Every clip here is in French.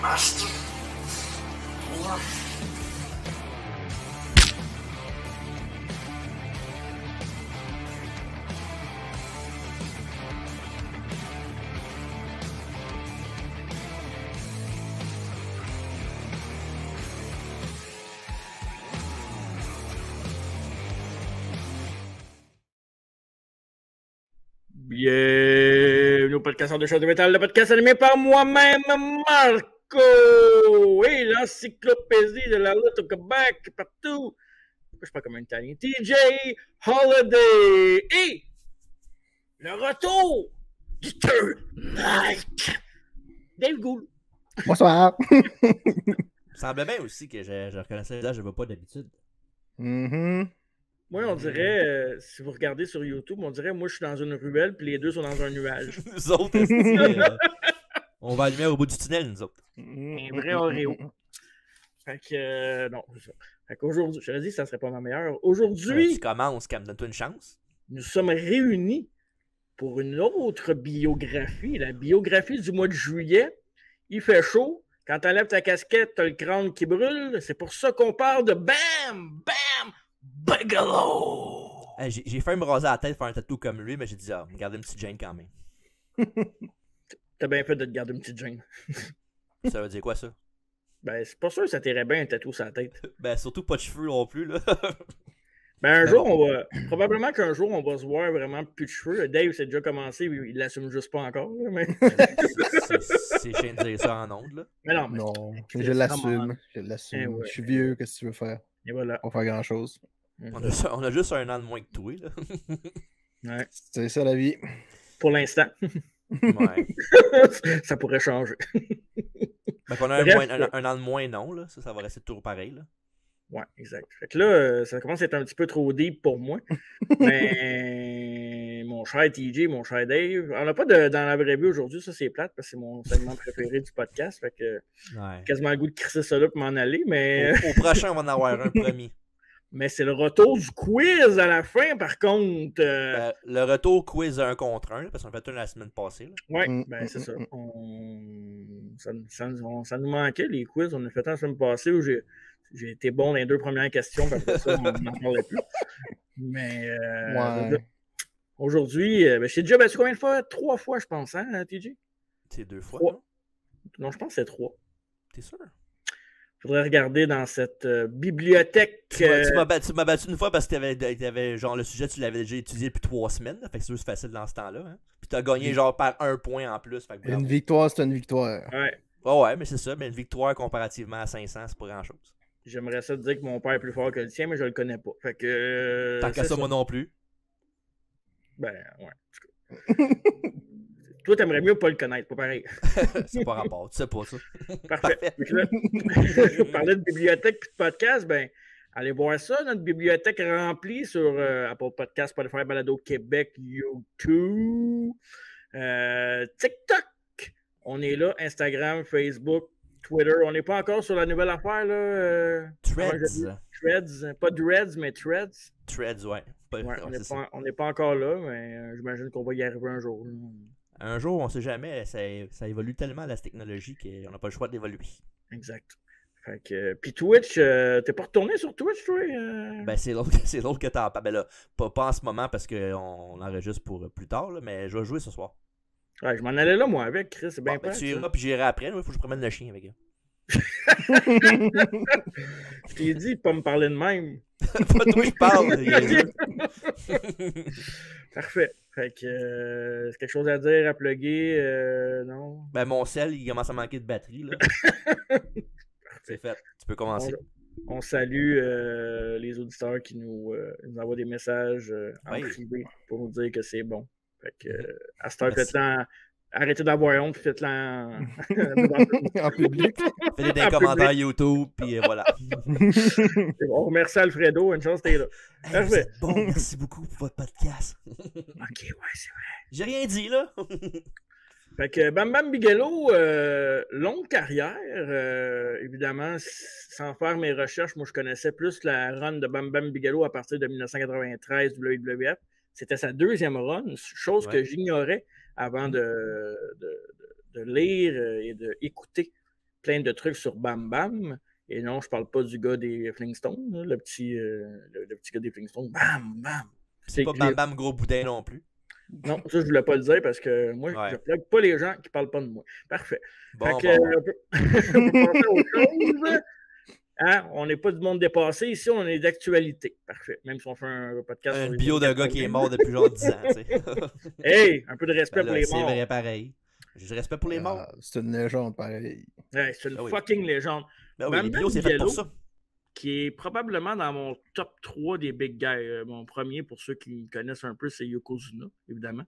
Master. Or... Bienvenue au podcast de Chant de Métal, le podcast animé par moi-même, Marco, et l'encyclopédie de la lutte au Québec, partout. Je sais pas comme un Italien. TJ Holiday et le retour du Third Night, Dave Gould. Bonsoir. Il semblait bien aussi que je reconnaissais le visage, je ne vois pas d'habitude. Moi, on dirait, si vous regardez sur YouTube, on dirait, moi, je suis dans une ruelle, puis les deux sont dans un nuage. Nous autres, on va allumer au bout du tunnel, nous autres. Un vrai Oreo. Fait que, non, c'est ça. Fait qu'aujourd'hui, je te dis, ça serait pas ma meilleure. Aujourd'hui, Tu commences, Cam, donne-toi une chance. nous sommes réunis pour une autre biographie, la biographie du mois de juillet. Il fait chaud. Quand t'enlèves ta casquette, t'as le crâne qui brûle. C'est pour ça qu'on parle de Bam Bam Bigelow. Hey, j'ai failli me raser la tête, faire un tatou comme lui, mais j'ai dit, garder une petite gêne quand même. T'as bien fait de te garder une petite gêne. Ça veut dire quoi, ça? Ben, c'est pas sûr que ça t'irait bien un tatou sur la tête. Ben, surtout pas de cheveux non plus, là. Ben, un jour, on va. Probablement qu'un jour, on va se voir vraiment plus de cheveux. Dave, c'est déjà commencé, il l'assume juste pas encore. Là, mais... c'est chiant de dire ça en ondes, là. Mais non, mais Non, c'est je l'assume. vraiment- Je l'assume. Eh ouais. Je suis vieux, qu'est-ce que tu veux faire? Et voilà. On va faire grand-chose. On a juste un an de moins que toi, là. Ouais. C'est ça la vie. Pour l'instant, Ouais. ça pourrait changer. Ben, qu'on a Bref, un an de moins, non, là. Ça va rester toujours pareil, là. Ouais, exact. Fait que là, ça commence à être un petit peu trop deep pour moi. Mais mon cher TJ, mon cher Dave, on n'a pas dans la vraie vie aujourd'hui, ça c'est plate parce que c'est mon segment préféré du podcast. Fait que Ouais. quasiment le goût de crisser ça là pour m'en aller. Mais, Au prochain, on va en avoir un premier. mais c'est le retour du quiz à la fin, par contre. Le retour quiz 1 contre 1, parce qu'on a fait un la semaine passée, là. Ouais, ben c'est ça. Ça nous manquait les quiz. On a fait un la semaine passée où j'ai été bon dans les deux premières questions, puis après ça, on n'en parlait plus. Mais Ouais. aujourd'hui, je t'ai déjà battu combien de fois? 3 fois, je pense, hein, TJ? C'est 2 fois, Trois. non? Non, je pense que c'est 3. T'es sûr? Je voudrais regarder dans cette bibliothèque. Tu m'as battu une fois parce que t'avais genre le sujet, tu l'avais déjà étudié depuis 3 semaines. Là, fait que c'est juste facile dans ce temps-là. Hein? Puis t'as gagné genre par 1 point en plus. Fait que bravo. Une victoire, c'est une victoire. Ouais. Ouais, mais c'est ça. Mais une victoire comparativement à 500, c'est pas grand-chose. J'aimerais ça te dire que mon père est plus fort que le tien, mais je le connais pas. Fait que. Tant qu'à c'est ça, moi non plus. Ben, ouais. Toi, t'aimerais mieux pas le connaître, pas pareil. C'est pas rapport. Tu sais pas ça. Parfait. Fait que là, je parlais de bibliothèque et de podcast, ben, allez voir ça, notre bibliothèque remplie sur Apple Podcast, Spotify, Balado Québec, YouTube, TikTok. On est là, Instagram, Facebook, Twitter. On n'est pas encore sur la nouvelle affaire, là. Threads. Threads. Pas Dreads, mais Threads. Threads, ouais. Ouais, Ouais, on n'est pas encore là, mais j'imagine qu'on va y arriver un jour. Un jour, on sait jamais. Ça évolue tellement la technologie qu'on n'a pas le choix d'évoluer. Exact. Fait que, puis Twitch, t'es pas retourné sur Twitch, toi? Ben, c'est l'autre que t'en parles. Ben là, pas en ce moment parce qu'on enregistre pour plus tard, là, mais je vais jouer ce soir. Ouais, je m'en allais là, moi, avec Chris, c'est bien Ben, plate, tu ça. iras, puis j'irai après. Il faut que je promène le chien avec elle. Je t'ai dit de pas me parler de même. Pas toi, je parle. Parfait. Fait que, c'est quelque chose à dire, à plugger, non? Ben, mon sel, il commence à manquer de batterie, là. C'est fait. Tu peux commencer. On salue les auditeurs qui nous envoient des messages en Oui. privé pour nous dire que c'est bon. Fait que, à cette heure, faites-le arrêtez d'avoir honte, puis faites-le En public. Faites des En commentaires public. YouTube, puis voilà. C'est bon. On remercie Alfredo, une chance t'es là. Hey, vous Parfait. êtes bon, merci beaucoup pour votre podcast. Ok, ouais, c'est vrai. J'ai rien dit, là. Fait que Bam Bam Bigelow, longue carrière, évidemment, sans faire mes recherches, moi je connaissais plus la run de Bam Bam Bigelow à partir de 1993 WWF. C'était sa deuxième run, chose que j'ignorais avant de lire et d'écouter plein de trucs sur Bam Bam. Et non, je parle pas du gars des Flintstones, là, le petit gars des Flintstones. Bam Bam! C'est pas Bam Bam Gros Boudin non plus. Non, ça, je voulais pas le dire parce que moi, je plug pas les gens qui parlent pas de moi. Parfait. Bon, fait que, on peut passer à autre chose. Hein? On n'est pas du monde dépassé. Ici, on est d'actualité. Parfait. Même si on fait un podcast. Un bio d'un gars qui est mort depuis genre 10 ans. Hey, un peu de respect pour les morts. C'est vrai, pareil. J'ai du respect pour les morts. C'est une légende, pareil. Ouais, c'est une fucking légende. Ben oui, les bios, c'est fait pour ça. Qui est probablement dans mon top 3 des big guys. Mon premier, pour ceux qui me connaissent un peu, c'est Yokozuna, évidemment.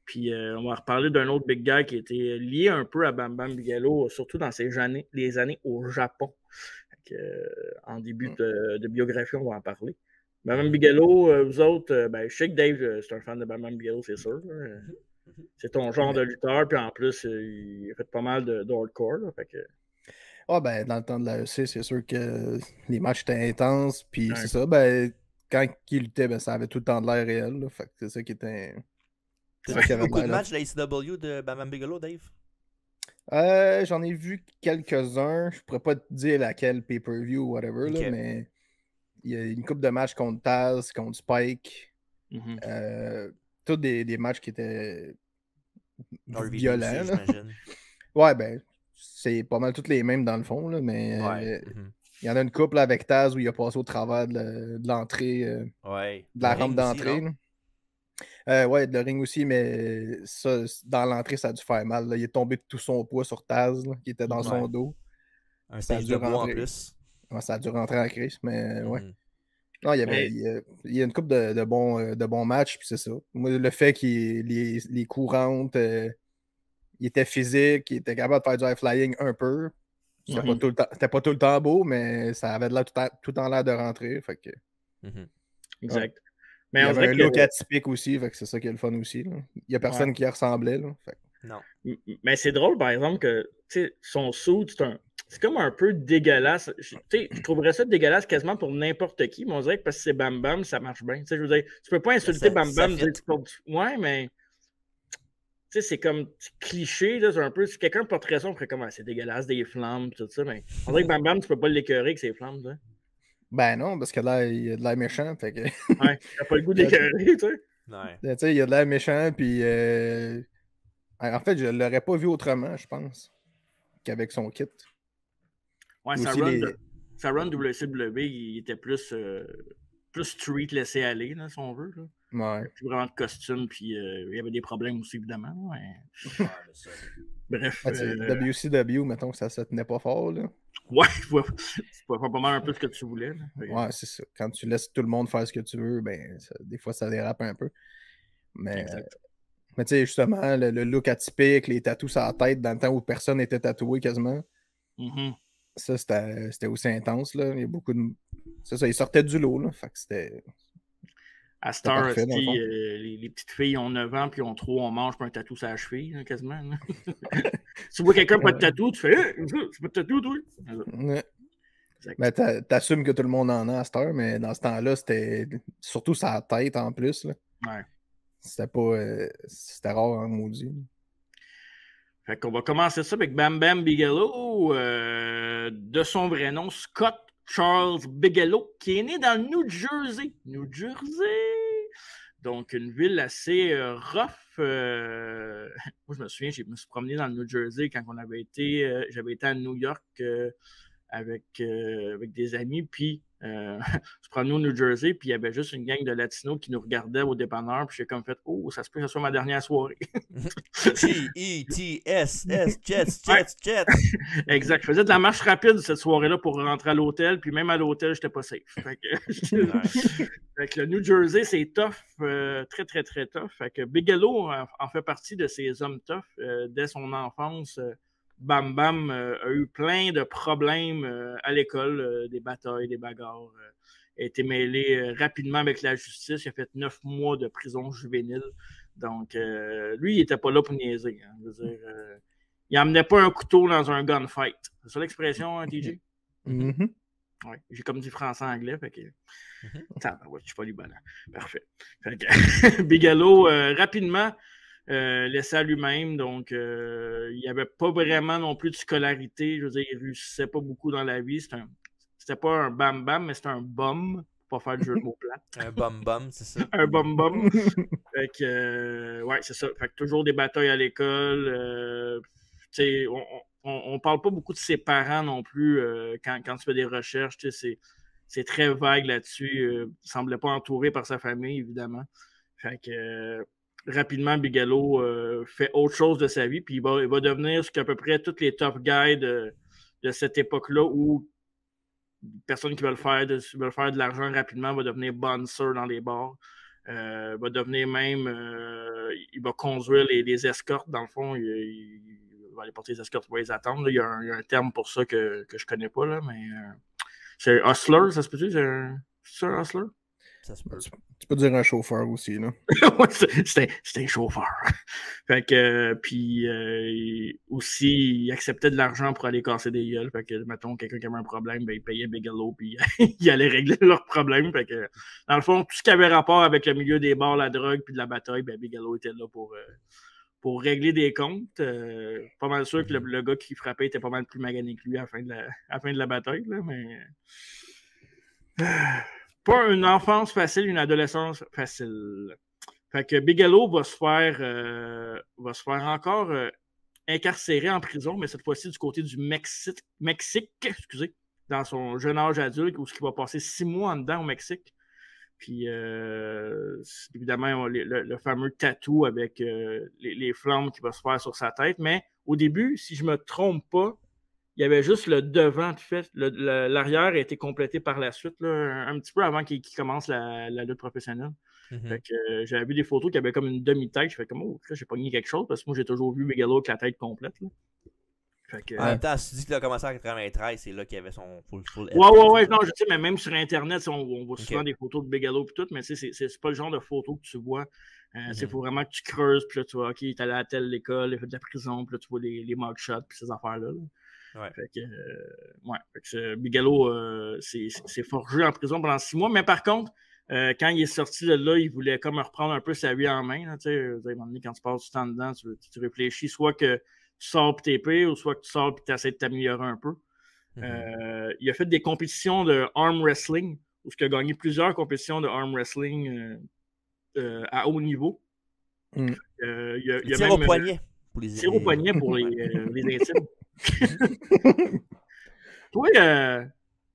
Puis on va reparler d'un autre big guy qui était lié un peu à Bam Bam Bigelow, surtout dans les années au Japon. En début de biographie, on va en parler. Bam Bam Bigelow, vous autres, je sais que Dave, c'est un fan de Bam Bam Bigelow, c'est sûr. C'est ton genre de lutteur, puis en plus, il a fait pas mal de hardcore. Fait que... Ah ben, dans le temps de la l'AEC, c'est sûr que les matchs étaient intenses, puis Ouais. c'est ça, quand il luttait, ça avait tout le temps de l'air réel, là, fait que c'est ça qui était... T'as vu beaucoup de matchs de la ICW de Bam Bam Bigelow, Dave? J'en ai vu quelques-uns, je pourrais pas te dire laquelle pay-per-view ou whatever, là, mais il y a une couple de matchs contre Taz, contre Spike, tous des matchs qui étaient violents. Aussi, j'imagine. Ouais, c'est pas mal toutes les mêmes dans le fond, là, mais il y en a une couple avec Taz où il a passé au travers de l'entrée, de la rampe d'entrée. Ouais, de le ring aussi, mais ça, dans l'entrée, ça a dû faire mal. Là. Il est tombé de tout son poids sur Taz, là, qui était dans son dos. Un stage de bois en plus. Ouais, ça a dû rentrer en crise, mais ouais. Non, il y a une couple de bons matchs, puis c'est ça. Moi, le fait qu'il les coups rentrent, il était physique, il était capable de faire du high-flying un peu. C'était pas tout le temps beau, mais ça avait de l'air tout en l'air de rentrer. Fait que... Exact. Ouais. Mais il y avait un look atypique aussi, fait que c'est ça qui est le fun aussi. Là. Il n'y a personne qui y ressemblait. Là, fait. Non. Mais c'est drôle, par exemple, que son suit, c'est comme un peu dégueulasse. Je trouverais ça dégueulasse quasiment pour n'importe qui, mais on dirait que parce que c'est Bam Bam, ça marche bien. Je veux dire, tu peux pas insulter Bam Bam. Ouais, mais c'est comme cliché, là, c'est un peu. Si quelqu'un porte raison, on ferait comme c'est dégueulasse, des flammes, tout ça. Mais on dirait que Bam Bam, tu peux pas l'écœurer avec ses flammes. T'sais. Ben non, parce qu'il a de l'air méchant. Fait que... Ouais, t'as pas le goût d'écœurer, tu sais. Ouais. Tu sais, il a de l'air méchant, puis en fait, je l'aurais pas vu autrement, je pense, qu'avec son kit. Ouais, sa run WCW, il était plus street laissé aller, là, si on veut. Là. Ouais. Plus vraiment de costume, puis il y avait des problèmes aussi, évidemment. Mais... Bref. WCW, mettons que ça se tenait pas fort, là. Ouais, tu peux faire pas mal un peu ce que tu voulais. Là. Ouais, c'est ça. Quand tu laisses tout le monde faire ce que tu veux, des fois, ça dérape un peu. Mais tu sais, justement, le look atypique, les tatous sur la tête dans le temps où personne n'était tatoué quasiment. Ça, c'était aussi intense, là. Il y a beaucoup de... C'est ça, il sortait du lot, là. Fait que c'était... À Star, les petites filles ont 9 ans, puis ont 3, on mange, puis un tatou sur la cheville, là, quasiment. Là. Tu vois quelqu'un pas de tatou, tu fais c'est pas de tatou, toi. Ouais. Ben, t'assumes que tout le monde en a à Star, mais dans ce temps-là, c'était surtout sa tête en plus. Là. Ouais. C'était pas. C'était rare en maudit. Fait qu'on va commencer ça avec Bam Bam Bigelow, de son vrai nom, Scott Charles Bigelow, qui est né dans le New Jersey. New Jersey! Donc, une ville assez rough. Moi, je me souviens, je me suis promené dans le New Jersey quand j'avais été à New York avec des amis, puis je promenais au New Jersey, puis il y avait juste une gang de Latinos qui nous regardaient au dépanneur, puis j'ai comme fait « Oh, ça se peut que ce soit ma dernière soirée. » G-E-T-S-S, Jets. Exact. Je faisais de la marche rapide cette soirée-là pour rentrer à l'hôtel, puis même à l'hôtel, j'étais pas safe. Fait que le New Jersey, c'est tough, très, très, très tough. Fait que Bigelow en fait partie de ces hommes tough. Dès son enfance, Bam Bam a eu plein de problèmes à l'école, des batailles, des bagarres. A été mêlé rapidement avec la justice. Il a fait 9 mois de prison juvénile. Donc, lui, il n'était pas là pour niaiser. Hein. Je veux dire, il n'emmenait pas un couteau dans un gunfight. C'est ça l'expression, hein, TJ? Ouais, j'ai comme dit français-anglais. Fait que... je suis pas libanais. Parfait. Fait que... Bigelow, rapidement, laissé à lui-même. Donc, il n'y avait pas vraiment non plus de scolarité. Je veux dire, il ne réussissait pas beaucoup dans la vie. C'était pas un bam-bam, mais c'était un bum. Pour pas faire de jeu de mots plate. Un bum-bum, c'est ça? Un bum-bum. Fait que, ouais, c'est ça. Fait que toujours des batailles à l'école. Tu sais, on parle pas beaucoup de ses parents non plus quand tu fais des recherches. Tu sais, c'est très vague là-dessus. Il semblait pas entouré par sa famille, évidemment. Fait que rapidement, Bigelow fait autre chose de sa vie, puis il va devenir ce qu'à peu près tous les top guys de cette époque-là où personne qui veut faire de l'argent rapidement va devenir bouncer dans les bars. Va devenir même il va conduire les escortes, dans le fond. Il va aller porter les escortes, il va les attendre. Là. Il y a un terme pour ça que je connais pas, là, mais c'est un hustler, ça se peut-dire? C'est un hustler? Ça se peut. Tu peux dire un chauffeur aussi, là. Ouais, c'était un chauffeur. Fait que, puis aussi, il acceptait de l'argent pour aller casser des gueules. Fait que, mettons, quelqu'un qui avait un problème, ben, il payait Bigelow, puis il allait régler leurs problèmes. Fait que, dans le fond, tout ce qui avait rapport avec le milieu des bars, la drogue, puis de la bataille, ben, Bigelow était là pour régler des comptes. Pas mal sûr que le gars qui frappait était pas mal plus magané que lui à la fin de la bataille, là, mais... Pas une enfance facile, une adolescence facile. Fait que Bigelow va se faire encore incarcéré en prison, mais cette fois-ci du côté du Mexique, excusez, dans son jeune âge adulte, où il va passer 6 mois en dedans au Mexique. Puis, évidemment, le fameux tatou avec les flammes qui va se faire sur sa tête. Mais au début, si je ne me trompe pas, il y avait juste le devant, de fait. L'arrière a été complété par la suite, là, un petit peu avant qu'il commence la lutte professionnelle. Fait que j'avais vu des photos qui avaient comme une demi-tête. Je fais comme, oh, là, j'ai pogné quelque chose parce que moi, j'ai toujours vu Bigelow avec la tête complète. Là. Fait que, en même temps, si tu dis qu'il a commencé en 93, c'est là qu'il y avait son full Ouais, non, je sais, mais même sur Internet, on voit souvent des photos de Bigelow et tout, mais c'est pas le genre de photo que tu vois. Il faut vraiment que tu creuses, puis là, tu vois, OK, il est allé à telle école, il a fait de la prison, puis là, tu vois les mugshots, puis ces affaires-là. Là. Ouais. Fait que Bigelow s'est forgé en prison pendant 6 mois, mais par contre, quand il est sorti de là, il voulait comme reprendre un peu sa vie en main. Là, à un moment donné, quand tu passes du temps dedans, tu réfléchis soit que tu sors et t'es pire, ou soit que tu sors et tu essaies de t'améliorer un peu. Il a fait des compétitions de arm wrestling, où il a gagné plusieurs compétitions de arm wrestling à haut niveau. Il y a même, au poignet. Tire au poignet pour les intimes. Toi,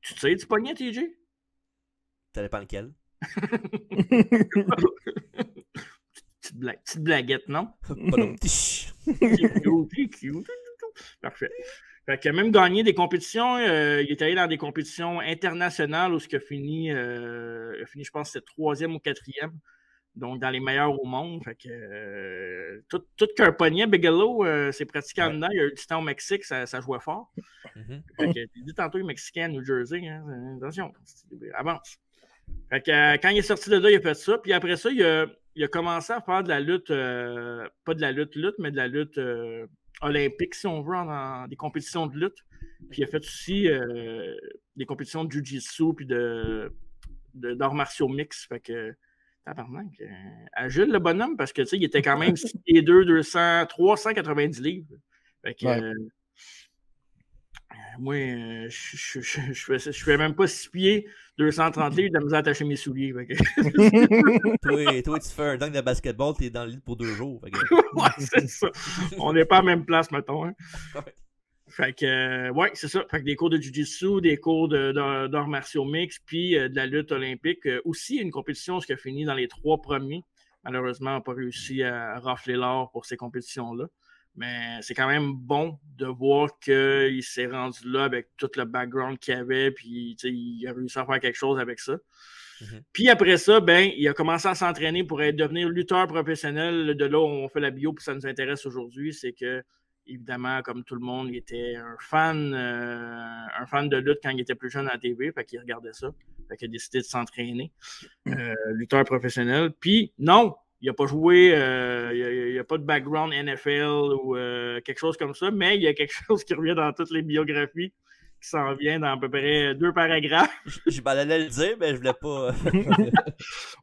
tu sais du poignet, TJ? Ça dépend lequel. Petite blaguette, non? Parfait. Fait qu'il a même gagné des compétitions. Il est allé dans des compétitions internationales où il a fini, je pense, c'était 3e ou 4e. Donc, dans les meilleurs au monde. Fait que tout qu'un poignet, Bigelow, c'est pratiqué en dedans. Il y a eu du temps au Mexique, ça jouait fort. Fait que, il dit tantôt, il est mexicain à New Jersey. Hein, attention, avance. Fait que quand il est sorti de là, il a fait ça. Puis après ça, il a commencé à faire de la lutte, pas de la lutte, mais de la lutte olympique, si on veut, dans des compétitions de lutte. Puis il a fait aussi des compétitions de jiu-jitsu puis d'arts martiaux mix. Fait que agile le bonhomme, parce que tu sais, il était quand même 6'2", 390 livres. Fait que moi, je fais même pas 6 pieds, 230 livres, de la misère à attacher mes souliers. toi, tu fais un dunk de basketball, t'es dans le lit pour 2 jours. Ouais, c'est ça. On n'est pas à la même place, mettons. Hein. Fait que, c'est ça. Fait que des cours de jiu-jitsu, des cours d'arts martiaux mix, puis de la lutte olympique. Aussi, une compétition qui a fini dans les 3 premiers. Malheureusement, on n'a pas réussi à rafler l'or pour ces compétitions-là. Mais c'est quand même bon de voir qu'il s'est rendu là avec tout le background qu'il avait, puis il a réussi à faire quelque chose avec ça. Puis après ça, il a commencé à s'entraîner pour devenir lutteur professionnel. De là où on fait la bio, puis ça nous intéresse aujourd'hui, c'est que évidemment, comme tout le monde, il était un fan de lutte quand il était plus jeune à la TV, fait qu'il regardait ça. Fait qu'il a décidé de s'entraîner. Lutteur professionnel. Puis, non, il n'a pas joué, il n'y a pas de background NFL ou quelque chose comme ça, mais il y a quelque chose qui revient dans toutes les biographies, qui s'en vient dans à peu près 2 paragraphes. Je m'allais le dire, mais je voulais pas.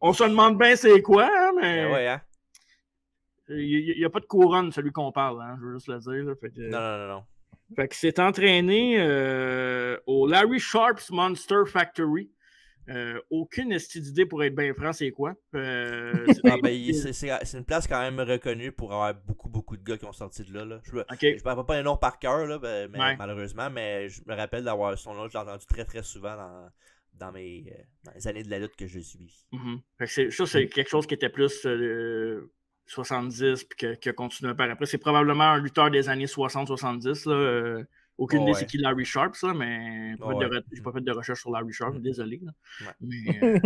On se demande bien c'est quoi, hein, mais... Ouais, hein? Il n'y a pas de couronne, celui qu'on parle, hein, je veux juste le dire. Là, fait que, Non. Fait que c'est entraîné au Larry Sharp's Monster Factory. Aucune idée pour être bien franc, c'est quoi? C'est une place quand même reconnue pour avoir beaucoup de gars qui ont sorti de là. Je ne me rappelle pas les noms par cœur, là, mais malheureusement, mais je me rappelle d'avoir son nom, je l'ai entendu très souvent dans les années de la lutte que j'ai suivi. Fait que c'est quelque chose qui était plus 70 puis qui a continué par après. C'est probablement un lutteur des années 60-70. Aucune idée c'est qui Larry Sharp, ça, mais j'ai pas fait de recherche sur Larry Sharp, désolé. Là. Mais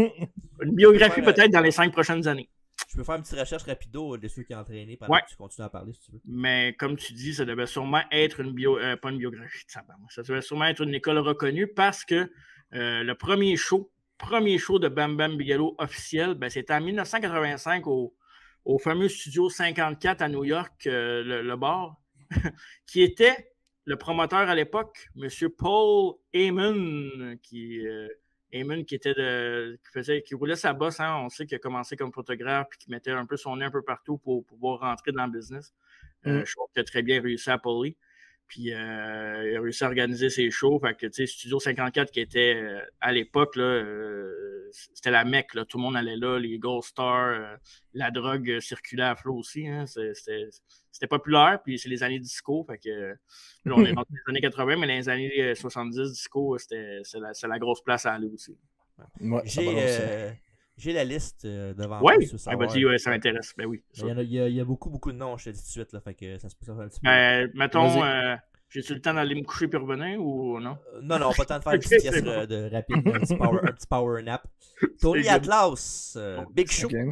une biographie peut-être dans les 5 prochaines années. Je peux faire une petite recherche rapido de ceux qui ont entraîné pendant que tu continues à parler si tu veux. Mais comme tu dis, ça devait sûrement être pas une biographie, ça devait sûrement être une école reconnue parce que le premier show de Bam Bam Bigelow officiel, c'était en 1985 au fameux studio 54 à New York, le bar, qui était le promoteur à l'époque, M. Paul Heyman, qui roulait sa bosse, hein, on sait qu'il a commencé comme photographe et qui mettait un peu son nez un peu partout pour pouvoir rentrer dans le business. Je trouve qu'il a très bien réussi à Paulie. Puis il a réussi à organiser ses shows. Fait que, Studio 54 qui était à l'époque, c'était la Mecque. Là. Tout le monde allait là, les Gold Stars, la drogue circulait à flot aussi. Hein. C'était populaire, puis c'est les années disco. Fait que, là, on est dans les années 80, mais dans les années 70, disco, c'est la grosse place à aller aussi. Ouais, j'ai la liste devant moi. Oui, ça m'intéresse. Ben oui. Il y a beaucoup de noms, je te dis tout de suite. Là, fait que ça se peut un petit peu. Mettons, j'ai-tu le temps d'aller me coucher et revenir ou non? Non, pas le temps de faire une petite pièce de rapide, un petit power nap. Tony Atlas, Big Show. Okay.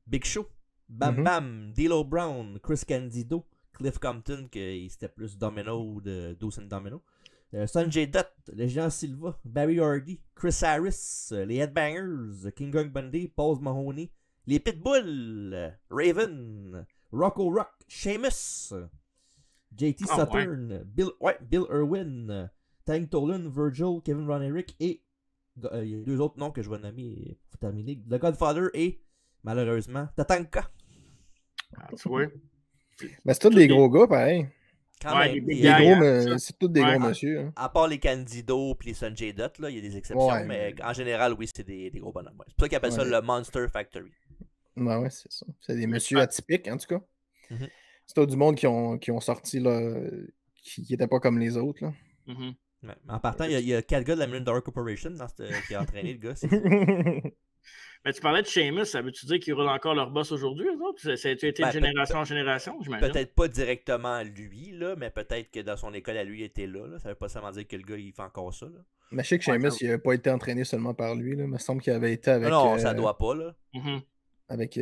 Big Show. Bam Bam, D'Lo Brown, Chris Candido, Cliff Compton, qui c'était plus Domino de Dawson Domino. Sanjay Dutt, Legend Silva, Barry Hardy, Chris Harris, les Headbangers, King Kong Bundy, Paul Mahoney, les Pitbull, Raven, Rocco Rock, Sheamus, JT Saturn, Bill Irwin, Tank Tolan, Virgil, Kevin Ron-Eric et il y a 2 autres noms que je vais nommer pour terminer. The Godfather et malheureusement Tatanka. Tu vois? Mais c'est tous des gros gars, pareil. C'est tous des gros monsieur. Hein. À part les Candido et les Sanjay Dutt, il y a des exceptions, mais en général, oui, c'est des gros bonhommes. C'est pour ça qu'ils appellent ça le Monster Factory. Ouais, c'est ça. C'est des messieurs atypiques, en tout cas. C'est tout du monde qui ont sorti, là, qui n'étaient pas comme les autres. Là. Ouais. En partant, il y a 4 gars de la Million Dollar Corporation qui a entraîné le gars. Mais tu parlais de Sheamus, ça veut-tu dire qu'ils roulent encore leur boss aujourd'hui, eux autres? Ça a été de génération en génération, j'imagine? Peut-être pas directement lui, là, mais peut-être que dans son école à lui, il était là. Ça veut pas seulement dire que le gars, il fait encore ça. Là. Mais je sais que Sheamus, il n'a pas été entraîné seulement par lui. Là. Il me semble qu'il avait été avec... Non, ça doit pas, là. Avec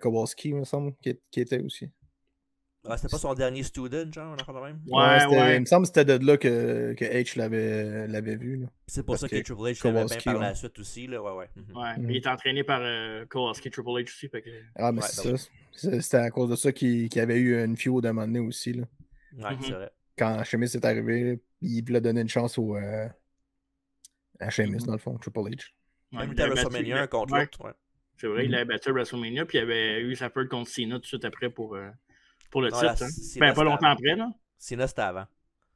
Kowalski, il me semble, qui était aussi. C'était pas son dernier student, genre, on a même. Il me semble que c'était de là que H l'avait vu. C'est pour ça que Triple H l'avait bien par la suite aussi. Là. Ouais. Il est entraîné par Kowalski, Triple H aussi. Fait que... Ah, mais c'est ça. C'était à cause de ça qu'il avait eu une feud à un moment donné aussi. Là. Ouais, c'est vrai. Quand Sheamus est arrivé, il voulait donner une chance à Sheamus, dans le fond, Triple H. Même il était à WrestleMania contre l'autre. C'est vrai, il avait battu à WrestleMania, puis il avait eu sa feud contre Cena tout de suite après pour le titre. Pas longtemps après, là. Cena, c'était avant.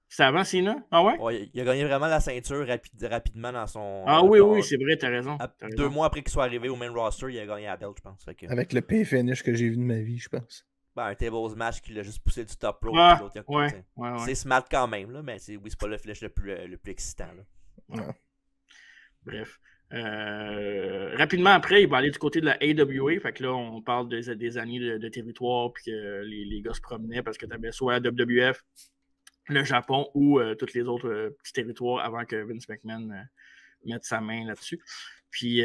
C'était avant Cena? Ah ouais? Il a gagné vraiment la ceinture rapidement dans son... Ah oui, c'est vrai, t'as raison. 2 mois après qu'il soit arrivé au main roster, il a gagné la belt, je pense. Avec le pay finish que j'ai vu de ma vie, je pense. Un tables match qui l'a juste poussé du top rope. C'est smart quand même, là, mais c'est pas le flash le plus excitant. Là. Bref. Rapidement après, il va aller du côté de la AWA. Fait que là, on parle des années de territoire, puis que les gars se promenaient parce que tu avais soit la WWF, le Japon ou tous les autres petits territoires avant que Vince McMahon mette sa main là-dessus. Puis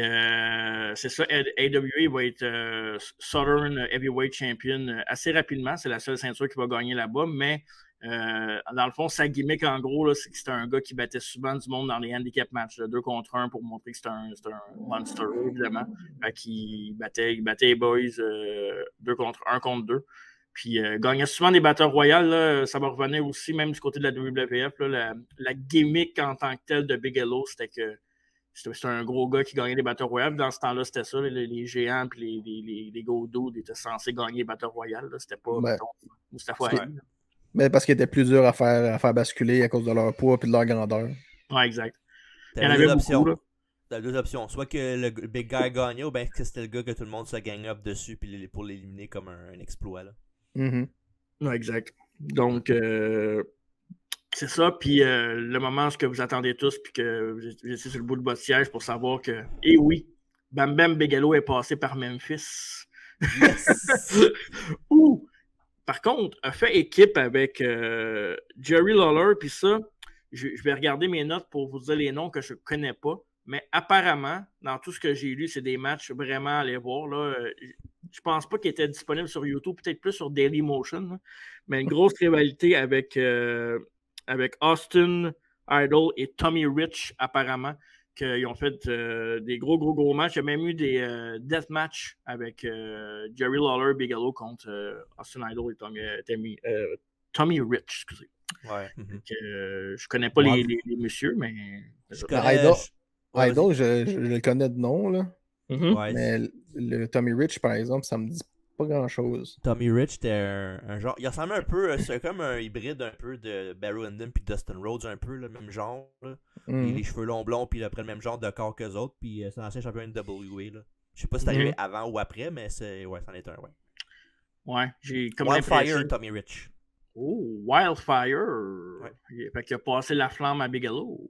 c'est ça, AWA va être Southern Heavyweight Champion assez rapidement. C'est la seule ceinture qui va gagner là-bas, mais dans le fond, sa gimmick en gros, c'est que c'était un gars qui battait souvent du monde dans les handicap matchs, 2 contre 1 pour montrer que c'était un monster, évidemment. Fait qu'il battait les boys 2 contre 1 contre 2. Puis gagnait souvent des batteurs royales. Là, ça va revenir aussi, même du côté de la WWF. Là, la gimmick en tant que telle de Bigelow, c'était que c'était un gros gars qui gagnait des Battle Royale. Dans ce temps-là, c'était ça. Les géants et les Godot étaient censés gagner les Battle Royale. C'était pas Mustafa Ali. Mais parce qu'ils étaient plus durs à faire basculer à cause de leur poids et de leur grandeur. Ouais, exact. Il y en avait beaucoup, là. T'as deux options. Soit que le big guy gagnait ou bien que c'était le gars que tout le monde se gang up dessus pour l'éliminer comme un exploit. Là. Ouais, exact. Donc, c'est ça. Puis le moment où vous attendez tous, puis que j'étais sur le bout de votre siège pour savoir que, eh oui, Bam Bam Bigelow est passé par Memphis. Yes! Ou, par contre, a fait équipe avec Jerry Lawler, puis ça, je vais regarder mes notes pour vous dire les noms que je ne connais pas. Mais apparemment, dans tout ce que j'ai lu, c'est des matchs vraiment à aller voir. Là. Je pense pas qu'ils étaient disponibles sur YouTube, peut-être plus sur Dailymotion. Là. Mais une grosse rivalité avec Austin Idol et Tommy Rich, apparemment, qu'ils ont fait des gros matchs. Il y a même eu des death matchs avec Jerry Lawler Bigelow contre Austin Idol et Tommy Rich, excusez. Ouais. Je connais pas les messieurs, mais... Idol, je le connais de nom, là. Ouais, mais le Tommy Rich, par exemple, ça me dit pas grand-chose. Tommy Rich, c'était un genre... Il ressemblait un peu... C'est comme un hybride un peu de Barry Windham puis Dustin Rhodes, un peu le même genre. Là. Les cheveux longs blonds, puis après le même genre de corps qu'eux autres. Puis c'est l'ancien champion de WA. Là. Je sais pas si c'est arrivé avant ou après, mais c'en est un, ouais. Ouais, j'ai comme Wildfire, Tommy Rich. Oh, Wildfire! Ouais. Fait qu'il a passé la flamme à Bigelow.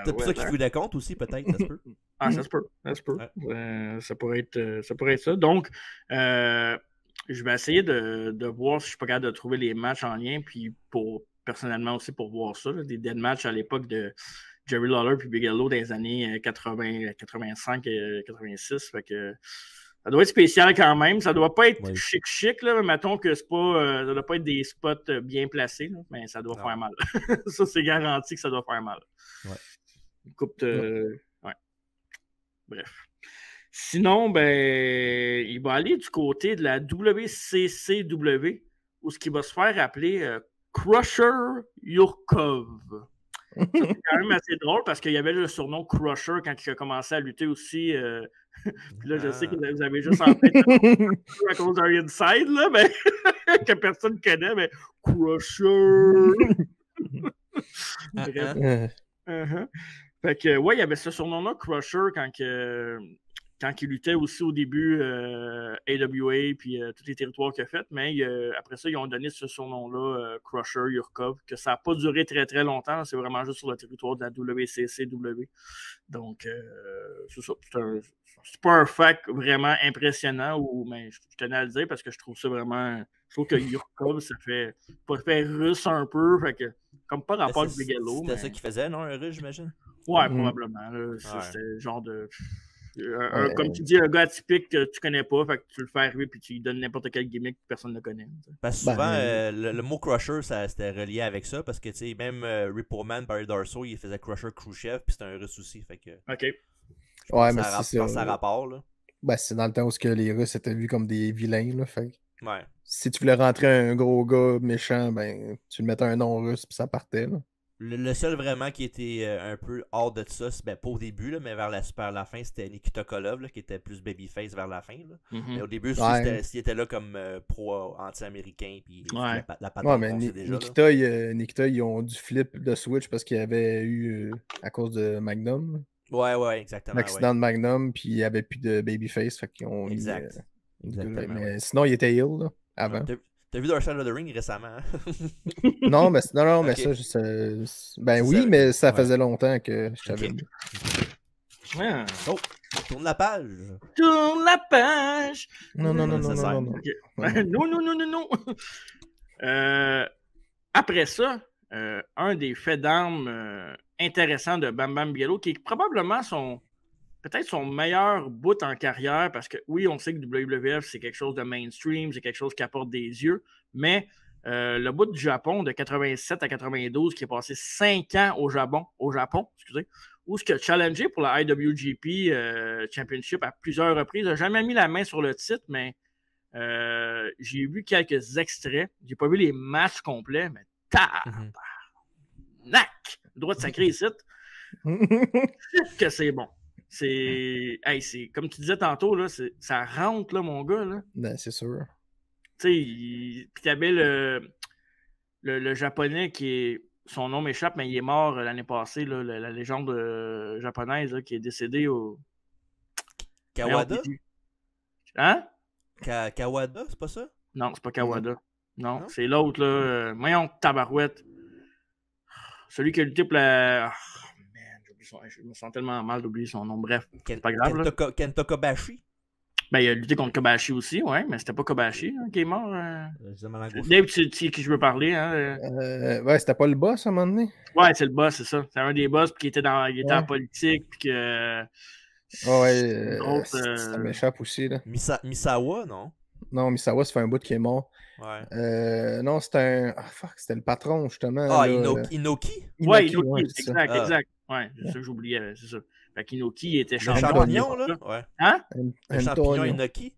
C'est pour ça qu'il voulait compte aussi, peut-être, ça se peut. Ah, ça se peut. Ouais. Ça pourrait être ça. Donc, je vais essayer de voir si je suis pas capable de trouver les matchs en lien, puis personnellement aussi pour voir ça, là, des dead matchs à l'époque de Jerry Lawler puis Bigelow dans les années 80, 85 et 86. Fait que ça doit être spécial quand même. Ça doit pas être chic, là. Mettons que c'est pas. Ça doit pas être des spots bien placés, là, mais ça doit faire mal. Ça, c'est garanti que ça doit faire mal. Ouais. Une coupe de. Ouais. Bref. Sinon, ben, il va aller du côté de la WCCW, où ce qui va se faire appeler Crusher Yurkov. Ça, c'est quand même assez drôle parce qu'il y avait le surnom Crusher quand il a commencé à lutter aussi. Puis là, je sais que vous avez juste en tête à cause d'un inside, là, mais que personne ne connaît, mais Crusher! Bref. Fait que, ouais, il y avait ce surnom-là, Crusher, quand il luttait aussi au début AWA puis tous les territoires qu'il a fait, mais après ça, ils ont donné ce surnom-là, Crusher Yurkov, que ça n'a pas duré très très longtemps, c'est vraiment juste sur le territoire de la WCCW. Donc, c'est ça. C'est pas un fact vraiment impressionnant, mais je tenais à le dire parce que je trouve ça vraiment. Je trouve que Yurkov, ça fait russe un peu, fait que, comme pas rapport avec Bigelow. C'était ça qu'il faisait, non, un russe, j'imagine? Ouais, probablement. C'était genre de. Comme tu dis, un gars atypique que tu connais pas, fait que tu le fais arriver puis tu lui donnes n'importe quel gimmick que personne ne connaît. Parce que souvent, le mot Crusher, c'était relié avec ça, parce que tu sais, même Ripperman, Barry Darsow, il faisait Crusher Khrushchev, puis c'était un russe aussi. Fait que, ok. Ouais, mais c'est ça. Ça rapport, là. Ben, c'est dans le temps où les Russes étaient vus comme des vilains, là. Fait ouais. Si tu voulais rentrer un gros gars méchant, ben, tu lui mettais un nom russe, puis ça partait, là. Le seul vraiment qui était un peu hors de ça, ben pas au début, là, mais vers la fin, c'était Nikita Kolov, là, qui était plus babyface vers la fin. Là. Mais au début, il était là comme pro-anti-américain. Puis la patente mais déjà, Nikita, ils ont dû flip de switch parce qu'il y avait eu, à cause de Magnum. Ouais, exactement. L'accident de Magnum, puis il n'y avait plus de babyface. Fait qu'ils ont exactement. Mais sinon, il était heel, là, avant. T'as vu Dark Side of the Ring récemment? Non, mais ça, mais ça faisait longtemps que je savais. Ouais. Oh, tourne la page. Tourne la page. Non. Non. Après ça, un des faits d'armes intéressants de Bam Bam Bigelow, qui est probablement peut-être son meilleur bout en carrière, parce que oui, on sait que WWF, c'est quelque chose de mainstream, c'est quelque chose qui apporte des yeux, mais le bout du Japon, de 87 à 92, qui est passé 5 ans au Japon, où ce qui a challengé pour la IWGP Championship à plusieurs reprises, n'a jamais mis la main sur le titre, mais j'ai vu quelques extraits, j'ai pas vu les matchs complets, mais nac! Droit de sacré ici. que c'est bon. C'est comme tu disais tantôt, là, ça rentre, là, mon gars. Là. Ben, c'est sûr. Tu sais, puis t'avais le japonais qui est. Son nom m'échappe, mais il est mort l'année passée, là, la légende japonaise là, qui est décédée au. Kawada? Hein? Kawada, c'est pas ça? Non, c'est pas Kawada. Non, c'est l'autre, là. Voyons, tabarouette. Celui qui a lutté pour la. Oh, man, je me sens tellement mal d'oublier son nom. Bref, c'est pas grave. Kenta Kobashi? Ben, il a lutté contre Kobashi aussi, ouais, mais c'était pas Kobashi qui est mort. Dave, tu sais qui je veux parler, hein? Ouais, c'était pas le boss à un moment donné? Ouais, c'est le boss, c'est ça. C'est un des boss qui était en politique, puis que. Ça m'échappe aussi, là. Misawa, non? Non, Misawa, ça fait un bout qui est mort. Ouais. Non, c'était un. Ah, fuck, c'était le patron, justement. Ah, là, Inoki? Ouais, Inoki, exact. Ouais, c'est ça que j'oubliais, c'est ça. Fait qu'Inoki était champion, là? Ouais. Hein? Le champion Inoki?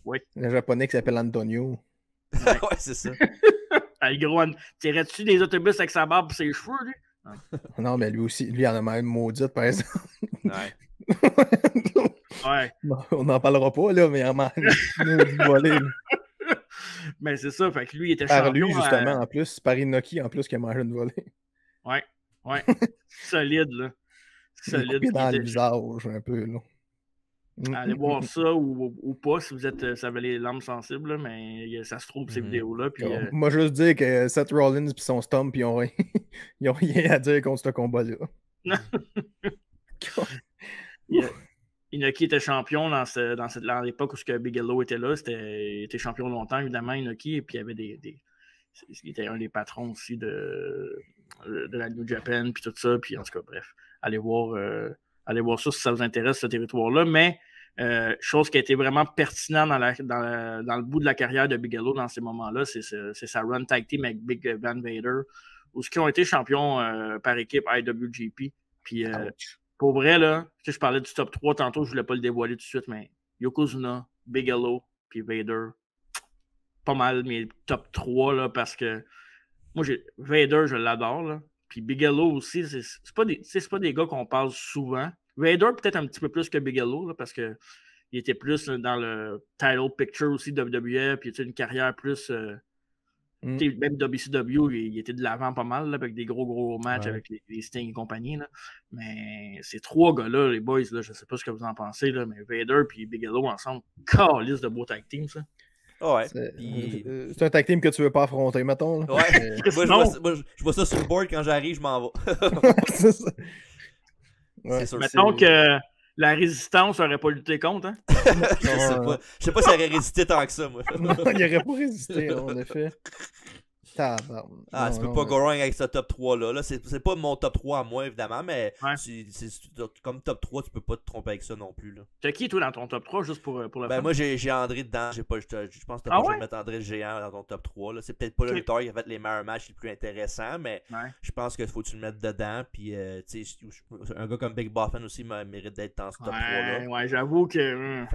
Oui. Le japonais qui s'appelle Antonio. Ouais, c'est ça. Le gros, tirais-tu des autobus avec sa barbe et ses cheveux, lui? Non, mais lui aussi, lui, il en a même maudite, par exemple. Ouais. Ouais. Non, on n'en parlera pas, là, mais il en a volé. Mais c'est ça, fait que lui, il était par champion. Lui, justement, en plus, par Inoki, en plus, qui a mangé une volée. Ouais. Solide, là. Solide. Il dans le visage, un peu, là. Allez voir ça ou pas si vous avez les lames sensibles, là, mais ça se trouve ces vidéos-là. Puis, moi, juste dire que Seth Rollins et son stomp, ils ont rien à dire contre ce combat-là. Inoki était champion dans l'époque où Bigelow était là. Il était champion longtemps, évidemment, Inoki, et puis il y avait il était un des patrons aussi de la New Japan, puis tout ça. Puis en tout cas, bref, allez voir ça si ça vous intéresse, ce territoire-là. Mais chose qui a été vraiment pertinente dans le bout de la carrière de Bigelow dans ces moments-là, c'est sa run tag team avec Big Van Vader, où ils ont été champions par équipe IWGP. Puis pour vrai, là, je parlais du top 3 tantôt, je voulais pas le dévoiler tout de suite, mais Yokozuna, Bigelow, puis Vader, pas mal mes top 3, là, parce que moi, Vader, je l'adore, là. Puis Bigelow aussi, c'est pas des gars qu'on parle souvent. Vader, peut-être un petit peu plus que Bigelow, là, parce que il était plus dans le title picture aussi de WWE, puis il a une carrière plus... Même WCW, il était de l'avant pas mal, là, avec des gros matchs avec les Sting et compagnie. Là. Mais ces trois gars-là, les boys, là, je sais pas ce que vous en pensez, là, mais Vader et Bigelow ensemble, calice de beau tag team, ça. Ouais. C'est un tag team que tu veux pas affronter, mettons. Là. Ouais. moi, je vois ça sur le board quand j'arrive, je m'en vais. C'est ça. Ouais. Sûr, mettons que la résistance n'aurait pas lutté contre, hein? Je sais pas s'il aurait résisté tant que ça, moi. Non, il aurait pas résisté, en effet. Tu peux pas go wrong avec ce top 3-là. Là, c'est pas mon top 3 à moi, évidemment, mais comme top 3, tu peux pas te tromper avec ça non plus. Là. T'as qui, toi, dans ton top 3, juste pour le fun? Moi, j'ai André dedans. Je pense que t'as pas de mettre André le géant dans ton top 3. Là. C'est peut-être pas le lutteur qui a fait les meilleurs matchs les plus intéressants, mais je pense qu'il faut que tu le mettes dedans. Puis, un gars comme Big Boffin aussi mérite d'être dans ce top 3-là. Ouais, j'avoue que...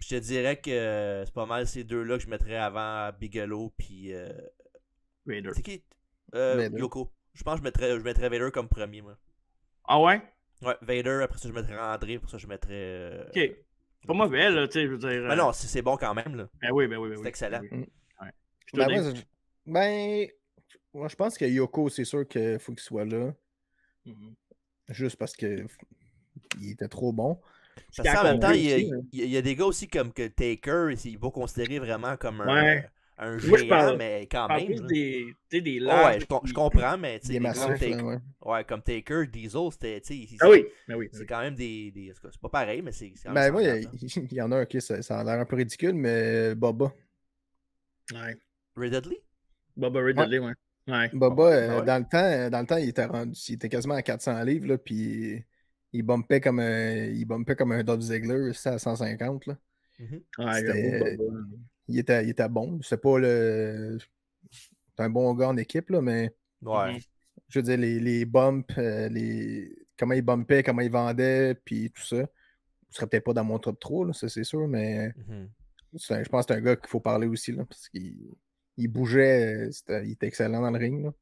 je te dirais que c'est pas mal ces deux-là que je mettrais avant Bigelow, puis... Vader. C'est qui? Yoko. Je pense que je mettrais Vader comme premier, moi. Ah ouais? Ouais, Vader, après ça je mettrais André, pour ça je mettrais... Ok. C'est pas mauvais, là, tu sais, je veux dire... Ben non, c'est bon quand même, là. Ben oui. C'est excellent. Moi, je pense que Yoko, c'est sûr qu'il faut qu'il soit là. Juste parce que il était trop bon. Parce qu'en même temps, il y a des gars aussi comme que Taker, il va considérer vraiment comme un géant, mais quand même. Des je comprends, mais tu sais, comme Taker, Diesel, c'était. C'est quand même des. C'est pas pareil, mais c'est. Moi, il y en a un qui ça a l'air un peu ridicule, mais Bubba. Ouais. Ray Dudley? Bubba Ray Dudley, ouais. Bubba, dans le temps, il était quasiment à 400 livres, là, puis il bumpait comme un Dolph Ziggler, à 150, là. Il était bon. C'est pas c'est un bon gars en équipe, là, mais je veux dire, les bumps, comment il bumpait, comment il vendait, puis tout ça. Ce serait peut-être pas dans mon top 3, là, ça c'est sûr, mais je pense que c'est un gars qu'il faut parler aussi, là, parce qu'il bougeait, il était excellent dans le ring. Là.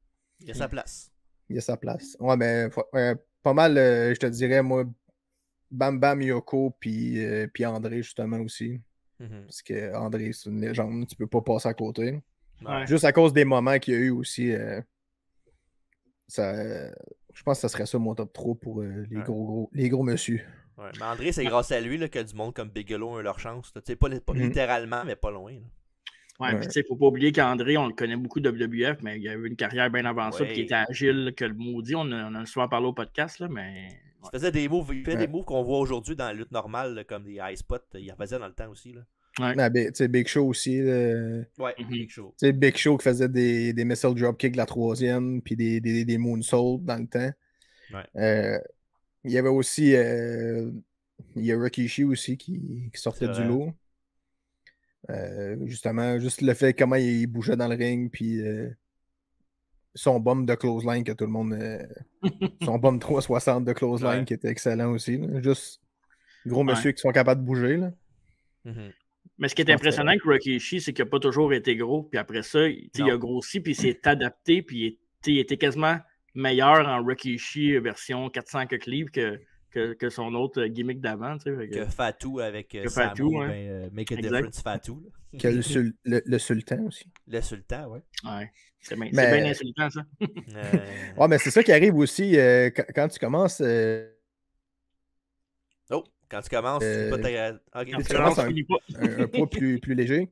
Il a sa place. Il a sa place. Ouais, mais pas mal, je te dirais, moi, Bam Bam, Yoko, puis André, justement, aussi. Parce que André, c'est une légende, tu peux pas passer à côté. Ouais. Juste à cause des moments qu'il y a eu aussi, je pense que ça serait ça mon top 3 pour les gros monsieur. Ouais, mais André, c'est grâce à lui là, que du monde comme Bigelow a leur chance. Pas littéralement, mais pas loin. Là. Ouais, puis tu sais, faut pas oublier qu'André, on le connaît beaucoup de WWF, mais il a eu une carrière bien avant ça, puis il était agile que le maudit. On en a souvent parlé au podcast, là, mais. Il faisait des moves, des moves qu'on voit aujourd'hui dans la lutte normale, là, comme des high spots. Il en faisait dans le temps aussi. Là. Ouais. Tu sais, Big Show aussi. Ouais, Big Show. Tu sais, Big Show qui faisait des missile dropkicks la troisième, puis des moonsaults dans le temps. Ouais. Il y avait aussi. Il y a Rikishi aussi qui sortait du lot. Justement, juste le fait comment il bougeait dans le ring, puis son bomb de clothesline que tout le monde. Son bomb 360 de clothesline qui était excellent aussi. Là. Juste gros monsieur qui sont capables de bouger. Là. Mais ce qui est impressionnant avec Rikishi, c'est qu'il n'a pas toujours été gros. Puis après ça, il a grossi, puis il s'est adapté, puis il était quasiment meilleur en Rikishi version 400 livres que son autre gimmick d'avant. Que Fatou avec Fatou, Make a Difference Fatou. Que le Sultan aussi. Le Sultan, oui. Ouais. C'est bien insultant, ça. Ouais, mais c'est ça qui arrive aussi quand tu commences. Quand tu commences, tu commences un poids plus léger.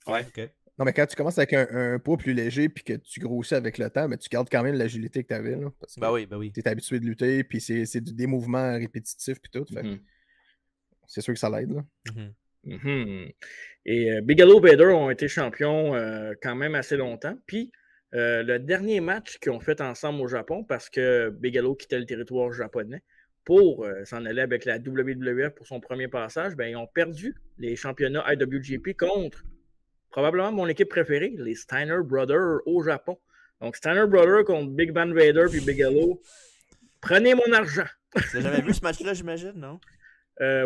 Ouais, ok. Non, mais quand tu commences avec un poids plus léger puis que tu grossis avec le temps, mais tu gardes quand même l'agilité que tu avais. Là, parce que oui. Tu es habitué de lutter, puis c'est des mouvements répétitifs puis tout. C'est sûr que ça l'aide. Et Bigelow et Vader ont été champions quand même assez longtemps. Puis le dernier match qu'ils ont fait ensemble au Japon, parce que Bigelow quittait le territoire japonais pour s'en aller avec la WWF pour son premier passage, ben, ils ont perdu les championnats IWGP contre probablement mon équipe préférée, les Steiner Brothers au Japon. Donc Steiner Brothers contre Big Van Vader puis Bigelow. Prenez mon argent. Tu n'as jamais vu ce match-là, j'imagine, non?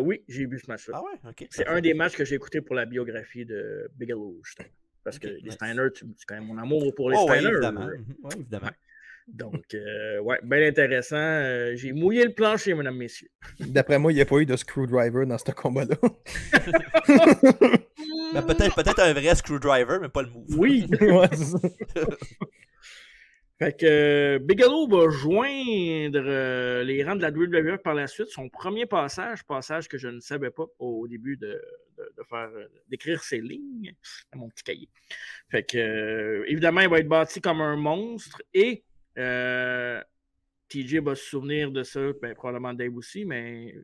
Oui, j'ai vu ce match-là. Ah ouais? Ok. C'est un des matchs que j'ai écouté pour la biographie de Bigelow, justement. Parce que les Steiner, c'est quand même mon amour pour les Steiner. Oui, évidemment. Oui, évidemment. Ouais. Donc, bien intéressant. J'ai mouillé le plancher, mesdames, messieurs. D'après moi, il n'y a pas eu de screwdriver dans ce combat-là. Ben, peut-être un vrai screwdriver, mais pas le move. Oui. Ouais, c'est ça. Fait que Bigelow va joindre les rangs de la WWF par la suite. Son premier passage que je ne savais pas au début d'écrire ses lignes à mon petit cahier. Fait que, évidemment, il va être bâti comme un monstre et TJ va se souvenir de ça, ben, probablement Dave aussi, mais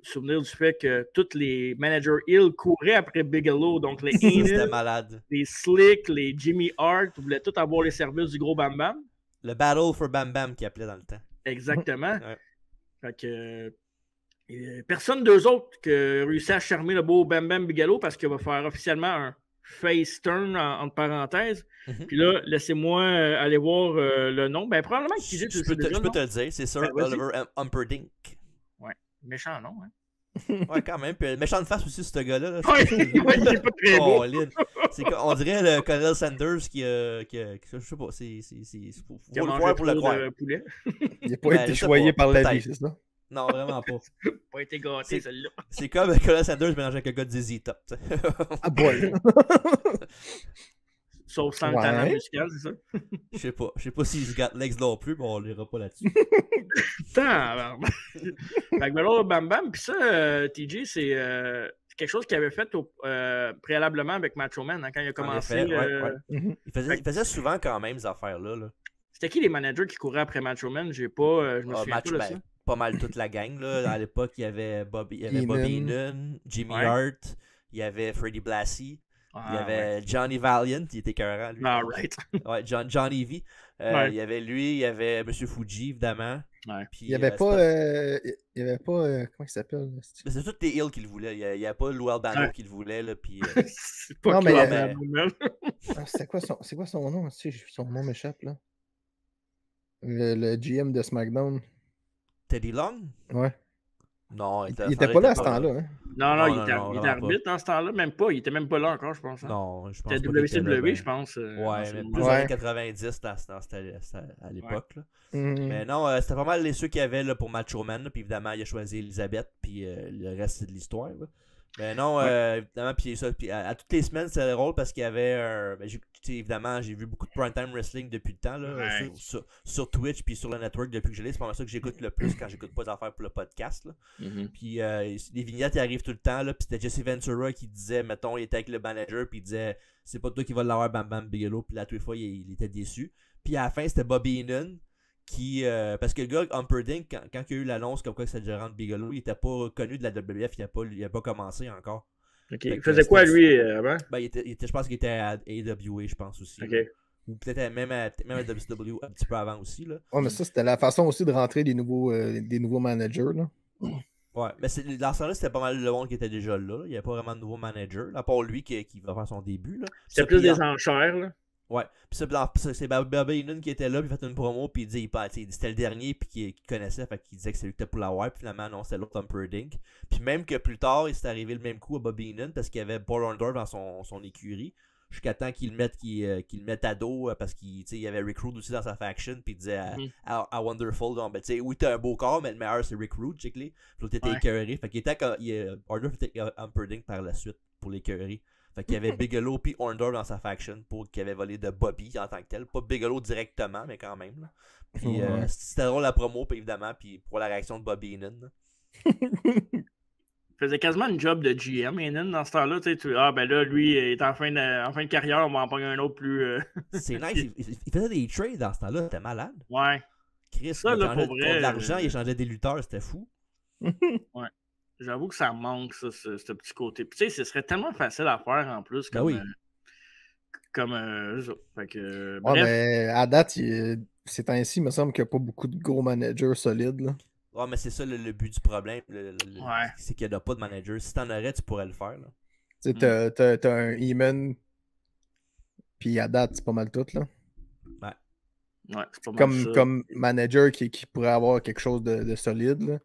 souvenir du fait que tous les managers Hill couraient après Bigelow, donc les C'était malade. Les Slick, les Jimmy Hart, voulaient tous avoir les services du gros Bam Bam. Le Battle for Bam Bam qui appelait dans le temps. Exactement. Fait que personne d'eux autres qui a réussi à charmer le beau Bam Bam Bigelow parce qu'il va faire officiellement un face turn entre parenthèses. Puis là, laissez-moi aller voir le nom. Ben, probablement que TJ, je peux te le dire, c'est Sir Oliver Humperdinck. Ouais, méchant nom, hein. Ouais, quand même. Puis méchant de face aussi, ce gars-là. Là, il est pas très beau. On dirait le Colonel Sanders qui je sais pas, faut le voir pour le croire. Il n'a pas été choyé par la vie, c'est ça? Non, vraiment pas. Pas été gâté, celle-là. C'est comme le Colonel Sanders mélangé avec un gars de ZZ Top. Ah, boy! Sauf sans le talent musical, c'est ça? Je sais pas s'il got legs non plus, mais on l'ira pas là-dessus. Fait que alors, Bam Bam, puis ça, TJ, c'est quelque chose qu'il avait fait préalablement avec Macho Man, hein, quand il a commencé. Il faisait souvent quand même ces affaires-là. Là. C'était qui les managers qui couraient après Macho Man? Je me souviens pas de ça. Pas mal toute la gang. Là. À l'époque, il y avait Bobby Heenan, Jimmy Hart, il y avait Freddie Blassie. Il y avait Johnny Valiant, il était écœurant, lui. Ah, right. Ouais, Johnny V. Il y avait lui, il y avait M. Fuji, évidemment. Ouais. Puis, il n'y avait pas. Comment il s'appelle? C'est tous les Hills qui le voulaient. Il n'y avait pas Lou Albano qui le voulait. Là, puis, c'est pas non, mais c'est quoi son nom? Son nom m'échappe, là. Le GM de SmackDown. Teddy Long? Ouais. Non, il était pas là à ce temps-là. Hein? Non, il était arbitre dans ce temps-là, même pas. Il était même pas là encore, je pense. Hein. Non, je pense pas. C'était WCW, je pense. Ouais, mais plus années 90 à l'époque. Mais non, c'était pas mal ceux qu'il y avait là, pour Macho Man. Puis évidemment, il a choisi Elisabeth. Puis le reste, c'est de l'histoire. Mais non, évidemment, puis à toutes les semaines, c'était drôle parce qu'il y avait évidemment, j'ai vu beaucoup de primetime wrestling depuis le temps là, sur Twitch puis sur le network depuis que je l'ai. C'est pas ça que j'écoute le plus quand j'écoute pas d'affaires pour le podcast. Là. Puis les vignettes, ils arrivent tout le temps. Là, puis c'était Jesse Ventura qui disait, mettons, il était avec le manager, puis il disait, c'est pas toi qui vas l'avoir, Bam Bam Bigelow. Puis là, toutes les fois, il était déçu. Puis à la fin, c'était Bobby Heenan. Parce que le gars, Humperdinck, quand il y a eu l'annonce comme quoi c'était le gérant de Bigelow, il était pas connu de la WWF, il a pas commencé encore. Il faisait quoi lui avant? Je pense qu'il était à AWA, je pense aussi. Ou peut-être même à WCW un petit peu avant aussi. Là. Ouais, mais ça, c'était la façon aussi de rentrer des nouveaux managers. Là. Ouais, mais dans ce temps-là, c'était pas mal le monde qui était déjà là. Il n'y avait pas vraiment de nouveaux managers, à part lui qui va faire son début. C'était plus des enchères, là. Ouais, puis c'est Bobby Heenan qui était là, puis il fait une promo, puis il dit c'était le dernier, puis qu'il connaissait, fait qu'il disait que c'est lui qui était pour l'avoir, puis finalement, non, c'était l'autre Humperdinck. Puis même que plus tard, il s'est arrivé le même coup à Bobby Heenan, parce qu'il y avait Paul Orndorff dans son écurie, jusqu'à temps qu'il le mette à dos, parce qu'il y avait Rick Rude aussi dans sa faction, puis il disait à Wonderful, donc, oui, t'as un beau corps, mais le meilleur c'est Rick Rude, check-les. Puis l'autre était écœuré, fait qu'il était Orndorff était Humperdinck par la suite pour l'écœurer. Fait qu'il y avait Bigelow puis Orndorff dans sa faction pour qu'il avait volé de Bobby en tant que tel. Pas Bigelow directement, mais quand même. Là. Puis c'était drôle la promo, puis évidemment, puis pour la réaction de Bobby Heenan. Il faisait quasiment une job de GM, Heenan, dans ce temps-là. Ben là, lui, il est en fin de carrière, on va en prendre un autre plus... C'est nice, il faisait des trades dans ce temps-là, c'était malade. Ouais. Chris, ça, là, pour vrai, de l'argent, il échangeait des lutteurs, c'était fou. Ouais. J'avoue que ça manque, ça, ce petit côté. Puis, tu sais, ce serait tellement facile à faire en plus. Comme, fait que, bref. Mais à date, c'est ainsi, il me semble qu'il n'y a pas beaucoup de gros managers solides. Là. Ouais, mais c'est ça le but du problème. C'est qu'il n'y a pas de manager. Si t'en aurais, tu pourrais le faire. Tu sais, t'as un Heyman, puis à date, c'est pas mal tout. Là. Ouais, c'est pas mal comme manager qui pourrait avoir quelque chose de solide. Là.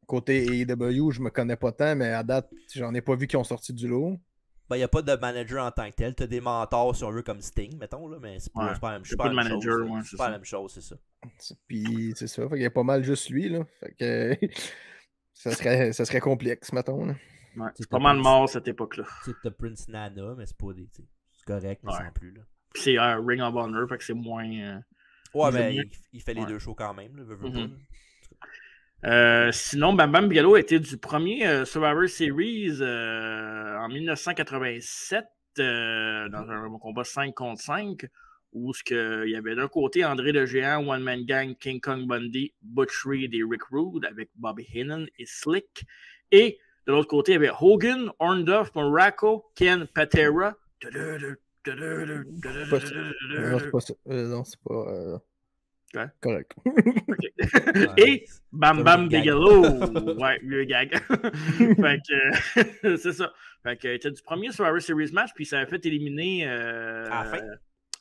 Côté AEW, je me connais pas tant, mais à date, j'en ai pas vu qui ont sorti du lot. Ben, il n'y a pas de manager en tant que tel. Tu as des mentors, si on veut, comme Sting, mettons, là, mais c'est pas la même chose. C'est pas la même chose, c'est ça. Puis, c'est ça. Fait qu'il y a pas mal juste lui, là. Fait que ça serait complexe, mettons. Là. Ouais, c'est pas mal mort cette époque-là. C'est Prince Nana, mais c'est pas des. C'est correct, mais sans plus, là. Puis c'est Ring of Honor, fait que c'est moins. Ouais, mais il fait les deux shows quand même, là, veut pas, là. Sinon, Bam Bam Bigelow était du premier Survivor Series en 1987 dans un combat 5 contre 5 où il y avait d'un côté André le Géant, One Man Gang, King Kong Bundy, Butch Reed et Rick Rude avec Bobby Heenan et Slick. Et de l'autre côté, il y avait Hogan, Orndorff, Muraco, Ken Patera. Non, c'est pas... Correct. Et Bam Bam Bigelow. Ouais, vieux gag. Fait que c'est ça. Fait que c'était du premier Survivor Series match, puis ça a fait éliminer à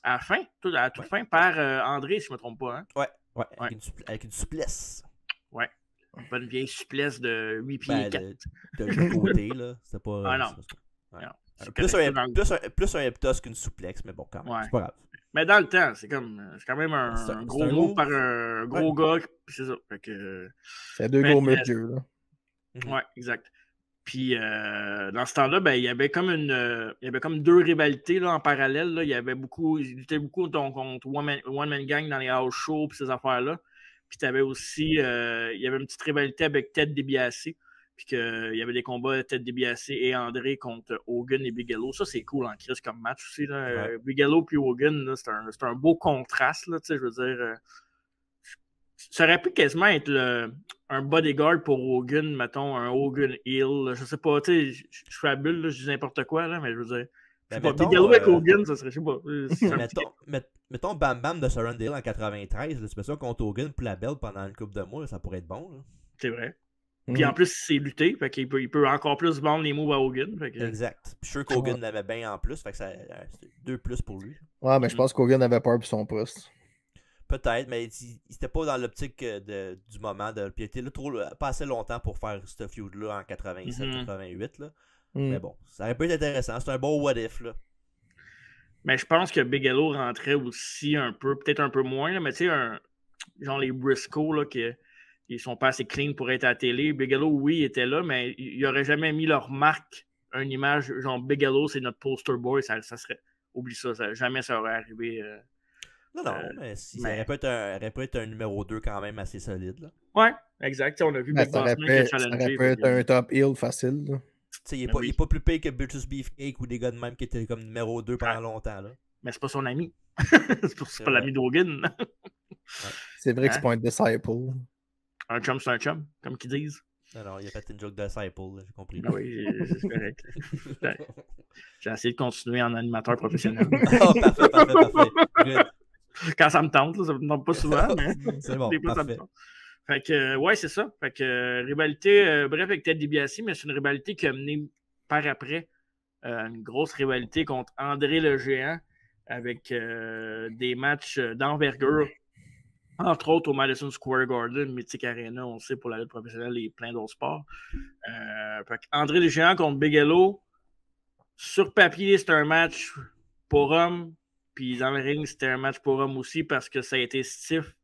la fin, à toute fin, par André, si je ne me trompe pas. Hein? Ouais. Avec une souplesse. Ouais. Pas une vieille souplesse de 8 pieds 4. De côté, là. C'était pas. Ah non. C'est plus un heptos qu'une souplex, mais bon, quand même. C'est pas grave. Mais dans le temps, c'est quand même un gros move par un gros gars. C'est ça. Fait que, c'est deux gros monsieur, là. Ouais, exact. Puis dans ce temps-là, ben, il y avait comme deux rivalités là, en parallèle. Là. Il luttait beaucoup contre One Man Gang dans les house shows et ces affaires-là. Puis tu avais aussi il y avait une petite rivalité avec Ted DiBiase. Puis qu'il y avait des combats Ted DiBiase et André contre Hogan et Bigelow. Ça, c'est cool en crise comme match aussi. Là. Ouais. Bigelow puis Hogan, là, c'est un beau contraste. Là, je veux dire, ça aurait pu quasiment être un bodyguard pour Hogan, mettons, un Hogan heel. Je sais pas, tu sais, je fais la bulle, là, je dis n'importe quoi, là, mais je veux dire. Bigelow avec Hogan, ça serait, je sais pas. Mettons Bam Bam de Surrender en 93, là, tu fais ça contre Hogan pour la belle pendant une couple de mois, là, ça pourrait être bon. Là. C'est vrai. Puis en plus, c'est lutté, fait qu'il peut encore plus vendre les moves à Hogan. Fait que... Exact. Puis je suis sûr qu'Hogan l'avait bien en plus, fait que c'est 2 plus pour lui. Ouais, mais je pense qu'Hogan avait peur pour son poste. Peut-être, mais il n'était pas dans l'optique du moment. Puis il était là pas assez longtemps pour faire ce feud-là en 87-88. Là. Mais bon, ça aurait pu être intéressant. C'est un bon what if. Là. Mais je pense que Bigelow rentrait aussi un peu, peut-être un peu moins, là, mais tu sais, genre les Briscoe, là, ils sont pas assez clean pour être à la télé. Bigelow, oui, il était là, mais ils n'auraient jamais mis leur marque, une image, genre Bigelow, c'est notre poster boy, ça serait. Oublie ça, jamais ça aurait arrivé. Non, mais ça aurait pu être un numéro 2 quand même assez solide. Là. Ouais, exact. On a vu Big Boss Man qui a challengé. Ça aurait pu être un top heel facile. Là. Il n'est pas plus payé que Brutus Beefcake ou des gars de même qui étaient comme numéro 2 pendant longtemps. Là. Mais c'est pas son ami. c'est pas l'ami d'Hogan. Ouais. C'est vrai que c'est pas un disciple. Un chum, c'est un chum, comme qu'ils disent. Non, il a fait une joke de disciple, j'ai compris. Ah oui, c'est correct. J'ai essayé de continuer en animateur professionnel. Parfait. Good. Quand ça me tente, là, ça me tente pas souvent, mais c'est bon, fois, parfait. Ça me tente. Fait que, ouais, c'est ça. Fait que, rivalité, bref, avec Ted DiBiase, mais c'est une rivalité qui a mené par après une grosse rivalité contre André le Géant avec des matchs d'envergure, entre autres au Madison Square Garden, Mythic Arena, on sait, pour la lutte professionnelle et plein d'autres sports. Fait que André le Géant contre Bigelow, sur papier, c'était un match pour hommes, puis dans le ring, c'était un match pour hommes aussi parce que ça a été stiff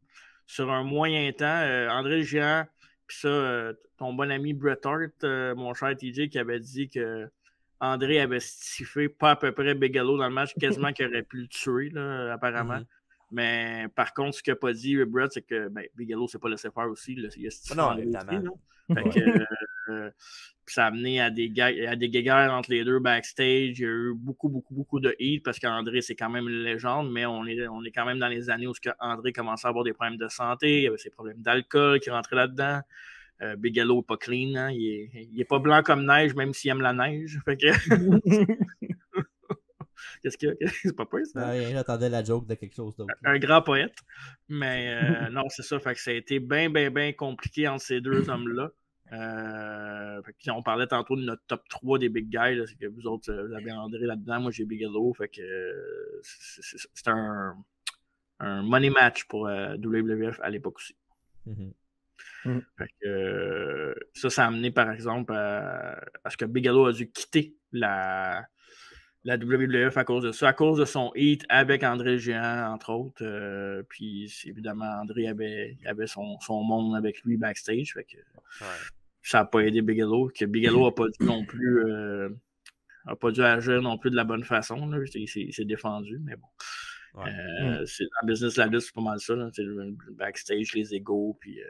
sur un moyen temps. André le Géant, puis ça, ton bon ami Bret Hart, mon cher TJ, qui avait dit que André avait stiffé pas à peu près Bigelow dans le match, quasiment qu'il aurait pu le tuer, là, apparemment. Mm-hmm. Mais par contre, ce qu'il n'a pas dit, Bret, c'est que Bigelow s'est pas laissé faire aussi. Là, il a stiffé non, évidemment. Fait que, ça a amené à des guéguerres entre les deux backstage. Il y a eu beaucoup de heat parce qu'André, c'est quand même une légende, mais on est quand même dans les années où André commençait à avoir des problèmes de santé. Il y avait ses problèmes d'alcool qui rentraient là-dedans. Bigelow n'est pas clean. Hein? Il est pas blanc comme neige, même s'il aime la neige. Fait que... Qu'est-ce qu'il y a? C'est pas pire, ça? Ouais, j'attendais la joke de quelque chose d'autre. Un grand poète. Mais non, c'est ça. Fait que ça a été bien compliqué entre ces deux hommes-là. On parlait tantôt de notre top 3 des big guys. Là, c'est que vous autres, vous avez André là-dedans. Moi, j'ai Bigelow. Fait que c'est un money match pour WWF à l'époque aussi. Mm-hmm. Fait que, ça a amené, par exemple, à ce que Bigelow a dû quitter la WWF à cause de ça, à cause de son hit avec André le Géant, entre autres. Puis, évidemment, André avait son monde avec lui backstage. Fait que ça n'a pas aidé Bigelow. Que Bigelow n'a pas dû non plus a pas dû agir non plus de la bonne façon. Là. Il s'est défendu, mais bon. C'est, en business, la lutte, c'est pas mal ça. Là. Le backstage, les égos, puis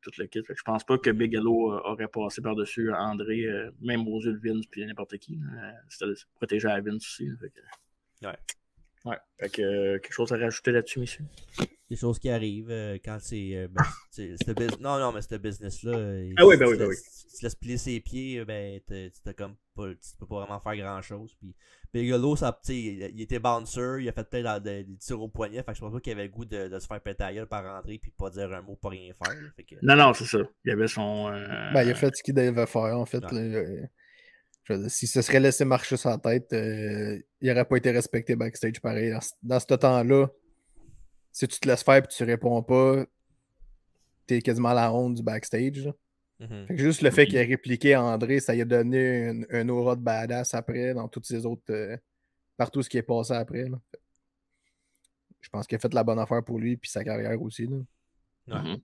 tout le kit. Fait que je pense pas que Bigelow aurait passé par-dessus André, même aux yeux de Vince, puis n'importe qui. C'était protégé à Vince aussi. Là. Fait que... Ouais. Fait que quelque chose à rajouter là-dessus, messieurs? Des choses qui arrivent quand c'est. Non, mais ce business-là. Oui. Si tu laisses plier ses pieds, tu peux pas vraiment faire grand-chose. Puis Bigelow, il était bouncer, il a fait plein des tirs au poignet. Fait que je pense pas qu'il avait le goût de se faire péter la gueule par rentrer puis de pas dire un mot, pas rien faire. Là, fait que... Non, c'est ça. Il avait son. Il a fait ce qu'il devait faire, en fait. Si ce serait laissé marcher sa tête, il n'aurait pas été respecté backstage pareil. Dans ce temps-là, si tu te laisses faire et tu réponds pas, t'es quasiment à la honte du backstage. Mm-hmm. Fait que juste le fait qu'il ait répliqué à André, ça lui a donné un aura de badass après dans toutes ces autres. Partout ce qui est passé après. Là. Je pense qu'il a fait la bonne affaire pour lui et sa carrière aussi. Là. Mm-hmm.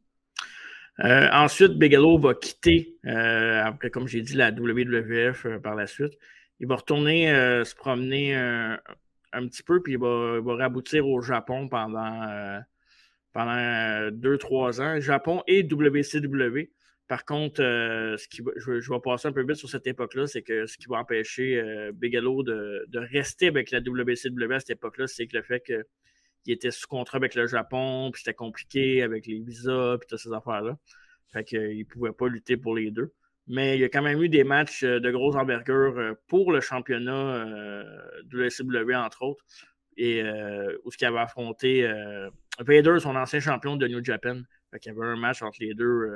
Ensuite, Bigelow va quitter, après, comme j'ai dit, la WWF par la suite. Il va retourner se promener un petit peu, puis il va raboutir au Japon pendant 2-3 ans. Japon et WCW. Par contre, je vais passer un peu vite sur cette époque-là, c'est que ce qui va empêcher Bigelow de rester avec la WCW à cette époque-là, c'est que le fait que il était sous contrat avec le Japon, puis c'était compliqué avec les visas, puis toutes ces affaires-là. Fait qu'il ne pouvait pas lutter pour les deux. Mais il y a quand même eu des matchs de grosse envergure pour le championnat de l'SW, entre autres, et où il avait affronté Vader, son ancien champion de New Japan. Fait qu'il y avait un match entre les deux,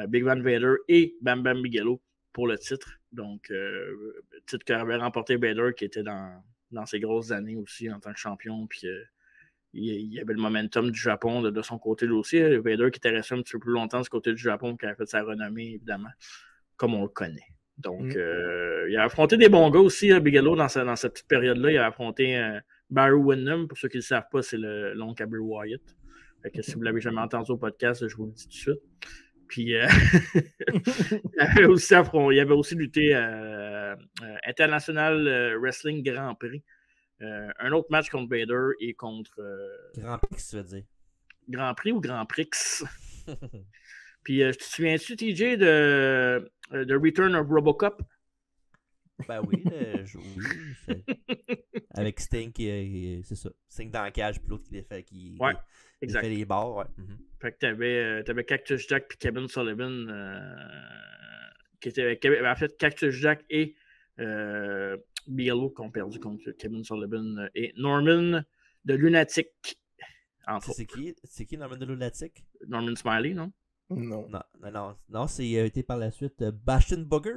Big Van Vader et Bam Bam Bigelow pour le titre. Donc, titre qu'avait remporté Vader, qui était dans ses grosses années aussi en tant que champion, puis il y avait le momentum du Japon de son côté aussi. Vader qui était resté un petit peu plus longtemps de ce côté du Japon, qui a fait sa renommée, évidemment, comme on le connaît. Donc, il a affronté des bons gars aussi, Bigelow, dans cette petite période-là. Il a affronté Barry Windham. Pour ceux qui ne le savent pas, c'est l'oncle à Bray Wyatt. Fait que si vous ne l'avez jamais entendu au podcast, je vous le dis tout de suite. Puis, il avait aussi lutté International Wrestling Grand Prix. Un autre match contre Vader et contre... Grand Prix, tu veux dire? Grand Prix ou Grand Prix? Puis, tu te souviens-tu, TJ, de Return of Robocop? Ben oui, oui. Avec Sting, c'est ça. Sting dans la cage, puis l'autre qui fait les barres. Ouais. Fait que t'avais Cactus Jack puis Kevin Sullivan qui était en fait Cactus Jack et Bigelow qui ont perdu contre Kevin Sullivan et Norman de Lunatic. C'est qui Norman de Lunatic? Norman Smiley, non? Non, c'est été par la suite Bastion Booger.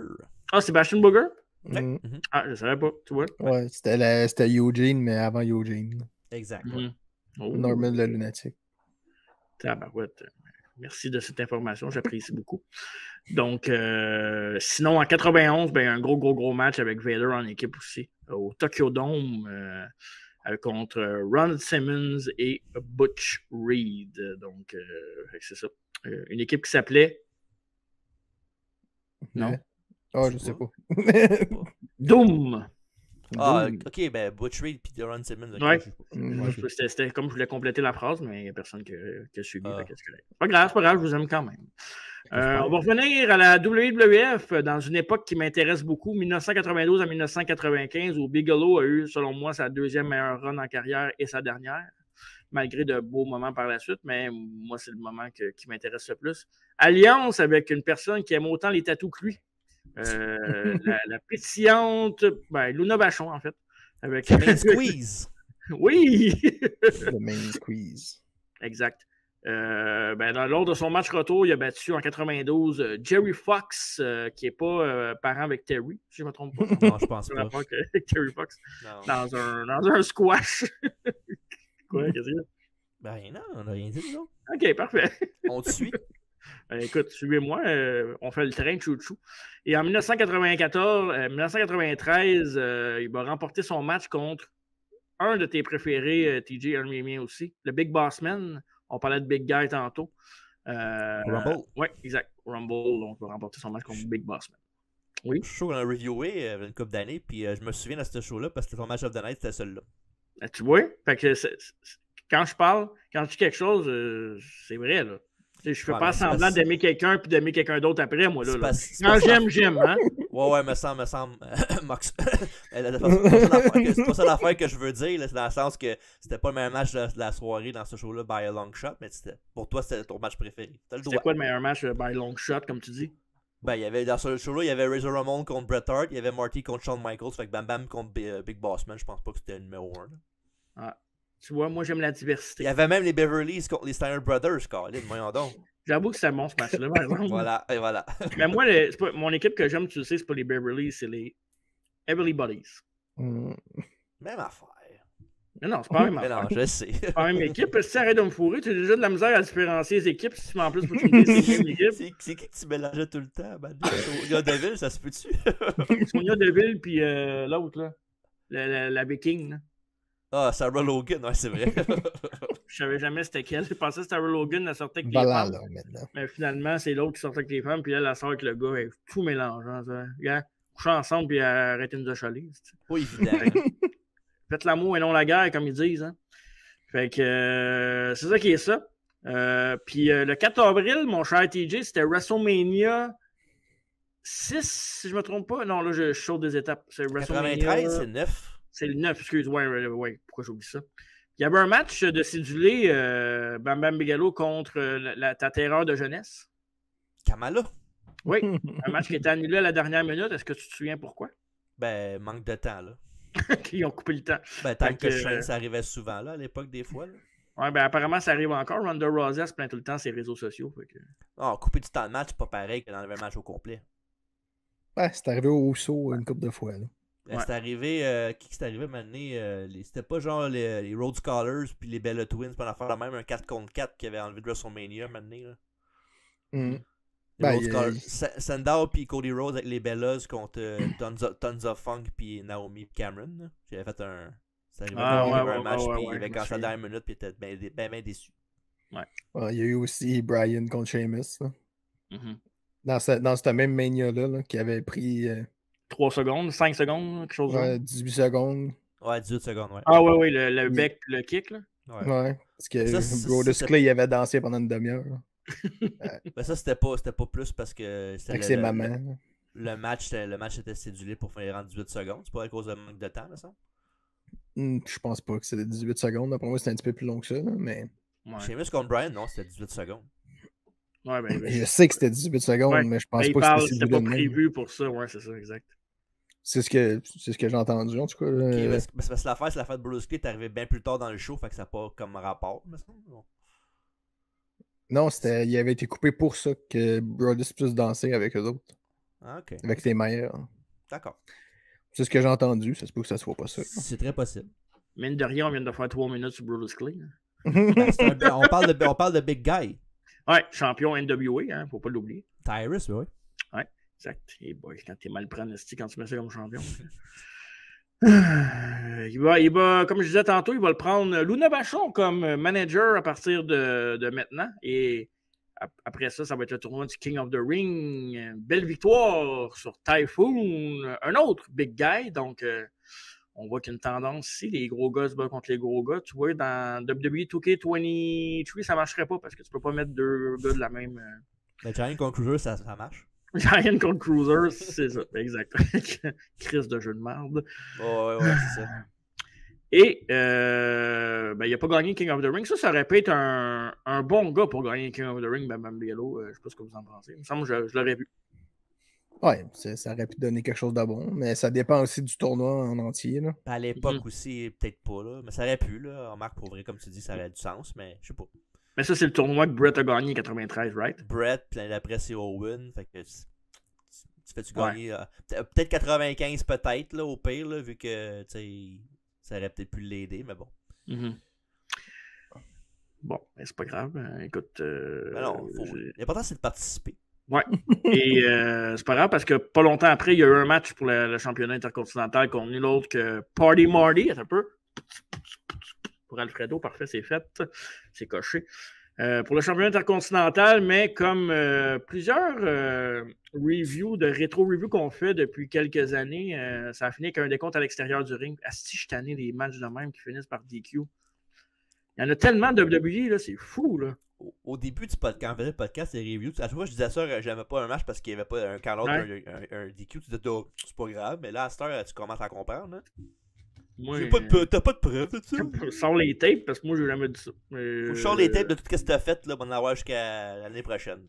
Ah, c'est Bastion Booger? Ouais. Ah, je savais pas, tu vois. Ouais, c'était Eugene, mais avant Eugene. Exact. Norman le Lunatic. Tabarouette. Merci de cette information, j'apprécie beaucoup. Donc, sinon, en 91, un gros match avec Vader en équipe aussi, au Tokyo Dome, contre Ron Simmons et Butch Reed. Donc, c'est ça. Une équipe qui s'appelait... Non? Ah, je sais pas. Doom! Ah, ok, Butch Reed et Ron Simmons. Ouais. C'était comme je voulais compléter la phrase, mais il n'y a personne qui a suivi. C'est pas grave, je vous aime quand même. On va revenir à la WWF dans une époque qui m'intéresse beaucoup, 1992 à 1995, où Bigelow a eu, selon moi, sa deuxième meilleure run en carrière et sa dernière, malgré de beaux moments par la suite, mais moi, c'est le moment qui m'intéresse le plus. Alliance avec une personne qui aime autant les tatous que lui. La pétillante, Luna Vachon, en fait. Avec... Le main squeeze. Oui! Le main squeeze. Exact. Lors de son match retour, il a battu en 92 Jerry Fox, qui n'est pas parent avec Terry, si je ne me trompe pas. Non, je pense pas. Terry Fox. Dans un squash. Quoi, qu'est-ce qu'il y a? Ben non, on n'a rien dit, non. Ok, parfait. On te suit. Écoute, suivez-moi, on fait le train de chouchou. Et en 1993, il va remporter son match contre un de tes préférés, TJ, un de mes miens aussi, le Big Boss Man. On parlait de Big Guy tantôt. Rumble. Oui, exact. Rumble, donc il va remporter son match contre Big Boss Man. Oui. Show qu'on a reviewé une couple d'années, puis je me souviens de ce show-là parce que ton match of the night, c'était celui-là. Tu vois? Fait que quand je parle, quand je dis quelque chose, c'est vrai, là. Je fais pas semblant d'aimer quelqu'un puis d'aimer quelqu'un d'autre après, moi. Là. Quand j'aime, hein? Ouais, me semble. Max. C'est pas ça l'affaire que je veux dire, là, c'est dans le sens que c'était pas le meilleur match de la soirée dans ce show-là, by a long shot, mais pour toi, c'était ton match préféré. C'était quoi le meilleur match by long shot, comme tu dis? Il y avait dans ce show-là, il y avait Razor Ramon contre Bret Hart, il y avait Marty contre Shawn Michaels, fait que Bam Bam contre Big Boss Man, je pense pas que c'était le numéro 1. Ah. Tu vois, moi, j'aime la diversité. Il y avait même les Beverlys contre les Steiner Brothers, Colin, voyons donc. J'avoue que c'est bon, ce match-là, par exemple. Voilà. Mais moi, mon équipe que j'aime, tu le sais, c'est pas les Beverlys, c'est les Everly Buddies. Même affaire. Non, c'est pas la même affaire. Non, je sais. C'est pas la même équipe. Si tu arrêtes de me fourrer, tu as déjà de la misère à différencier les équipes. Si tu m'en plus pour te c'est la même équipe. C'est qui que tu mélangeais tout le temps? Sonia Deville, ça se peut-tu? Sonia Deville, puis l'autre, là. La Viking, là. Ah, Sarah Logan, ouais, c'est vrai. Je savais jamais c'était quelle. Je pensais que Sarah Logan, elle sortait avec les femmes. Mais finalement, c'est l'autre qui sortait avec les femmes, puis elle sort avec le gars, elle est tout mélangeant. Regarde, coucher ensemble, puis arrêtez de nous achaler. Pas évident. Faites l'amour et non la guerre, comme ils disent. Hein. Fait que c'est ça qui est ça. Puis le 4 avril, mon cher TJ, c'était WrestleMania 6, si je me trompe pas. Non, là, je saute des étapes. C'est WrestleMania... 93, c'est 9. C'est le 9, excuse. Ouais, pourquoi j'oublie ça? Il y avait un match de cédulé Bam Bam Bigelow contre ta terreur de jeunesse. Kamala. Oui, un match qui était annulé à la dernière minute. Est-ce que tu te souviens pourquoi? Manque de temps, là. Ils ont coupé le temps. Tant que ça arrivait souvent, là, à l'époque, des fois. Là. Ouais, apparemment, ça arrive encore. Ronda Rousey se plaint tout le temps ses réseaux sociaux. Fait que... couper du temps de match, c'est pas pareil que d'enlever un match au complet. Ouais, c'est arrivé au saut une couple de fois, là. C'est arrivé, qui c'est arrivé maintenant? C'était pas genre les Road Scholars puis les Bella Twins pour en faire la même, un 4 contre 4 qui avait enlevé de WrestleMania maintenant. Sandow puis Cody Rhodes avec les Bellas contre Tons of Funk puis Naomi puis Cameron. J'avais fait un. Ça arrivait un match puis il avait cassé à la dernière minute puis il était bien déçu. Ouais. Il y a eu aussi Brian contre Sheamus. Dans ce même Mania-là, qui avait pris 3 secondes, 5 secondes, quelque chose de 18 secondes. Ouais, 18 secondes, ouais. Ah ouais, le bec, le kick, là. Ouais, parce que Brodus Clay il avait dansé pendant une demi-heure. Ben ça, c'était pas plus parce que c'était avec ses mamans. Le match était cédulé pour finir en 18 secondes. C'est pas à cause de manque de temps, là, ça? Je pense pas que c'était 18 secondes. Pour moi, c'était un petit peu plus long que ça, là, mais... Sheamus contre Brian, non, c'était 18 secondes. Ouais, je sais que c'était 18 secondes, mais je pense pas que c'était pas prévu pour ça. Ouais, c'est ça, exact. C'est ce que j'ai entendu, en tout cas. Parce que l'affaire de Brodus Clay est arrivée bien plus tard dans le show, fait que ça n'a pas comme rapport, me semble. Non, il avait été coupé pour ça que Brodus puisse danser avec eux autres. Ah, ok. Avec les meilleurs. D'accord. C'est ce que j'ai entendu, ça se peut que ça soit pas ça. C'est très possible. Mine de rien, on vient de faire 3 minutes sur Brodus Clay. On parle de Big Guy. Ouais, champion NWA, hein, faut pas l'oublier. Tyrus, oui. Ouais, exact. Et boy, quand t'es mal pris quand tu mets ça comme champion. Il va, comme je disais tantôt, il va le prendre Luna Vachon comme manager à partir de maintenant. Et après ça, ça va être le tournoi du King of the Ring. Belle victoire sur Typhoon. Un autre big guy. Donc, on voit qu'il y a une tendance ici. Les gros gars se battent contre les gros gars. Tu vois, dans WWE 2K23, ça marcherait pas parce que tu peux pas mettre 2 gars de la même. Mais Giant contre Cruiser, ça marche. Giant contre Cruiser, c'est ça, exact. Crise de jeu de merde. Oh, ouais, c'est ça. Et il n'a pas gagné King of the Ring. Ça aurait pu être un bon gars pour gagner King of the Ring, Bam Bam Bigelow. Je sais pas ce que vous en pensez. Il me semble que je l'aurais vu. Ouais, ça aurait pu donner quelque chose de bon, mais ça dépend aussi du tournoi en entier. Là. À l'époque aussi, peut-être pas, là. Mais ça aurait pu, là. En marque pour vrai, comme tu dis, ça aurait du sens, mais je sais pas. Mais ça, c'est le tournoi que Brett a gagné en 93, right? Brett, puis l'année d'après, c'est Owen. Fait que tu fais-tu gagner peut-être 95, peut-être, là, au pire, là, vu que, tu sais, ça aurait peut-être pu l'aider, mais bon. Bon, mais c'est pas grave. Écoute. Mais non, l'important, c'est de participer. Ouais. Et c'est pas grave parce que pas longtemps après, il y a eu un match pour le championnat intercontinental contre nul autre que Party Marty. Un peu. Pour Alfredo, parfait, c'est fait. C'est coché. Pour le championnat intercontinental, mais comme plusieurs reviews, de rétro-reviews qu'on fait depuis quelques années, ça a fini avec un décompte à l'extérieur du ring. Asti, je tanné des matchs de même qui finissent par DQ. Il y en a tellement de WWE, là, c'est fou, là. Au début du podcast, quand on faisait le podcast et reviews, à chaque fois je disais ça, j'aimais pas un match parce qu'il n'y avait pas un call-out, un DQ, tu disais c'est pas grave, mais là à cette heure, tu commences à comprendre. Hein? T'as pas de preuves de ça? Sors les tapes parce que moi j'ai jamais dit ça. Faut que je sors les tapes de tout ce que tu as fait, là, pour en avoir jusqu'à l'année prochaine.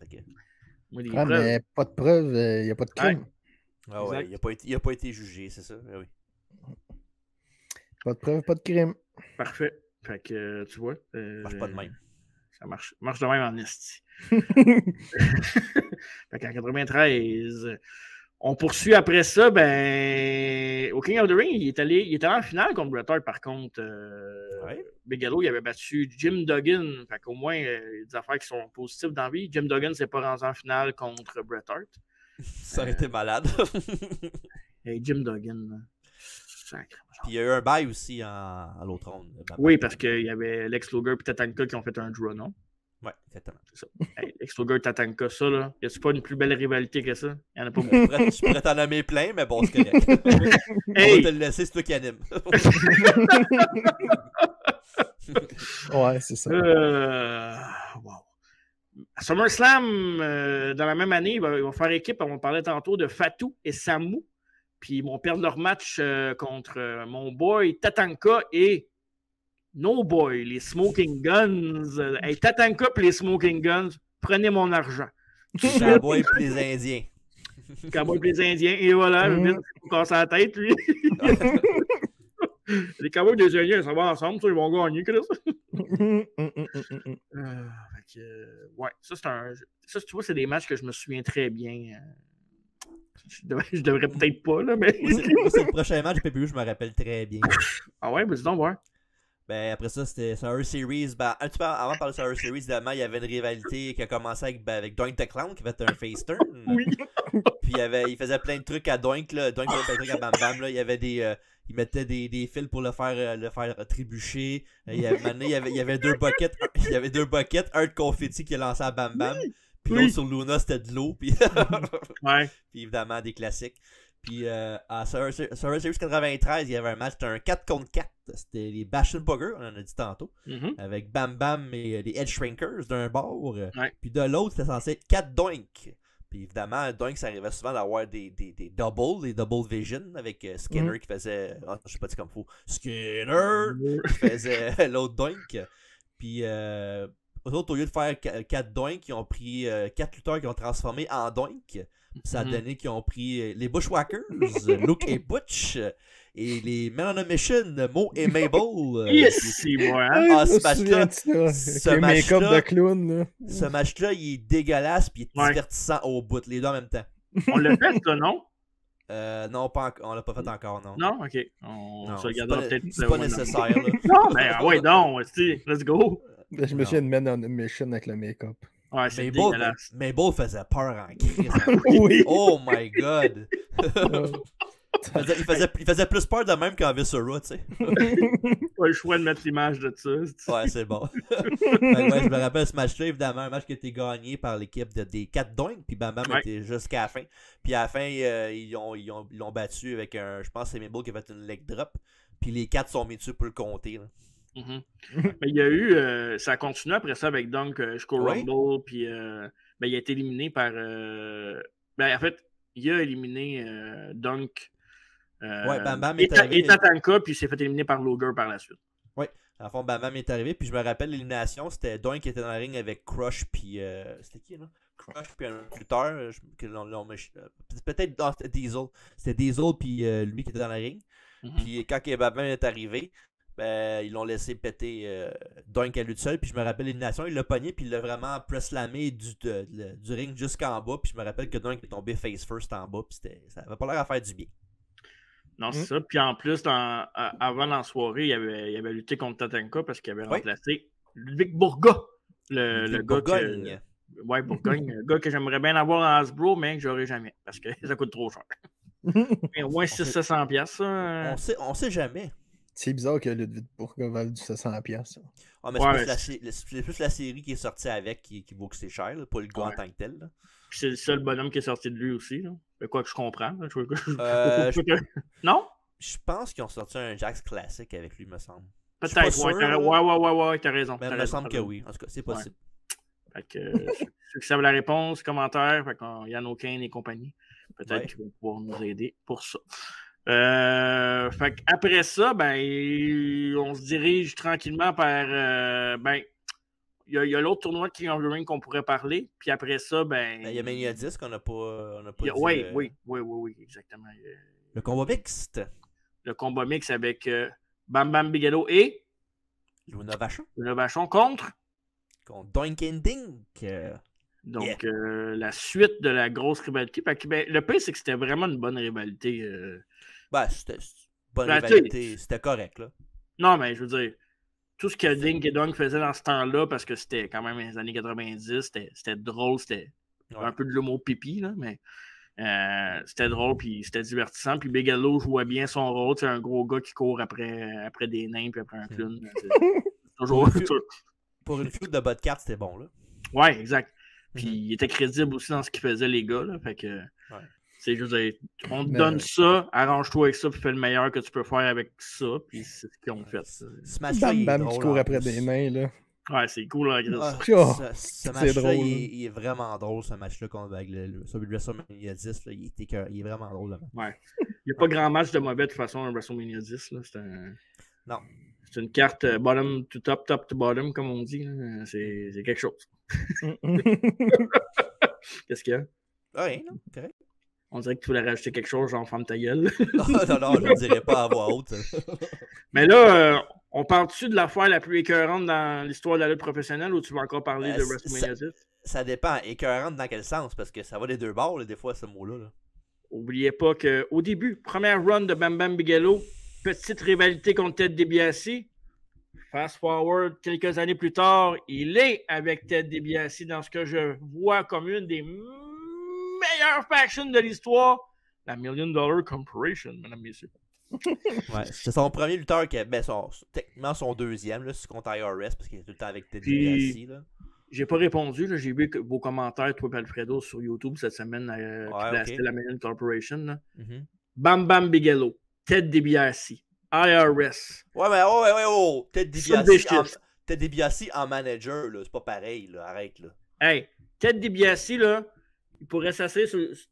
Mais pas de preuves, il n'y a pas de crime. Ah ouais, il a pas été jugé, c'est ça. Oui. Pas de preuves, pas de crime. Parfait. Fait que tu vois. Marche pas de même. Ça marche de même en esti. Fait qu'en 93, on poursuit après ça, au King of the Ring, il est allé en finale contre Bret Hart, par contre. Bigelow, il avait battu Jim Duggan. Fait qu'au moins, il y a des affaires qui sont positives dans la vie. Jim Duggan s'est pas rendu en finale contre Bret Hart. Ça aurait été malade. Hey, Jim Duggan, sacré. Puis il y a eu un bail aussi à l'autre ronde. Oui, parce qu'il y avait Lex Luger et Tatanka qui ont fait un draw, non? Ouais, exactement. C'est ça. Hey, Lex Luger et Tatanka, ça, là. Y a-tu pas une plus belle rivalité que ça? Il y en a pas beaucoup. Je pourrais t'en nommer plein, mais bon, c'est correct. Hey! On va te le laisser, c'est toi qui anime. Ouais, c'est ça. Wow. À SummerSlam, dans la même année, ils vont faire équipe. On parlait tantôt de Fatou et Samu. Puis ils vont perdre leur match contre mon boy Tatanka et No Boy, les Smoking Guns. Hey, Tatanka et les Smoking Guns, prenez mon argent. Cowboy et les Indiens. Cowboy et les Indiens. Et voilà, il me casse la tête, lui. Les Cowboys et les Indiens, ça va ensemble, ça, ils vont gagner, Chris. Ouais, ça, tu vois, c'est des matchs que je me souviens très bien. Je devrais peut-être pas, là, mais. C'est le prochain match de PPU, je me rappelle très bien. Ah ouais, mais dis donc, voir. Ben, après ça, c'était Survivor Series. Ben, un petit peu avant de parler de Survivor Series, évidemment, il y avait une rivalité qui a commencé avec Doink the Clown, qui fait un face turn. Oui. Puis il faisait plein de trucs à Doink, là. Doink faisait plein de trucs à Bam Bam, là. Il y avait il mettait des fils pour le faire trébucher. Il y avait deux buckets. Il y avait deux buckets, un de confetti qui a lancé à Bam Bam. Puis l'autre sur Luna, c'était de l'eau. Puis Ouais. puis évidemment, des classiques. Puis à Survivor Series 93, il y avait un match, c'était un 4 contre 4. C'était les Bash and Bugger, on en a dit tantôt. Avec Bam Bam et les Edge Shrinkers d'un bord. Puis de l'autre, c'était censé être 4 Doink. Puis évidemment, Doink, ça arrivait souvent d'avoir des double vision avec Skinner qui faisait. Oh, je sais pas dit comme il faut. Skinner qui faisait l'autre Doink. Puis eux autres, au lieu de faire 4 Doink, ils ont pris 4 lutteurs qui ont transformé en Doink. Ça a donné qu'ils ont pris les Bushwhackers, Luke et Butch, et les Men on a Mission, Mo et Mabel. Yes, c'est moi, hein? Ah, ce match-là, le make-up de clown, là. Ce match-là, il est dégueulasse puis il est divertissant au bout, les deux en même temps. On l'a fait, ça, non? Non, on l'a pas fait encore, non. Non, ok. On se regardera peut-être. C'est pas nécessaire, là. Non, mais ouais, non, let's go. Je me souviens de Men on a Mission avec le make-up. Ouais, c'est dégueulasse. Mabel faisait peur en crise. Oui. Oh my god. il faisait plus peur de même qu'en Viscera, tu sais. Pas le choix de mettre l'image de ça. Ouais, c'est bon. Je me rappelle ce match-là, évidemment, un match qui a été gagné par l'équipe des 4 Doink, puis Bam Bam était jusqu'à la fin. Puis à la fin, ils l'ont battu avec un, je pense que c'est Mabel qui a fait une leg drop, puis les 4 sont mis dessus pour le compter, là. Mais il y a eu, ça a continué après ça avec Dunk jusqu'au Rumble, puis il a été éliminé par. En fait, il a éliminé Dunk. Bam Bam est arrivé. Et Tatanka, puis il s'est fait éliminer par Luger par la suite. Oui, à fond, Bam Bam est arrivé, puis je me rappelle l'élimination, c'était Dunk qui était dans la ring avec Crush, puis. C'était qui, là? Crush, puis un lutteur. Peut-être c'était Diesel. C'était Diesel, puis lui qui était dans la ring. Puis quand Bam Bam est arrivé, ils l'ont laissé péter Doink à lui tout seul. Puis je me rappelle l'élimination, il l'a pogné. Puis il l'a vraiment press-lamé du ring jusqu'en bas. Puis je me rappelle que Doink est tombé face first en bas. Puis ça avait pas l'air à faire du bien. Non, c'est ça. Puis en plus, avant dans la soirée, il avait lutté contre Tatanka parce qu'il avait remplacé Ludwig Bourga. Le gars Bourgogne. Bourgogne. Le gars que j'aimerais bien avoir en Hasbro, mais que j'aurais jamais. Parce que ça coûte trop cher. Mais au moins 600-700$, ça. On sait jamais. C'est bizarre que Ludwig Bourga vale du 700$. Ah, mais c'est plus la série qui est sortie avec qui vaut que c'est cher, là, pas le gars en tant que tel. Là. Puis c'est le seul bonhomme qui est sorti de lui aussi. Là. Quoi que je comprends. Là. Non? Je pense qu'ils ont sorti un Jax classique avec lui, me semble. Peut-être, ouais, t'as raison. Mais il me semble que oui. En tout cas, c'est possible. Fait que ceux qui savent la réponse, commentaires, fait qu'on Yann O'Kane et compagnie, peut-être qu'ils vont pouvoir nous aider pour ça. Fait après ça, on se dirige tranquillement par il y a l'autre tournoi de King of the Ring qu'on pourrait parler, puis après ça, il y a Mania 10 qu'on n'a pas dit. Oui, exactement. Le combat mixte. Le combat mixte avec Bam Bam Bigelow et Luna Vachon. Luna Vachon contre Doink and Dink. Donc, la suite de la grosse rivalité. Le pire, c'est que c'était vraiment une bonne rivalité. C'était bonne rivalité. C'était correct, là. Non, mais je veux dire, tout ce que Dink et Dunk faisaient dans ce temps-là, parce que c'était quand même les années 90, c'était drôle, c'était un peu de l'humour pipi, là, mais c'était drôle, puis c'était divertissant. Puis Bigelow jouait bien son rôle. C'est un gros gars qui court après des nains, puis après un clown. Toujours. Pour une feud de bas de carte, c'était bon, là. Ouais, exact. Puis il était crédible aussi dans ce qu'il faisait, les gars. Là. Fait que c'est juste, on te donne ça, arrange-toi avec ça, puis fais le meilleur que tu peux faire avec ça. Puis c'est ce qu'ils ont fait. Bam Bam qui court après des nains, là. Ouais, c'est cool, là. Ce match-là, drôle, il est vraiment drôle, ce match-là, avec celui de WrestleMania 10. Là, il est vraiment drôle. Là. Ouais. Il n'y a pas grand match de mauvais, de toute façon, à WrestleMania 10. Là. Non. C'est une carte bottom to top, top to bottom, comme on dit. Là. C'est quelque chose. Qu'est-ce qu'il y a? Ouais, non, correct. On dirait que tu voulais rajouter quelque chose, genre ferme ta gueule. non, je ne dirais pas à voix haute. Mais là, on parle-tu de l'affaire la plus écœurante dans l'histoire de la lutte professionnelle ou tu vas encore parler de WrestleMania 10? Ça dépend. Écœurante dans quel sens? Parce que ça va des deux bords, là, des fois, ce mot-là. Là. N'oubliez pas qu'au début, première run de Bam Bam Bigelow, petite rivalité contre Ted DiBiase. Fast forward, quelques années plus tard, il est avec Ted DiBiase dans ce que je vois comme une des meilleures factions de l'histoire, la $1 Million Corporation, mesdames et messieurs. Ouais, c'est son premier lutteur qui techniquement son deuxième, là, si tu comptes IRS, parce qu'il est tout le temps avec Ted DiBiase. Là. J'ai pas répondu, là, j'ai vu vos commentaires, toi et Alfredo, sur YouTube cette semaine, c'était la $1 Million Corporation. Là. Bam Bam Bigelow, Ted DiBiase, IRS. Ouais. Ted DiBiase en manager, là, c'est pas pareil, là, arrête, là. Hey, Ted DiBiase, là, il pourrait s'asseoir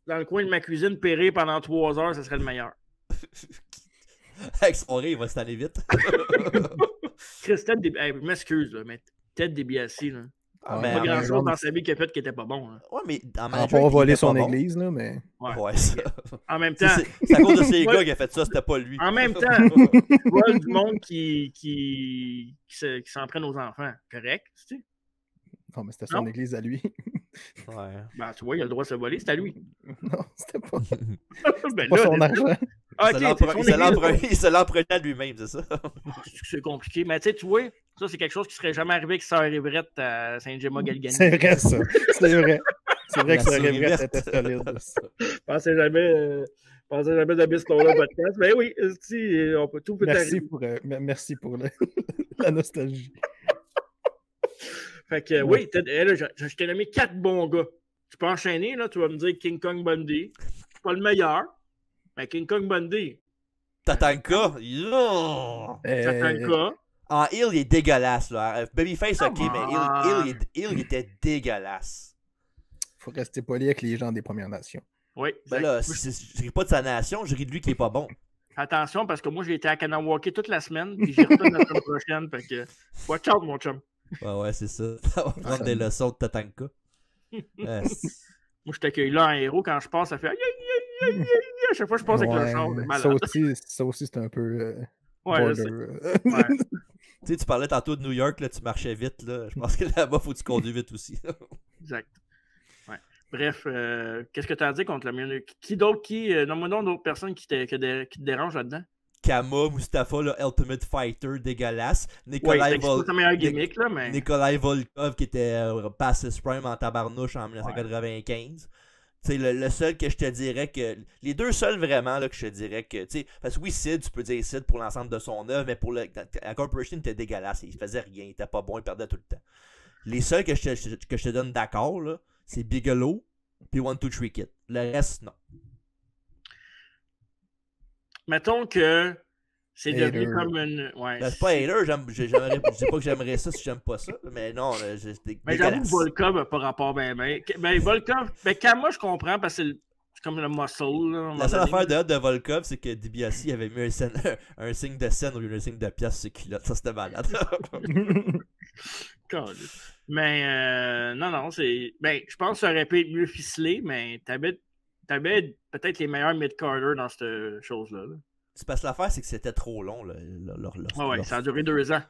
dans le coin de ma cuisine, périr pendant 3 heures, ça serait le meilleur. Avec son rire, il va se tanner vite. Christelle DiBiase, hey, je m'excuse, là, mais Ted DiBiase, là. Pas grand-chose dans sa vie qu'il a fait qui était pas bon. Hein. Ouais, mais en manager, pas voler son église, là, mais... Ouais. En même temps... C'est à cause de ces gars qui a fait ça, c'était pas lui. En même temps, tu vois du monde qui s'en prennent aux enfants. Correct, tu sais? Non, mais c'était son église à lui. Ouais. Ben, tu vois, il a le droit de se voler, c'est à lui. Non, c'était pas... ben, pas là, son argent. Il se l'emprenait à lui-même, c'est ça? C'est compliqué, mais tu sais, tu vois, ça, c'est quelque chose qui serait jamais arrivé avec Sœur Everett à Saint-Gemma-Galgani. C'est vrai, ça. C'est vrai. C'est vrai que Sœur Everett était solide. Pensez jamais d'habiter ce là podcast. Mais oui, si, on peut tout merci pour la nostalgie. Fait que oui, là, je t'ai nommé 4 bons gars. Tu peux enchaîner, là, tu vas me dire King Kong Bundy. C'est pas le meilleur, mais King Kong Bundy. Tatanka, Tatanka. En heel, il est dégueulasse, là. Babyface, ok, mais heel, il était dégueulasse. Faut rester poli avec les gens des Premières Nations. Oui. Ben là, je ris pas de sa nation, je ris de lui qui est pas bon. Attention, parce que moi, j'ai été à Kanawake toute la semaine, puis j'y retourne la semaine prochaine. Fait que, watch out, mon chum. Ouais, c'est ça. Ça va prendre des leçons de Tatanka. Moi, je t'accueille là en héros. Quand je passe, ça fait aïe, aïe, aïe, aïe, aïe. À chaque fois que je passe avec le char, c'est malade. Ça aussi, c'est un peu. Ouais, Tu sais, tu parlais tantôt de New York, là, tu marchais vite. Là. Je pense que là-bas, faut que tu conduis vite aussi. Exact. Ouais. Bref, qu'est-ce que tu as à dire contre le milieu? Qui d'autre nomme-moi donc d'autres personnes qui te dérangent là-dedans? Kama, Mustafa, le Ultimate Fighter dégueulasse. Nikolai Volkov qui était past his prime en tabarnouche en 1995. Ouais. Le seul que je te dirais que. Les deux seuls vraiment là, que je te dirais que. Parce que oui, Sid, tu peux dire Sid pour l'ensemble de son œuvre, mais pour la Corporation, il était dégueulasse. Il faisait rien, il était pas bon, il perdait tout le temps. Les seuls que je te donne d'accord, là, c'est Bigelow puis 1, 2, 3 Kid. Le reste, non. Mettons que c'est devenu comme une. Ouais, c'est pas hater, je dis pas que j'aimerais ça si j'aime pas ça, mais non, mais j'avoue que Volkov n'a pas rapport ben. Volkov, Kama, je comprends parce que c'est comme le muscle. Là, la seule affaire de Volkov, c'est que DiBiase avait mis un signe de scène au lieu d'un signe de pièce sur culotte. Ça, c'était malade. Mais non, c'est. Ben, je pense que ça aurait pu être mieux ficelé, mais t'avais peut-être les meilleurs mid-carders dans cette chose-là. Là. C'est parce que l'affaire, c'est que c'était trop long. Ça a duré 2 ans.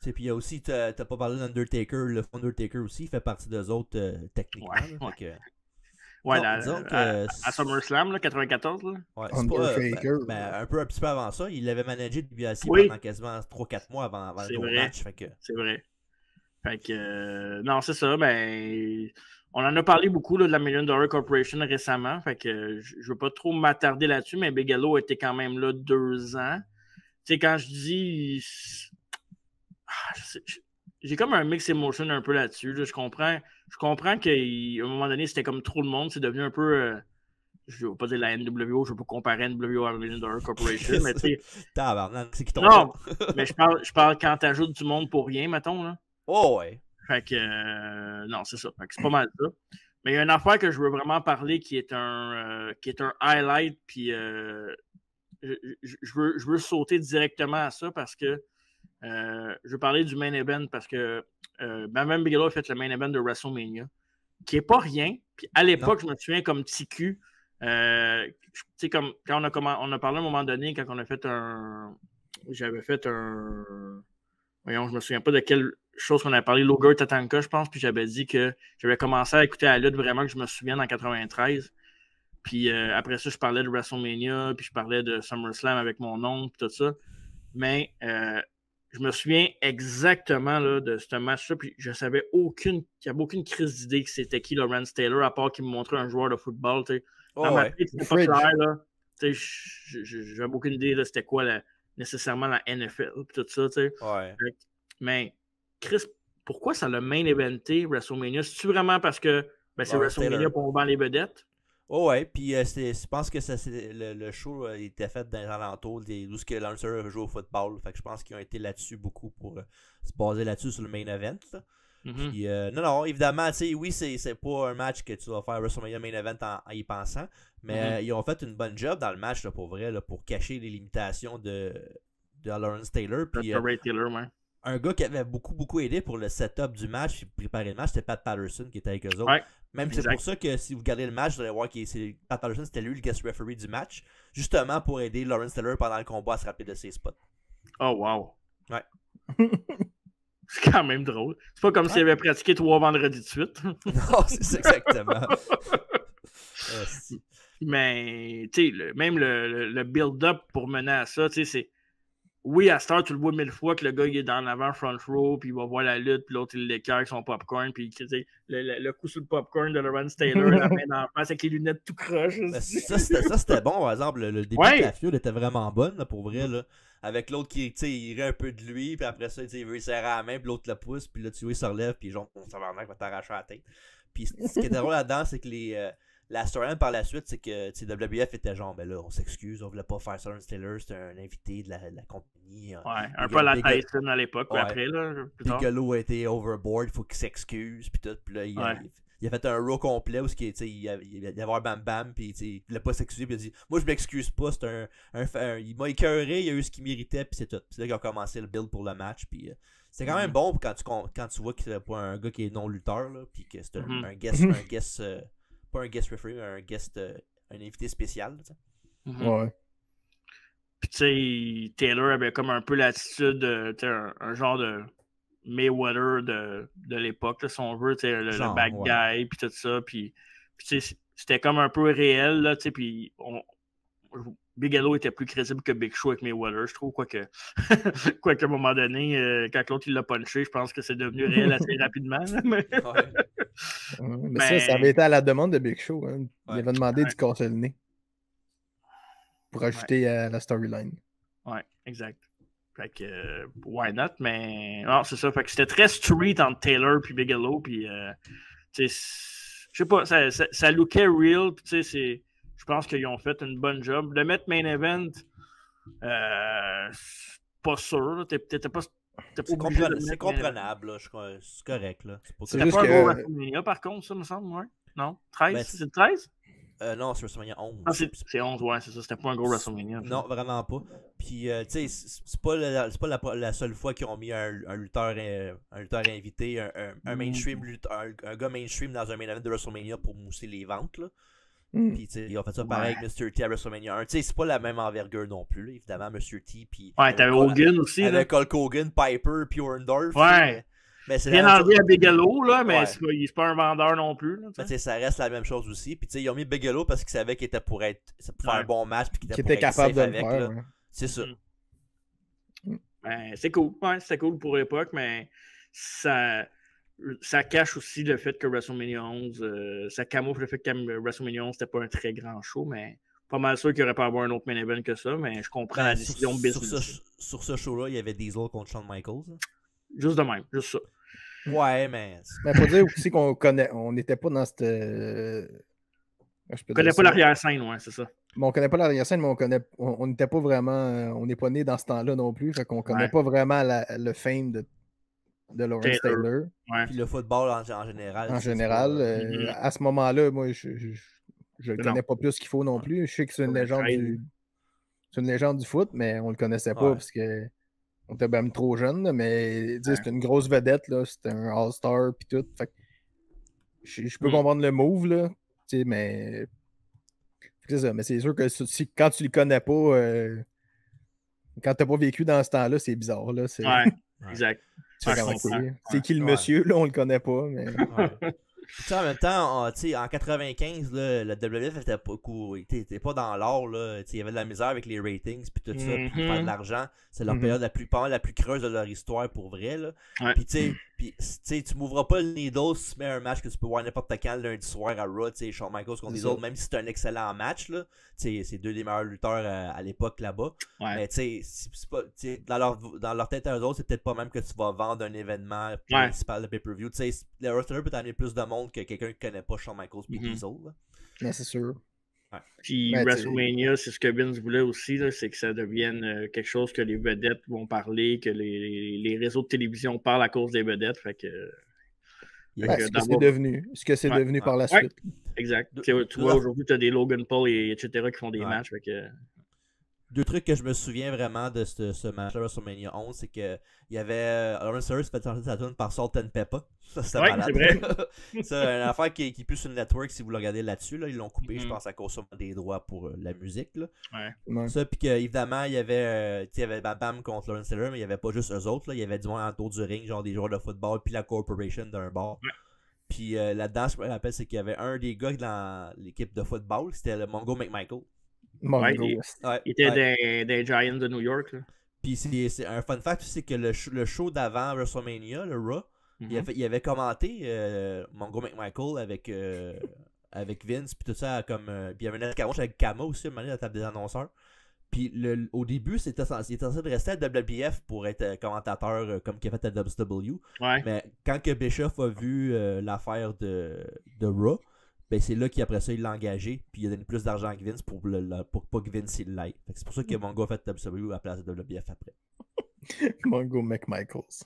Puis il y a aussi, t'as pas parlé d'Undertaker, le Undertaker aussi, il fait partie d'eux autres techniquement. À SummerSlam, là, 94. Là. Ouais, c'est pas, un petit peu avant ça, il avait managé DiBiase pendant quasiment 3-4 mois avant le gros match. C'est vrai. Fait que, non, c'est ça. Ben, on en a parlé beaucoup là, de la $1 Million Corporation récemment. Fait que je veux pas trop m'attarder là-dessus, mais Bigelow était quand même là 2 ans. Tu sais, quand je dis. J'ai comme un mix emotion un peu là-dessus. Là. Je comprends qu'à un moment donné, c'était comme trop le monde. C'est devenu un peu. Je ne veux pas dire la NWO, je ne veux pas comparer NWO à $1 Million Corporation. Mais tu sais. C'est qui non, mais je parle quand tu ajoutes du monde pour rien, mettons. Là. Oh, ouais. Fait que, non, c'est ça. Fait que c'est pas mal ça. Mais il y a une affaire que je veux vraiment parler qui est un highlight, puis je veux sauter directement à ça parce que je veux parler du main event parce que Bam Bam Bigelow a fait le main event de WrestleMania, qui est pas rien. Puis à l'époque, je me souviens comme petit cul. Tu sais, comme quand on a parlé à un moment donné, quand on a fait j'avais fait un. Voyons, je me souviens pas de quelle chose qu'on avait parlé, Luger Tatanka, je pense, puis j'avais dit que j'avais commencé à écouter la lutte vraiment que je me souviens en 93. Puis après ça, je parlais de WrestleMania, puis je parlais de SummerSlam avec mon oncle, tout ça. Mais je me souviens exactement là, de ce match-là, puis je savais qu'il n'y avait aucune crise d'idée que c'était qui Lawrence Taylor, à part qu'il me montrait un joueur de football. Dans ma tête, c'était pas clair. Là. J'avais aucune idée de c'était quoi nécessairement la NFL, tout ça. Ouais. Mais Chris, pourquoi ça l'a main eventé WrestleMania? C'est-tu vraiment parce que c'est WrestleMania pour on vend les vedettes? Oh ouais, puis je pense que le show était fait dans les alentours d'où ce Lancer joue au football. Fait que je pense qu'ils ont été là-dessus beaucoup pour se baser là-dessus sur le main event. Mm-hmm. Puis, non, évidemment, oui, c'est pas un match que tu vas faire WrestleMania main event en y pensant, mais ils ont fait une bonne job dans le match là, pour vrai, là, pour cacher les limitations de Lawrence Taylor. Puis, Ray Taylor, ouais. Un gars qui avait beaucoup aidé pour le setup du match et préparer le match, c'était Pat Patterson qui était avec eux autres. Ouais, même c'est pour ça que si vous regardez le match, vous allez voir que Pat Patterson, c'était lui le guest referee du match, justement pour aider Lawrence Taylor pendant le combat à se rappeler de ses spots. Oh wow. Ouais. C'est quand même drôle. C'est pas comme s'il avait pratiqué 3 vendredis de suite. Non, c'est ça exactement. Mais tu sais, même le build-up pour mener à ça, tu sais, c'est. Oui, à cette heure, tu le vois 1000 fois que le gars il est dans l'avant front row, puis il va voir la lutte, puis l'autre il l'écœure avec son popcorn, puis le coup sur le popcorn de Lawrence Taylor, la main en face avec les lunettes tout croche. Ça, c'était bon, par exemple. Le début de la feud était vraiment bonne, là, pour vrai. Là. Avec l'autre qui il rit un peu de lui, puis après ça, il veut lui serrer la main, puis l'autre le pousse, puis là, tu vois, il se relève, puis genre, ça va t'arracher la tête. Puis ce qui était drôle là-dedans, c'est que la storyline par la suite, c'est que WWF était genre, ben là, on s'excuse, on voulait pas faire ça. Lawrence Taylor, c'était un invité de la compagnie. Ouais, un peu la Tyson à l'époque, puis après, là. Bigelow a été overboard, il faut qu'il s'excuse, puis tout. Puis là, il a fait un row complet où il allait avoir Bam Bam, puis il voulait pas s'excuser, puis il a dit, moi je m'excuse pas, c'est il m'a écœuré, il a eu ce qu'il méritait, puis c'est tout. Puis c'est là qu'il a commencé le build pour le match, puis c'est quand même bon quand tu vois que c'est pas un gars qui est non-lutteur, là, puis que c'est un guest. Pas un guest referee, un invité spécial. Ouais. Puis tu sais, Taylor avait comme un peu l'attitude un genre de Mayweather de l'époque, là, si on veut, le bad guy, puis tout ça. Puis tu sais, c'était comme un peu réel, là, tu sais, puis Bigelow était plus crédible que Big Show avec Mayweather, je trouve, quoique à un moment donné, quand l'autre il l'a punché, je pense que c'est devenu réel assez rapidement. Mais ça avait été à la demande de Big Show. Hein. Il avait demandé du casser le nez pour ajouter à la storyline. Ouais, exact. Fait que, why not? Mais non, c'est ça. Fait que c'était très street entre Taylor et Bigelow. Puis, tu sais, je sais pas, ça lookait real. Puis, tu sais, je pense qu'ils ont fait une bonne job. De mettre main event, pas sûr. T'étais pas. C'est comprenable, là. C'est correct. Là. C'était pas un gros WrestleMania, par contre, ça me semble, ouais. Non? 13? C'est 13? Non, c'est WrestleMania 11. Ah, c'est 11, ouais, c'est ça. C'était pas un gros WrestleMania. Non, vraiment pas. Puis, tu sais, c'est pas la seule fois qu'ils ont mis un lutteur invité, un mainstream lutteur, un gars mainstream dans un main event de WrestleMania pour mousser les ventes, là. Puis, ils ont fait ça pareil avec Mr. T à WrestleMania 1. Tu sais, c'est pas la même envergure non plus, là, évidemment, Mr. T. Puis, ouais, t'avais Hogan aussi. Avec Hulk Hogan, Piper, puis Orndorff. Ouais. Mais c'est bien enlevé à Bigelow, là, mais c'est pas un vendeur non plus. Là, mais ça reste la même chose aussi. Puis, ils ont mis Bigelow parce qu'ils savaient qu'il était pour faire un bon match. Puis qu'il était capable de le faire. Ouais. C'est ça. Ben, c'est cool. Ouais, c'était cool pour l'époque, mais ça cache aussi le fait que WrestleMania 11, ça camoufle le fait que WrestleMania 11 c'était pas un très grand show, mais pas mal sûr qu'il aurait pas avoir un autre main event que ça, mais je comprends la décision de business. Sur ce show-là, il y avait Diesel contre Shawn Michaels. Hein? Juste de même, juste ça. Ouais, mais... Mais faut dire aussi qu'on n'était pas dans cette... On connaît pas l'arrière-scène, ouais, c'est ça. Bon, on connaît pas l'arrière-scène, mais on n'était pas vraiment... on n'est pas né dans ce temps-là non plus, fait qu'on connaît pas vraiment le fame de Lawrence Taylor. Ouais. Puis le football en général. En général, à ce moment-là, moi, je le connais pas plus qu'il faut non plus. Je sais que c'est une légende du foot, mais on le connaissait pas parce que on était même trop jeune, mais c'était une grosse vedette, là. C'était un All-Star puis tout. Fait que je peux comprendre le move, là. Mais c'est ça. Mais c'est sûr que quand tu le connais pas, quand t'as pas vécu dans ce temps-là, c'est bizarre, là. Ouais, exact. C'est qui le monsieur, là, on le connaît pas, mais... En même temps, en 95, là, le WWF était pas dans l'or. Il y avait de la misère avec les ratings puis tout ça, puis faire de l'argent. C'est leur période la plus creuse de leur histoire pour vrai. Là. Ouais. Puis tu m'ouvras pas le needle si tu mets un match que tu peux voir n'importe quand lundi soir à Raw, Shawn Michaels contre Diesel, même si c'est un excellent match. Là, c'est deux des meilleurs lutteurs à l'époque là-bas. Ouais. Mais c'est pas, dans leur tête à eux autres, c'est peut-être pas même que tu vas vendre un événement principal de pay-per-view. Le roster peut t'amener plus de monde que quelqu'un qui connaît pas Shawn Michaels et Diesel. Non, c'est sûr. Ouais. Puis WrestleMania, c'est ce que Vince voulait aussi, c'est que ça devienne quelque chose que les vedettes vont parler, que les réseaux de télévision parlent à cause des vedettes. Fait que, ce que c'est devenu par la suite. Exact. Tu vois, aujourd'hui, tu as des Logan Paul etc. qui font des matchs. Fait que... Deux trucs que je me souviens vraiment de ce match-là, WrestleMania 11, c'est qu'il y avait Lawrence Harris fait changer sa tune par Salt and Pepper. Ça, c'était malade. C'est vrai. C'est une affaire qui est plus sur le network si vous le regardez là-dessus. Là. Ils l'ont coupé, je pense, à cause des droits pour la musique. Là. Ouais. Ça, puis évidemment, il y avait Bam Bam contre Lawrence Taylor, mais il n'y avait pas juste eux autres. Là. Il y avait du monde autour du ring, genre des joueurs de football, puis la Corporation d'un bar. Ouais. Puis là-dedans, je me rappelle, c'est qu'il y avait un des gars dans l'équipe de football, c'était le Mongo McMichael. Il était des Giants de New York. Là. Puis c'est un fun fact, c'est que le show d'avant WrestleMania, le Raw, il avait commenté Mongo McMichael avec Vince, puis tout ça, comme. Puis il y avait Ned Carouche avec Kama aussi, à la table des annonceurs. Puis au début, il était censé de rester à WBF pour être commentateur comme qu'il a fait à WCW. Ouais. Mais quand que Bischoff a vu l'affaire de Raw, ben c'est là qu'après ça, il l'a engagé, puis il a donné plus d'argent que Vince pour pas que Vince il l'aille. C'est pour ça que Mongo a fait WCW à la place de WBF après. Mongo McMichaels.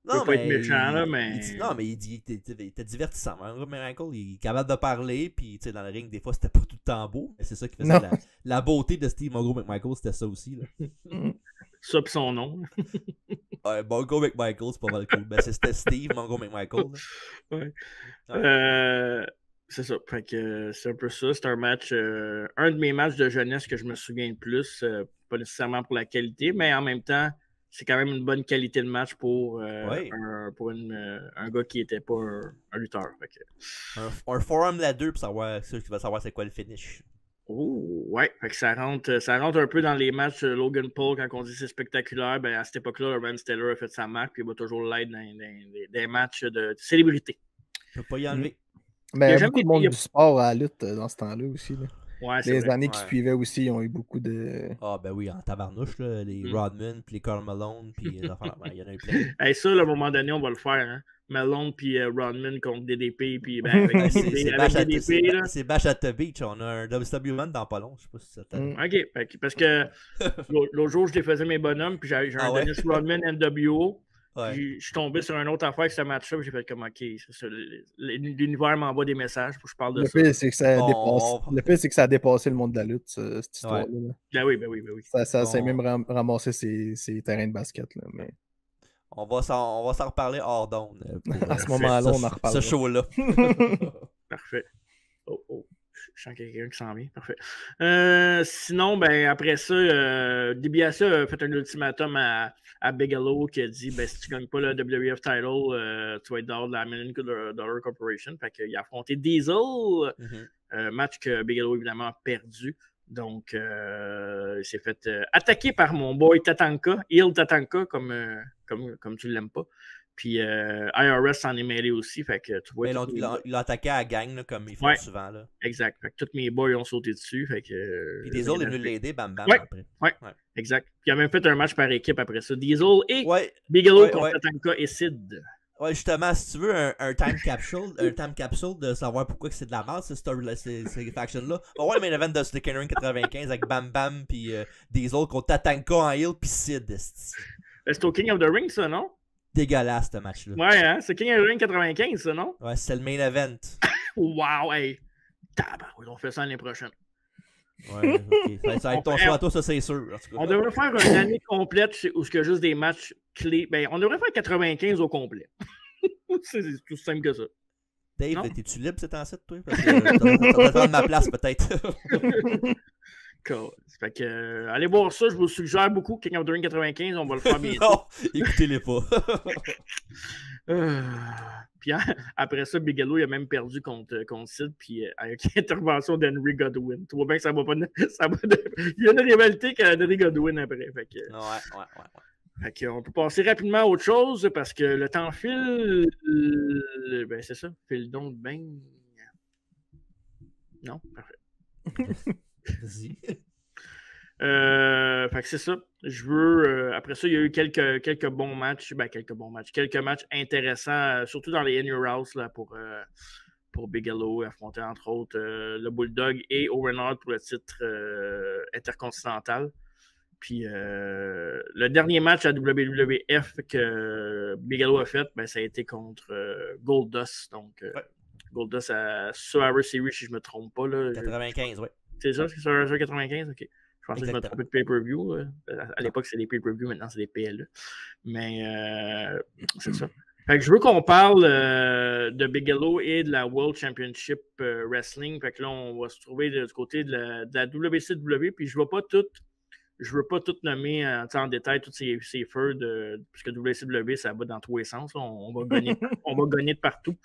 Non, mais être méchant, là, mais... il était divertissant. Mongo McMichael, il est capable de parler, puis dans le ring, des fois, c'était pas tout le temps beau, mais c'est ça qui faisait la beauté de Steve Mongo McMichael, c'était ça aussi. Là. Ça pis son nom. Ouais, Mongo McMichael, c'est pas mal cool. Ben, c'était Steve Mongo McMichael. Ouais. C'est ça. Fait que c'est un peu ça. C'est un match, un de mes matchs de jeunesse que je me souviens le plus. Pas nécessairement pour la qualité, mais en même temps, c'est quand même une bonne qualité de match pour un gars qui n'était pas un lutteur. Fait que... un forum là-deux pour savoir ceux qui veulent savoir c'est quoi le finish. Oh, ouais. Fait que ça rentre un peu dans les matchs Logan Paul quand on dit c'est spectaculaire. Ben, à cette époque-là, Ron Steller a fait sa marque, puis il va toujours l'aider dans des matchs de célébrité. Je peux pas y enlever. Mais il y a beaucoup de monde du sport à la lutte dans ce temps-là aussi. Là. Ouais, les années qui suivaient aussi, ils ont eu beaucoup de... Ah ben oui, en tabarnouche, là, les Rodman, puis les Karl Malone, puis les enfants, il y en a eu plein. Hey, ça, là, à un moment donné, on va le faire. Hein? Malone puis Rodman contre DDP, puis ben, avec DDP, c'est Bash at the Beach, on a un WCW Man dans pas long, je sais pas si ça t'aide. Ok, parce que l'autre jour, je défaisais mes bonhommes, puis j'ai un Dennis Rodman NWO. Ouais. Je suis tombé sur une autre affaire avec ce match-là, j'ai fait comme OK, l'univers m'envoie des messages pour que je parle de ça. Le pire, c'est que ça a dépassé le monde de la lutte, cette histoire-là. Ouais. Ben oui. Ça s'est même ramassé ses terrains de basket. Là, mais... On va s'en reparler hors d'onde. À ce moment-là, on en reparlera. Ce show-là. Parfait. Oh. Je sens qu'il y a quelqu'un qui s'en vient. Parfait. Sinon, ben, après ça, DiBiase a fait un ultimatum à Bigelow qui a dit si tu ne gagnes pas le WWF title, tu vas être dehors de la $1 Million Corporation. Fait qu'il a affronté Diesel. Match que Bigelow, évidemment, a perdu. Donc, il s'est fait attaquer par mon boy Tatanka, Il Tatanka, comme tu ne l'aimes pas. Puis IRS s'en est mêlé aussi. Fait que tu vois. Il l'a attaqué à la gang, là, comme ils font souvent. Là. Exact. Fait que tous mes boys ont sauté dessus. Fait que, puis Diesel est venu l'aider, bam bam. Après. Ouais, exact. Puis il a même fait un match par équipe après ça. Diesel et Bigelow contre Tatanka et Sid. Ouais, justement, si tu veux un time capsule de savoir pourquoi c'est de la merde, ces factions-là, on va voir le main event de Slick Ring 95 avec Bam Bam puis Diesel contre Tatanka en heel puis Sid. C'est au King of the Ring, ça, non? Dégueulasse, ce match-là. Ouais, hein? C'est King of the Ring 95, ça, non? Ouais, c'est le main event. Wow, hey! Tabarouille, on fait ça l'année prochaine. Ouais, ok. Ça va être ton choix à toi, ça, c'est sûr. On devrait faire une année complète où il y a juste des matchs clés. Ben, on devrait faire 95 au complet. C'est tout simple que ça. Dave, t'es-tu libre cet temps-ci, toi? Parce que t'as prendre ma place, peut-être. Cool. Fait que, allez voir ça, je vous suggère beaucoup. King of the Ring 95, on va le faire bientôt. Non, écoutez-les pas. Puis après ça, Bigelow, il a même perdu contre Sid, puis avec l'intervention d'Henry Godwin. Tu vois bien que ça va pas. Il y a une rivalité qu'Henry Godwin après. Fait que, Fait qu'on peut passer rapidement à autre chose parce que le temps file. Ben, c'est ça. File donc ben. Non, parfait. Vas-y. Fait que c'est ça. Je veux. Après ça, il y a eu quelques bons matchs. Ben, quelques matchs intéressants, surtout dans les In Your House là, pour Bigelow, affronter entre autres le Bulldog et Owen Hart pour le titre intercontinental. Puis le dernier match à WWF que Bigelow a fait, ben, ça a été contre Goldust. Donc, Goldust à Survivor Series, si je ne me trompe pas. Là, 95, oui. C'est ça, c'est Survivor 95? OK. Je pensais que je me trompais de pay-per-view. À l'époque, c'est des pay-per-view, maintenant, c'est des PLE. Mais c'est ça. Fait que je veux qu'on parle de Bigelow et de la World Championship Wrestling. Fait que là, on va se trouver du côté de la WCW. Puis je ne veux pas tout nommer en détail tous ces feux puisque WCW, ça va dans tous les sens. On va gagner de partout.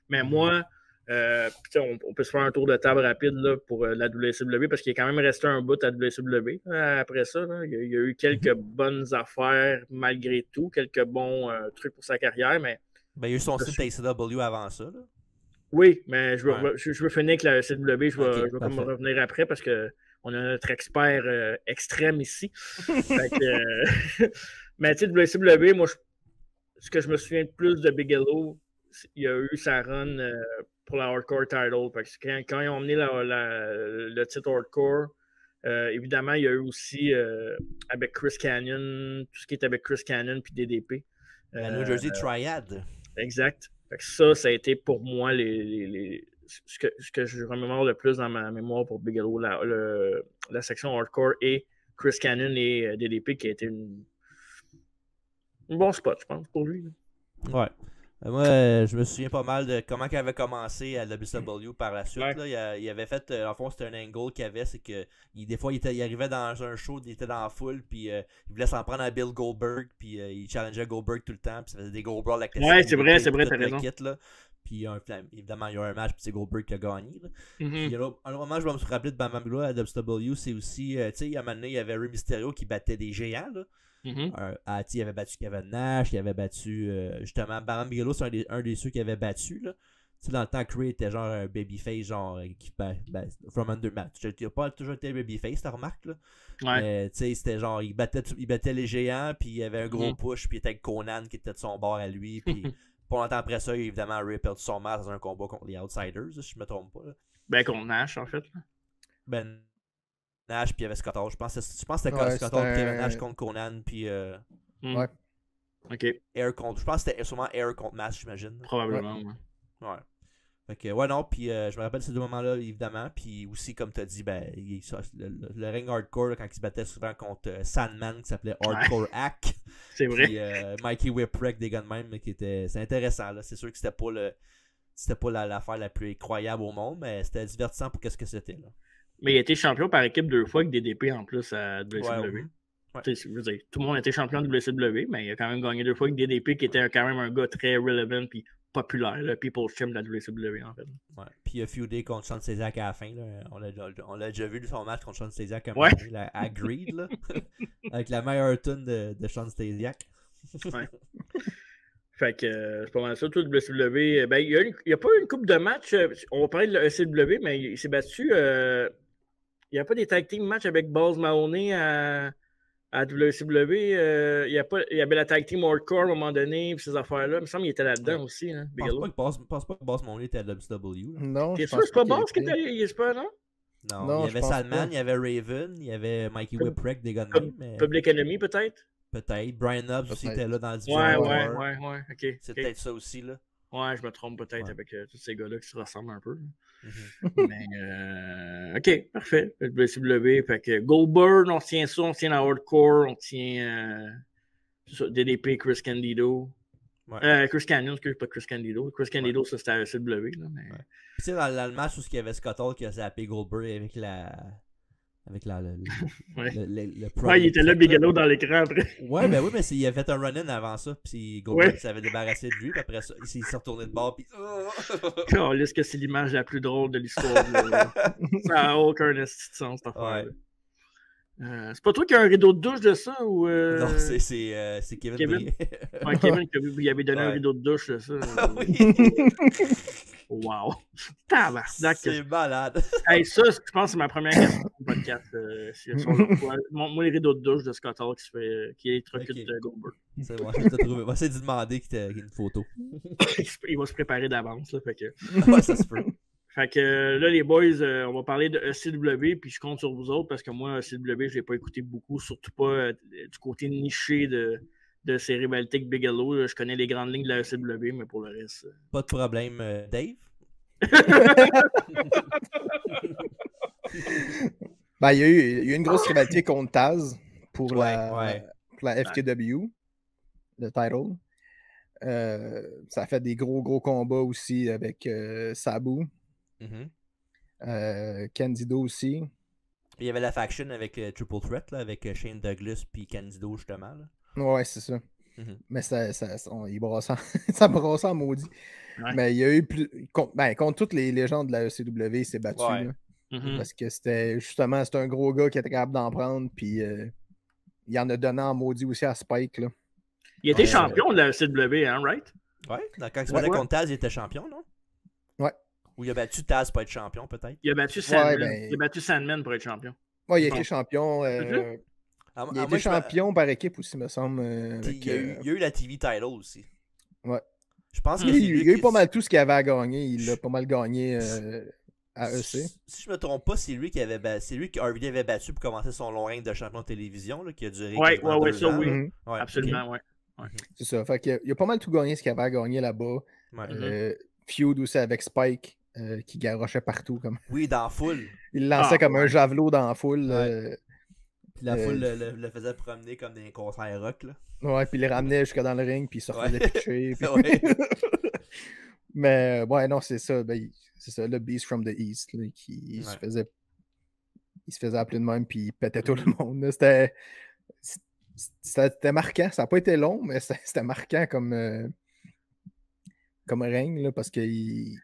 Mais moi, on peut se faire un tour de table rapide là, pour la WCW parce qu'il est quand même resté un bout à WCW. Après ça, là, il y a eu quelques bonnes affaires malgré tout, quelques bons trucs pour sa carrière. Mais ben, il y a eu son site ACW avant ça. Là. Oui, mais je veux finir avec la CW. Je vais comme revenir après parce qu'on a notre expert extrême ici. Mais tu sais, WCW, moi, ce que je me souviens de plus de Bigelow, il y a eu sa run pour la Hardcore Title. Parce que quand ils ont emmené le titre Hardcore, évidemment, il y a eu aussi avec Chris Canyon, tout ce qui est avec Chris Canyon puis DDP. La New Jersey Triad. Exact. Fait que ça a été pour moi ce que je remémore le plus dans ma mémoire pour Bigelow, la section Hardcore et Chris Canyon et DDP qui a été un bon spot, je pense, pour lui. Ouais. Moi, je me souviens pas mal de comment il avait commencé à WCW par la suite. Ouais. Là, il avait fait, en fond, c'était un angle qu'il avait, c'est que des fois, il arrivait dans un show, il était dans la foule, puis il voulait s'en prendre à Bill Goldberg, puis il challengeait Goldberg tout le temps, puis ça faisait des Goldberg avec ouais, c'est vrai, t'as raison. Kit, là. Puis évidemment, il y a eu un match, puis c'est Goldberg qui a gagné. Là. Puis, un moment, je vais me rappeler de Bam Bigelow à WCW, c'est aussi, tu sais, à un moment donné, il y avait Rey Mysterio qui battait des géants, là. Il avait battu Kevin Nash, il avait battu justement Bam Bigelow, c'est un des ceux qui avait battu là. Tu sais, dans le temps que Ray était genre un babyface genre qui from under match. Il n'a pas toujours été babyface, ta remarque là. Ouais. Mais tu sais, c'était genre il battait les géants, puis il y avait un gros push, puis il était avec Conan qui était de son bord à lui, puis pas longtemps après ça, évidemment Ray a perdu son match dans un combat contre les Outsiders, si je me trompe pas là. Ben contre Nash en fait. Ben Nash, puis il y avait Scott Hall. Je pense que c'était Scott Hall, Kevin Nash contre Conan, puis. Ouais. Ok. Air contre. Je pense que c'était sûrement Air contre Nash, j'imagine. Probablement, ouais. Fait que, ouais, non, puis je me rappelle ces deux moments-là, évidemment. Puis aussi, comme tu as dit, ben, le ring hardcore, là, quand il se battait souvent contre Sandman, qui s'appelait Hardcore Hack. C'est vrai. Puis Mikey Whipwreck, des gars de même, qui était. C'est intéressant, là. C'est sûr que c'était pas l'affaire la plus incroyable au monde, mais c'était divertissant pour qu'est-ce que c'était, là. Mais il a été champion par équipe 2 fois avec DDP en plus à WCW. Ouais. Je veux dire, tout le monde a été champion de WCW, mais il a quand même gagné 2 fois avec DDP qui était quand même un gars très relevant et populaire, le People's Champ de la WCW en fait. Ouais. Puis il a feudé contre Sean Stasiak à la fin. Là. On l'a déjà vu son match contre Sean Stasiak à Greed, là, avec la meilleure tune de Sean Stasiak. Ouais. Fait que c'est pas mal ça, tout le WCW. Ben, il n'y a pas eu une coupe de match. On va parler de l'ECW, mais il s'est battu. Il n'y a pas des tag team match avec Balls Mahoney à WCW. Il y avait la tag team Hardcore à un moment donné, puis ces affaires-là. Il me semble qu'il était là-dedans aussi. Hein, je pense pas que Balls Mahoney était à WCW. Là. Non, t'es sûr que c'est pas Balls qui était. Il est pas, non? Non, il y avait Salman, il y avait Raven, il y avait Mikey Whipwreck, des gars de même. Mais... Public Enemy, peut-être? Peut-être. Brian Hubbs aussi était là dans le division. Ouais, ok. C'est peut-être ça aussi, là. Ouais, je me trompe peut-être avec tous ces gars-là qui se ressemblent un peu. Mais, ok, parfait. Le WCW, fait que Goldberg, on tient ça, on tient la Hardcore, on tient DDP, Chris Candido. Ouais. Chris Canyon, pas Chris Candido. Chris Candido, ça c'était à CW. Là, mais... Tu sais, dans le match où il y avait Scott Hall qui a zappé Goldberg avec la Avec le il était là, Bigelow, dans l'écran après. Ouais, ben oui, mais il a fait un run-in avant ça, puis Goldberg s'avait débarrassé de lui, puis après ça, il s'est retourné de bord, puis... Oh, est-ce que c'est l'image la plus drôle de l'histoire? Ça n'a aucun esti de sens, cette affaire. C'est pas toi qui as un rideau de douche de ça? Ou Non, c'est Kevin. Ouais, Kevin qui lui avait donné un rideau de douche de ça. Oui. Wow! Tabarnak! C'est malade! Hey, ça, je pense que c'est ma première question au podcast. Moi, les rideaux de douche de Scott Hall qui électrocute Goldberg. C'est bon, je vais te trouver. On va essayer de demander qu'il y ait une photo. Il va se préparer d'avance. Fait que... Ouais, ça se peut. Fait que là, les boys, on va parler de ECW, puis je compte sur vous autres parce que moi, ECW, je l'ai pas écouté beaucoup, surtout pas du côté niché de ces rivalités avec Bigelow. Je connais les grandes lignes de la ECW, mais pour le reste... Pas de problème, Dave? Ben, il y a eu une grosse rivalité contre Taz pour la FTW, le title. Ça a fait des gros combats aussi avec Sabu. Candido aussi. Il y avait la faction avec Triple Threat, là, avec Shane Douglas puis Candido, justement. Là. Ouais, c'est ça. Mais il brassait ça brassait en maudit. Ouais. Mais il y a eu plus. Contre toutes les légendes de la ECW, il s'est battu. Ouais. Là, parce que c'était un gros gars qui était capable d'en prendre. Puis il en a donné en maudit aussi à Spike. Là. Il était champion de la ECW, hein, right? Ouais. Quand il se battait contre Taz, il était champion, non? Ouais. Ou il a battu Taz pour être champion, peut-être? Il a battu Sandman. Il a battu Sandman pour être champion. Ouais, il a été champion. Il a été champion par équipe aussi, me semble. Il y a eu la TV title aussi. Ouais. Je pense que il y a eu pas mal tout ce qu'il avait à gagner. Il a pas mal gagné à EC. Si je me trompe pas, c'est lui que RVD avait battu pour commencer son long règne de champion de télévision là, qui a duré. Ouais, ça ans. oui. Absolument, okay. Ouais. C'est ça. Fait qu'il a pas mal tout gagné ce qu'il avait à gagner là-bas. Feud aussi avec Spike. Qui garochait partout. Oui, dans la foule. Il lançait comme un javelot dans la foule. Puis la foule le faisait promener comme des concerts rock. Là. Ouais, puis il les ramenait jusqu'à dans le ring, puis il se refaisait pitcher. Puis... Mais ouais, non, c'est ça. C'est ça, le Beast from the East. Là, qui se faisait appeler de même, puis il pétait tout le monde. C'était marquant. Ça n'a pas été long, mais c'était marquant comme règne, là, parce qu'il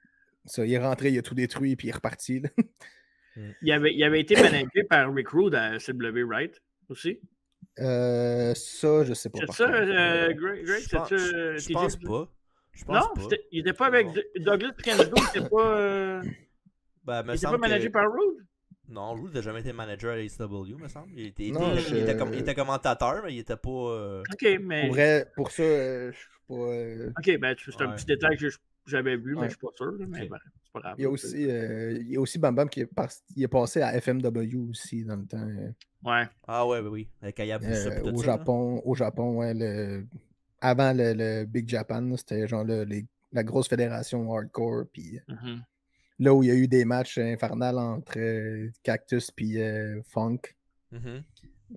est rentré, il a tout détruit, puis il est reparti. Là. Il avait été managé par Rick Rude à CW, right? Aussi? Ça, je sais pas. C'est ça, Greg? Je pense pas. Non, il était pas avec Douglas Candido, il était pas... il était pas managé par Rude? Non, Rude n'a jamais été manager à l'AEW, me semble. Il était commentateur, mais il était pas... OK, mais... Pour ça, je suis pas... OK, ben c'est un petit détail que j'avais vu, mais je suis pas sûr. Mais c'est pas grave. Il y a aussi Bam Bam qui est passé à FMW aussi dans le temps. Ouais. Ah ouais, oui. Avec Hayabusa et tout au ça. Au Japon, ouais. Avant le Big Japan, c'était genre la grosse fédération hardcore. Puis là où il y a eu des matchs infernales entre Cactus et Funk.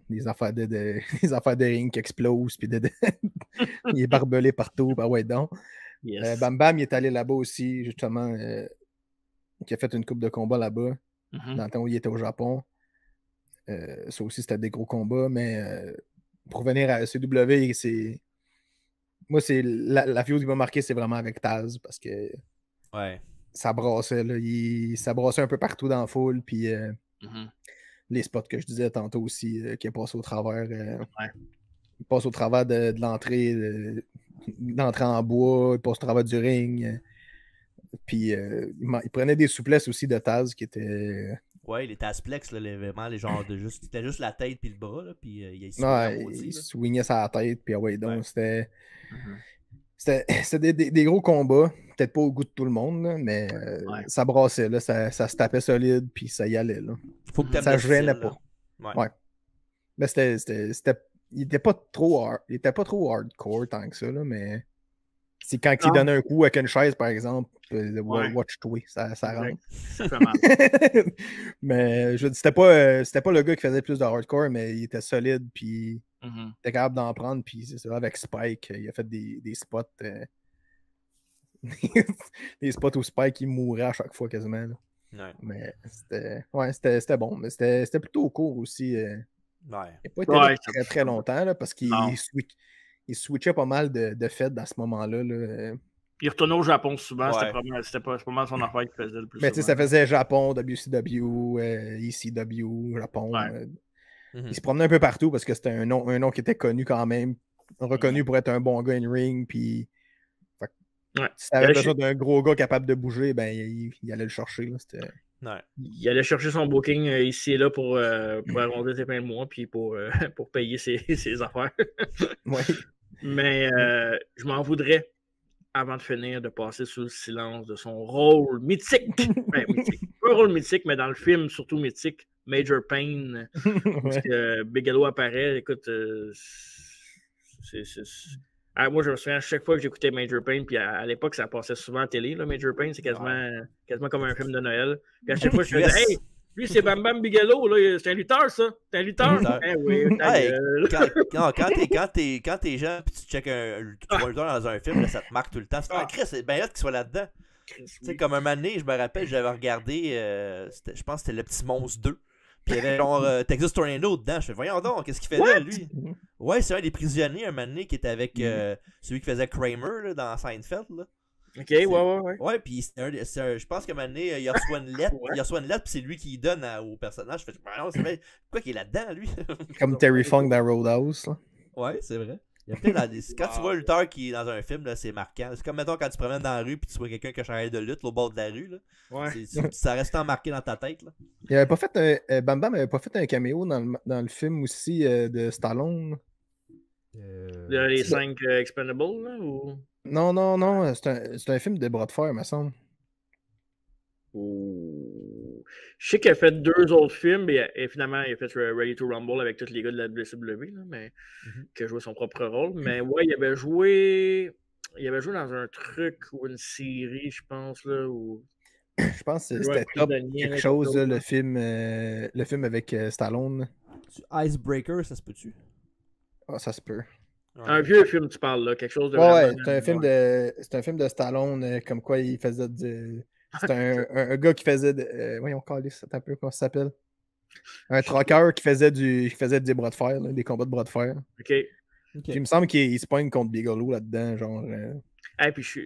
Des affaires de ring qui explosent. Puis il est barbelé partout. Ben ouais, donc. Yes. Bam Bam, il est allé là-bas aussi, justement. Qui a fait une coupe de combat là-bas. Dans le temps où il était au Japon. Ça aussi, c'était des gros combats. Mais pour venir à CW, c'est. Moi, c'est la feud qui m'a marqué, c'est vraiment avec Taz. Parce que. Ouais. Ça brassait, là. Ça brassait un peu partout dans la foule. Puis. Les spots que je disais tantôt aussi, qui est passé au travers. Il passe au travers de l'entrée. L'entrée en bois, il passe au travers du ring. Puis il prenait des souplesses aussi de Taz qui étaient. Ouais, les Tazplex, là, vraiment, les genres de juste. C'était juste la tête puis le bras, là, puis il swingait sa tête, puis ouais, donc c'était. C'était des gros combats, peut-être pas au goût de tout le monde, là, mais ça brassait, là, ça se tapait solide, puis ça y allait. Là. Faut que ça gênait pas. Ouais. Mais il était pas trop hardcore tant que ça, là, mais c'est quand il donnait un coup avec une chaise, par exemple, watch-toi, ça rentre. Mais c'était pas le gars qui faisait plus de hardcore, mais il était solide, puis il était capable d'en prendre, puis c'est ça, avec Spike, il a fait des spots des spots où Spike il mourait à chaque fois quasiment. Là. Mais c'était bon. Mais c'était plutôt court aussi. Il n'a pas été là très, très longtemps là, parce qu'il switchait pas mal de fêtes dans ce moment-là. Là. Il retournait au Japon souvent. C'était pas mal son affaire qu'il faisait le plus souvent. Mais tu sais, ça faisait Japon, WCW, ECW, Japon. Il se promenait un peu partout parce que c'était un nom qui était connu quand même. Reconnu pour être un bon gars in-ring. Puis si tu avais besoin d'un gros gars capable de bouger, ben il allait le chercher. Là. Il allait chercher son booking ici et là pour arrondir ses fins de mois puis pour payer ses affaires. Mais je m'en voudrais, avant de finir, de passer sous le silence de son rôle mythique. Mythique. Pas un rôle mythique, mais dans le film, surtout mythique, Major Payne. Parce que Bigelow apparaît. Écoute, moi, je me souviens à chaque fois que j'écoutais Major Payne, puis à l'époque, ça passait souvent à télé, là, Major Payne, c'est quasiment comme un film de Noël. Puis à chaque fois, je disais, hey, lui, c'est Bam Bam Bigelow, là, c'est un lutteur, ça. C'est un lutteur. Oui, quand t'es jeune, puis tu checkes un lutteur dans un film, là, ça te marque tout le temps. Chris, c'est bien hâte qu'il soit là-dedans. Tu sais, comme un moment donné, je me rappelle, j'avais regardé, je pense que c'était Le Petit Monstre 2. Puis il y avait genre Texas Tornado dedans. Je fais, voyons donc, qu'est-ce qu'il fait là, lui? Ouais, c'est un des prisonniers, un moment donné, qui était avec celui qui faisait Kramer là, dans Seinfeld. Là. Ok, ouais. Ouais, puis je pense qu'à un moment donné, il reçoit une lettre, puis c'est lui qui donne au personnage. Je fais, voyons, c'est vrai, pourquoi qu'il est là-dedans, lui? Comme Terry Funk dans Roadhouse. Là. Ouais, c'est vrai. Il y a plein quand tu vois un lutteur qui est dans un film, là, c'est marquant. C'est comme, mettons, quand tu te promènes dans la rue puis tu vois quelqu'un qui a chandail de lutte au bord de la rue. Là. Ça reste marqué dans ta tête. Là. Il avait pas fait Bam Bam avait pas fait un caméo dans le film aussi de Stallone. Les 5 Expendables, là, ou... Non. C'est un film de bras de fer, me semble. Je sais qu'il a fait 2 autres films, et finalement, il a fait Ready to Rumble avec tous les gars de la WCW, là, mais qui a joué son propre rôle. Mais ouais, il avait joué dans un truc ou une série, je pense, là, où... Je pense que c'était Top quelque chose, là, le film avec Stallone. Icebreaker, ça se peut-tu? Ah, ça se peut. Un vieux film, tu parles, là, quelque chose de... Ouais, c'est un film de Stallone, comme quoi il faisait c'est un gars qui faisait voyons, c'est un peu comment ça s'appelle. Un trucker qui faisait des bras de fer, là, des combats de bras de fer. OK. Puis il me semble qu'il se pogne contre Bigelow là-dedans, genre... Puis je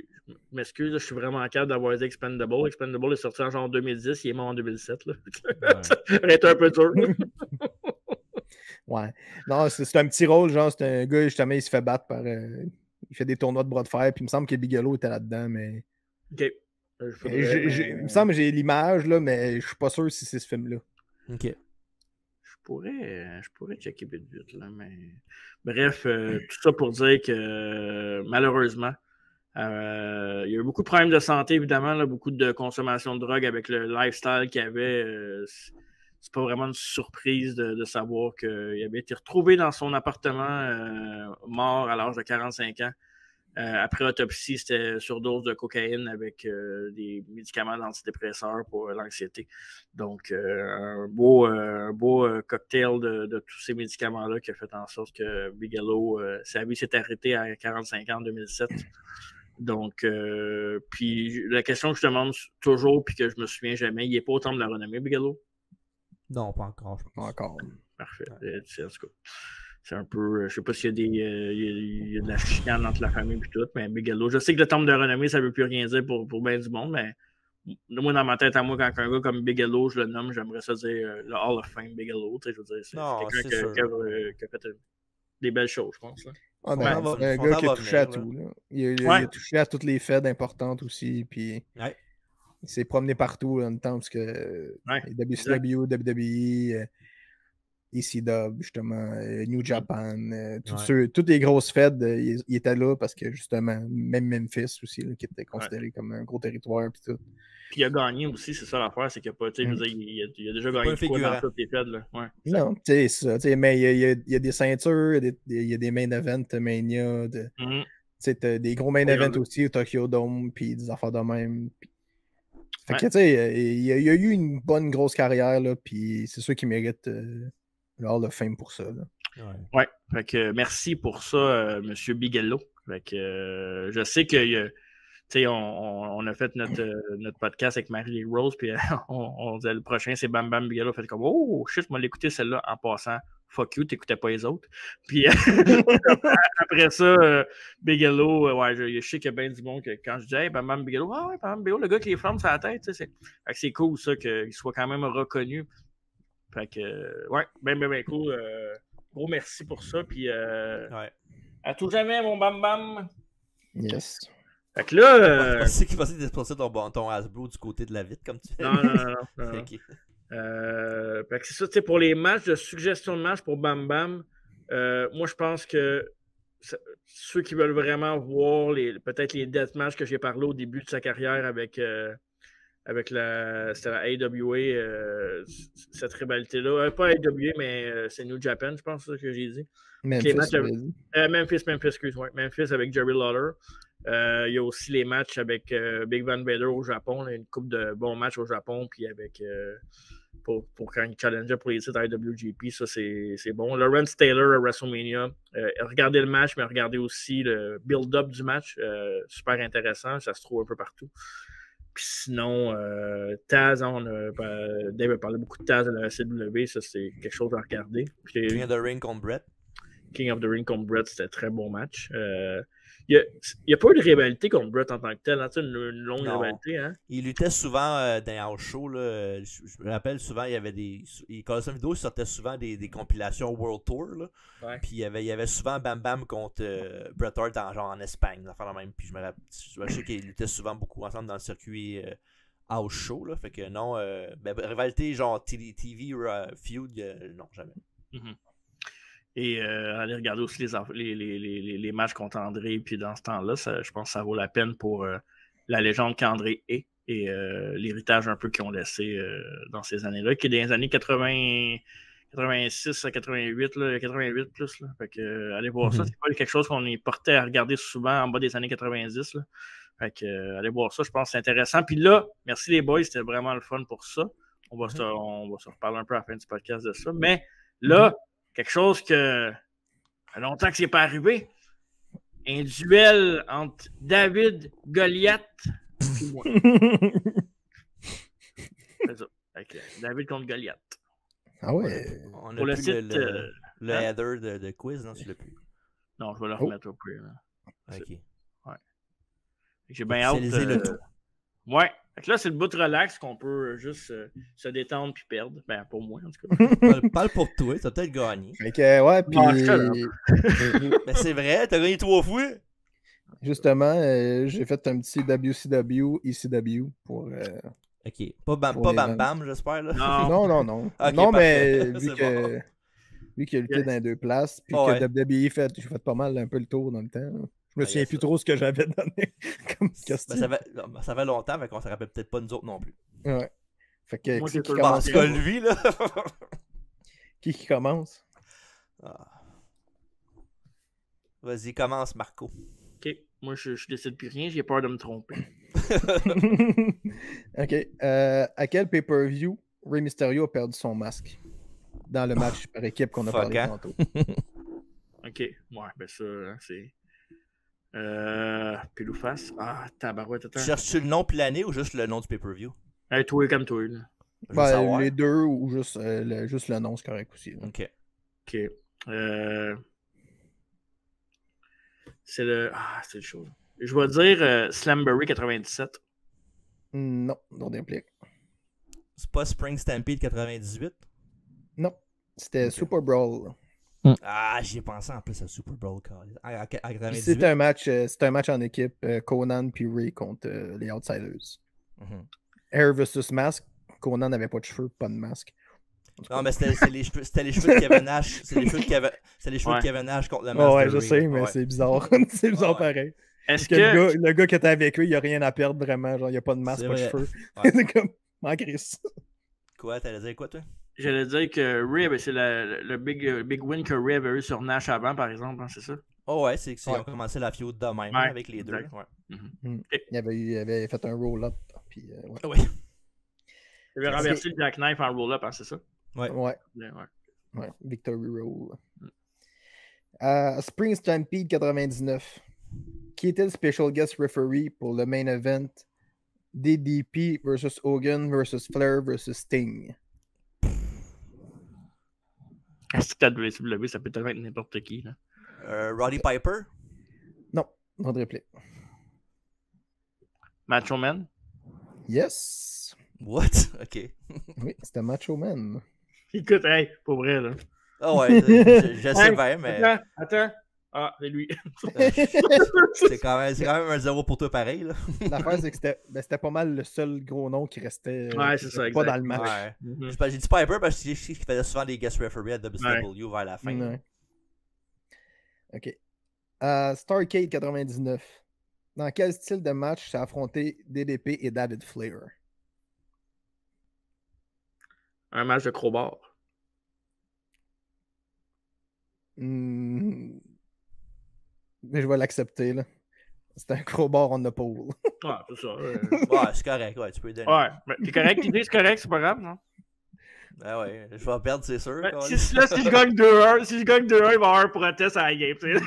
m'excuse, je suis vraiment capable d'avoir dit Expendable. Expendable est sorti en genre 2010, il est mort en 2007. Là. Ça aurait été un peu dur. Ouais. Non, c'est un petit rôle, genre, c'est un gars, justement, il se fait battre par... il fait des tournois de bras de fer, puis il me semble que Bigelow était là-dedans, mais... OK. Il me semble que j'ai l'image, là, mais je suis pas sûr si c'est ce film-là. OK. Je pourrais checker vite, là, mais... Bref, tout ça pour dire que, malheureusement, il y a eu beaucoup de problèmes de santé, évidemment, là, beaucoup de consommation de drogue avec le lifestyle qu'il avait. C'est pas vraiment une surprise de savoir qu'il avait été retrouvé dans son appartement, mort à l'âge de 45 ans. Après autopsie, c'était surdose de cocaïne avec des médicaments d'antidépresseurs pour l'anxiété. Donc, un beau cocktail de tous ces médicaments-là qui a fait en sorte que Bigelow, sa vie s'est arrêtée à 45 ans en 2007. Donc, puis la question que je te demande toujours, puis que je me souviens jamais, il n'est pas au temple de la renommée, Bigelow? Non, pas encore. Pas encore. Parfait. Ouais. En tout cas, c'est un peu... je sais pas s'il y a de la chicane entre la famille et tout, mais Bigelow... Je sais que le temple de renommée, ça veut plus rien dire pour bien du monde, mais moi, dans ma tête à moi, quand un gars comme Bigelow, je le nomme, j'aimerais ça dire le Hall of Fame Bigelow. Je veux dire, c'est quelqu'un qui a fait des belles choses, je pense. Là. Ah ben, c'est un gars qui a touché à tout. Là. Il a touché à toutes les fêtes importantes aussi, puis... Ouais. Il s'est promené partout en même temps parce que WCW, WWE, ECW, justement, New Japan, toutes les grosses fêtes, il était là parce que justement, même Memphis aussi, là, qui était considéré comme un gros territoire. Puis tout. Puis il a gagné aussi, c'est ça l'affaire, c'est qu'il a pas, tu sais, il a déjà gagné dans toutes les fêtes. Là. Ouais, non, c'est ça, mais il y a des ceintures, il y a des main events Mania, t'as des gros main events aussi au Tokyo Dome, puis des affaires de même. Fait que, tu sais, il y a eu une bonne grosse carrière, là, puis c'est sûr qu'il mérite le Hall of Fame pour ça. Là. Ouais, fait que merci pour ça, Monsieur Bigelow. Fait que je sais qu'il tu sais, on a fait notre podcast avec Marie-Lee Rose, puis on disait le prochain, c'est Bam Bam Bigelow. Fait comme, oh shit, moi l'écouter celle-là en passant. Fuck you, t'écoutais pas les autres. Puis après ça, Bigelow, ouais, je sais qu'il y a bien du monde que quand je dis hey, Bam Bam Bigelow, ah ouais, Bam Bam Bigelow, le gars qui les flammes sur la tête, tu sais, c'est cool ça qu'il soit quand même reconnu. Fait que, ouais, ben cool. Gros merci pour ça. Puis à tout jamais, mon Bam Bam. Yes. Fait que là. Je pensais qu'il pensait déplacer ton Hasbro du côté de la vitre, comme tu fais. Non. Okay. Fait que c'est ça, tu sais, pour les matchs, de suggestion de match pour Bam Bam, moi je pense que ceux qui veulent vraiment voir peut-être les deathmatchs que j'ai parlé au début de sa carrière avec la AWA, cette rivalité-là. Pas AWA, mais c'est New Japan, je pense, c'est ça que j'ai dit. Memphis, excuse-moi. Memphis avec Jerry Lawler. Il y a aussi les matchs avec Big Van Vader au Japon. Là, une couple de bons matchs au Japon, puis avec pour quand il challengeait pour les titres IWGP, ça c'est bon. Lawrence Taylor à WrestleMania. Regardez le match, mais regardez aussi le build-up du match. Super intéressant, ça se trouve un peu partout. Puis sinon, Taz, Dave a parlé beaucoup de Taz à la CW, ça c'est quelque chose à regarder. Puis, King of the Ring contre Brett. King of the Ring contre Brett, c'était un très bon match. Il n'y a pas eu de rivalité contre Brett en tant que tel, hein, une longue rivalité. Hein? Il luttait souvent dans les house shows. Là. Je me rappelle souvent, il y avait quand sa vidéo, il sortait souvent des compilations World Tour. Là. Ouais. Puis il y avait souvent Bam Bam contre Bret Hart en Espagne. La même. Puis je sais qu'il luttait souvent beaucoup ensemble dans le circuit house show. Là. Fait que non, rivalité genre TV feud, non, jamais. Mm-hmm. Et aller regarder aussi les matchs contre André. Puis dans ce temps-là, je pense que ça vaut la peine pour la légende qu'André est et l'héritage un peu qu'ils ont laissé dans ces années-là, qui est des années 86 à 88, là, 88 plus. Là. Fait que allez voir ça. C'est pas quelque chose qu'on est porté à regarder souvent en bas des années 90. Là. Fait que allez voir ça, je pense que c'est intéressant. Puis là, merci les boys, c'était vraiment le fun pour ça. On va se reparler un peu à la fin du podcast de ça. Mais là, quelque chose que ça fait longtemps que c'est pas arrivé. Un duel entre David Goliath et moi. C'est ça. Okay. David contre Goliath. Ah ouais. On a pour le site, le header de quiz, non, tu l'as plus. Non, je vais le remettre au plus. Ok. Ouais. J'ai bien hâte. Le tout. Ouais. Fait que là, c'est le bout de relax qu'on peut juste se détendre puis perdre. Ben, pour moi, en tout cas. Parle pour toi, t'as peut-être gagné. Fait que, ouais, puis... Ben, c'est vrai, t'as gagné 3 fois. Justement, j'ai fait un petit WCW, ECW pour... Ok, pas Bam Bam, j'espère, là. Non. Okay, non, parfait. mais vu qu'il a lutté dans 2 places, puis que WWE j'ai fait pas mal un peu le tour dans le temps. Je me souviens plus trop ce que j'avais donné comme question. Ça fait longtemps, mais qu'on se rappelle peut-être pas nous autres non plus. Ouais. Fait que moi, qui commence? En tout cas, lui, là. qui commence? Vas-y, commence, Marco. Ok, moi, je décide plus rien, j'ai peur de me tromper. Ok. À quel pay-per-view Rey Mysterio a perdu son masque? Dans le match par équipe qu'on a parlé tantôt. Ok, ouais, ben ça, hein, c'est... Pile ou face? Ah, tabarouette, attends. Cherches-tu le nom puis l'année ou juste le nom du pay-per-view? Toi comme toi, là. Ben, les deux ou juste le nom, c'est correct aussi. Là. Ok. C'est le... Ah, c'est le show. Je vais dire Slamboree 97. Non, non d'implique. C'est pas Spring Stampede 98? Non, c'était Super Brawl. Ah, j'y ai pensé en plus à Super Bowl. À 98. C'était un match en équipe, Conan puis Ray contre les Outsiders. Hair versus Mask. Conan n'avait pas de cheveux, pas de masque. Non, mais c'était les cheveux de Kevin Nash. C'est les cheveux de Kevin Nash contre le masque. Ouais, je sais, mais c'est bizarre. C'est bizarre pareil. Est-ce que le gars qui était avec eux, il a rien à perdre vraiment. Genre, il n'y a pas de masque, pas de cheveux. C'est comme, en crise. Quoi, t'allais dire quoi, toi? J'allais dire que Ray, ben, c'est le big win que Ray avait eu sur Nash avant, par exemple, hein, c'est ça? Oh ouais, ils ont commencé la feud de même avec les deux. Ouais. Il avait fait un roll-up. Puis, ouais. Il avait renversé le jackknife en roll-up, hein, c'est ça? Ouais. Victory Roll. Spring Stampede 99. qui était le special guest referee pour le main event DDP versus Hogan versus Flair versus Sting? Est-ce que t'as WCW, ça peut tellement être n'importe qui. Là. Roddy Piper? Non, pas de réplique. Macho Man? Yes. What? Ok. Oui, c'était Macho Man. Écoute, hey, pour vrai, là. Ah ouais, je sais bien, mais. Attends. Ah, c'est lui. c'est quand même un 0 pour toi pareil, là. L'affaire, c'est que c'était pas mal le seul gros nom qui restait c'est ça, pas dans le match. Ouais. J'ai dit Piper parce que je sais qu'il faisait souvent des guest referees à WCW vers la fin. Ouais. Ok. Starrcade 99. Dans quel style de match s'est affronté DDP et David Flair? Un match de crowbar. Mais je vais l'accepter, là. C'est un crowbar on the pole. Ouais, c'est ça. Ouais, c'est correct, ouais, tu peux lui donner. Ouais, mais t'es correct, l'idée, c'est correct, c'est pas grave, non? Ah ouais, je vais perdre, c'est sûr. Si je gagne 2-1, il va y avoir un protest à la game, tu sais.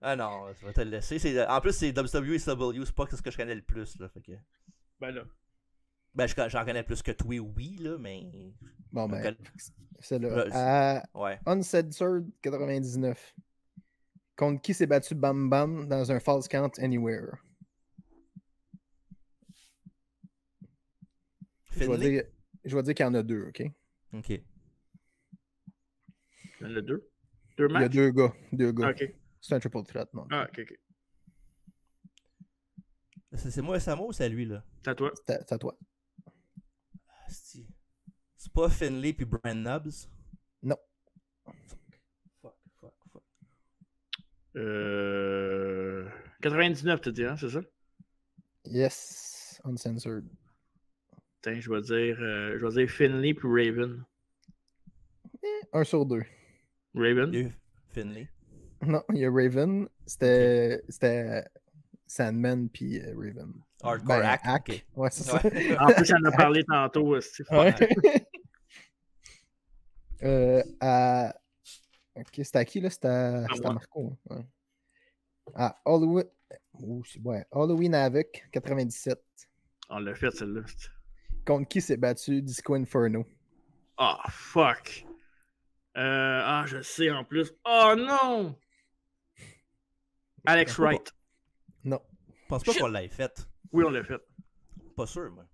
Ah non, je vais te le laisser. En plus, c'est WWE et CW, c'est pas ce que je connais le plus, là. Fait que... Ben là. Ben, j'en connais plus que toi, oui, là, mais... Bon, ben, c'est là. Ouais. Uncensored 99. Contre qui s'est battu Bam Bam dans un False Count Anywhere? Je vais dire qu'il y en a deux, OK? OK. Il y en a deux? Deux matchs? Il y a deux gars. Ah, OK. C'est un triple threat, non? Ah, OK. C'est moi et Samo ou c'est lui, là? C'est à toi. C'est à toi. C'est pas Finlay puis Brian Knobbs? Non. Fuck. 99, t'as dit, hein, c'est ça? Yes. Uncensored. Tiens, je vais dire Finlay puis Raven. 1 sur 2. Raven? Finlay. Non, il y a Raven. C'était Sandman puis Raven. Hardcore Hack. Okay. Ouais, c'est ça. En plus, j'en ai parlé tantôt. Ouais. Ok, c'était à qui, là? C'était à Marco. Ouais. Halloween Havoc 97. On l'a fait, celle-là. Contre qui s'est battu Disco Inferno? Ah, fuck. Je sais en plus. Oh non! Alex Wright. Non. Je pense pas qu'on l'ait fait. Oui, on l'a fait. Pas sûr, moi.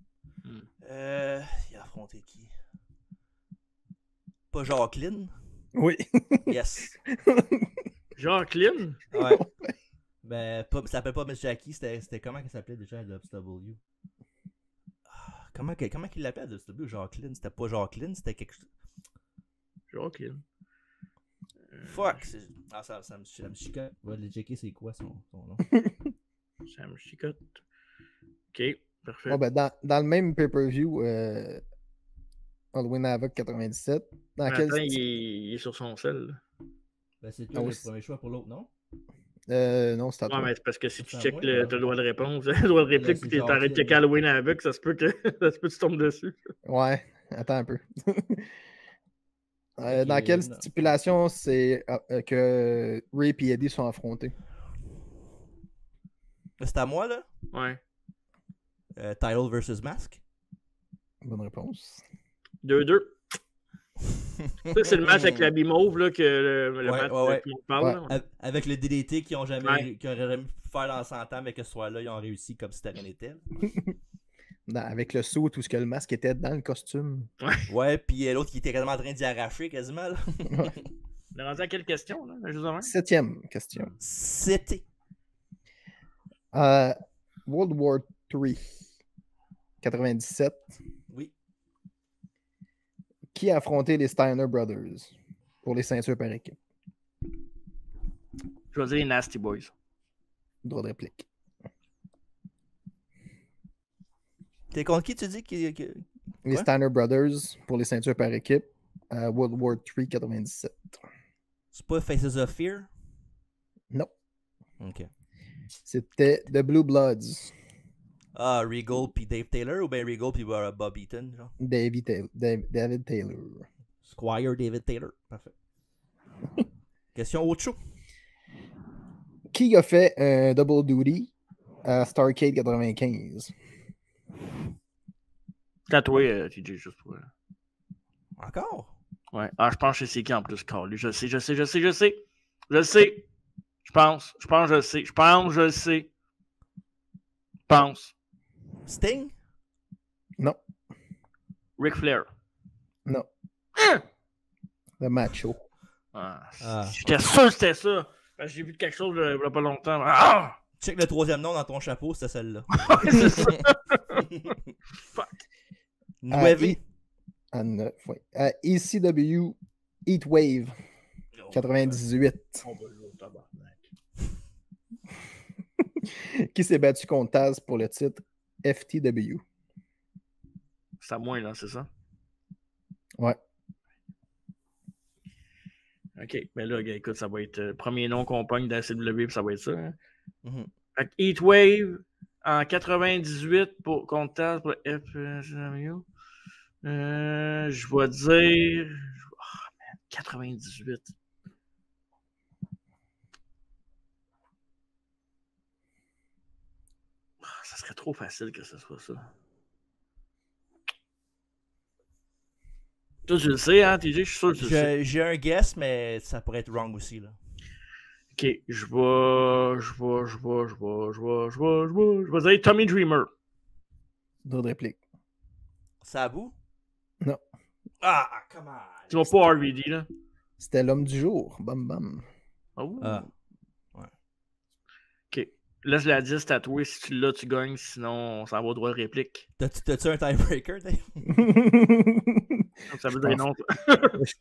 Il a affronté qui? Pas Jacqueline? Oui. Yes. Jacqueline? Ouais. Ben, ça s'appelle pas Miss Jackie, c'était comment qu'elle s'appelait déjà à WCW? Comment qu'il l'appelle à WCW? Jacqueline? C'était pas Jacqueline, c'était quelque chose. Jacqueline. Fuck! Ça me chicote. On va aller checker c'est quoi son nom. Ça me chicote. Ok, parfait. Bon, ben, dans le même pay-per-view, Halloween Havoc 97. Il est sur son sel. Ben, c'est toi le premier choix pour l'autre, non? Non, c'est à toi. Ouais, mais c'est parce que si tu checkes, t'as le droit de réponse, le droit de réplique, puis t'arrêtes de checker Halloween Havoc, ça se peut que tu tombes dessus. Ouais, attends un peu. Dans quelle stipulation c'est que Ray et Eddie sont affrontés? C'est à moi, là? Ouais. Title versus Mask? Bonne réponse. 2-2. Ça, c'est le match avec la bimauve là, que le match ouais. on parle. Là. Avec le DDT qu'ils auraient jamais pu faire dans 100 ans, mais que ce soit-là, ils ont réussi comme si c'était rien n'était. Avec le saut, tout ce que le masque était dans le costume. Ouais, puis l'autre qui était quasiment en train d'y arracher quasiment. Là. On est rendu à quelle question, là? 7e question. C'était. World War III 97. Oui. Qui a affronté les Steiner Brothers pour les ceintures par équipe? Je vais dire les Nasty Boys. Droit de réplique. T'es contre qui tu dis Les Steiner Brothers pour les ceintures par équipe à World War III 97. C'est pas Faces of Fear? Non. Ok. C'était The Blue Bloods. Ah, Regal puis Dave Taylor ou bien Regal puis Bob Eaton, genre? David Taylor. Squire David Taylor. Parfait. Question autre show. Qui a fait un double duty à Starrcade 95? Tatoué, TJ, juste pour. Encore? Ouais. Ah, je pense que c'est qui en plus, Carl. Je sais. Je pense, je sais. Je pense. Sting? Non. Ric Flair. Non. Le macho. Ah, Ah. J'étais sûr que c'était ça. Parce que j'ai vu quelque chose il y a pas longtemps. Ah! Check le troisième nom dans ton chapeau, c'était celle-là. C'est ça. Fuck. Nueve. À 9, oui. À ECW Heatwave 98. On va jouer au tabarnak. Qui s'est battu contre Taz pour le titre FTW? C'est à moi, là, c'est ça? Ouais. OK. Mais là, gars, écoute, ça va être le premier nom qu'on pogne dans la CW, puis ça va être ça. Hein? Mhm. Fait que Heatwave en 98 contre Taz pour le FTW. Je vais dire. Oh, man, 98. Oh, ça serait trop facile que ce soit ça. Toi, tu le sais, hein, TJ? Je suis sûr que tu le sais. J'ai un guess, mais ça pourrait être wrong aussi. Là. Ok, je vais dire Tommy Dreamer. D'autres répliques. Sabu? Non. Ah, come on. Tu vas pas RVD, là. C'était l'homme du jour. Bam bam. Oh. Ah. Ok. Laisse la 10 tatouée. Si tu l'as, tu gagnes. Sinon, on s'en va au droit de réplique. T'as-tu un tiebreaker, Dave? Ça veut dire non.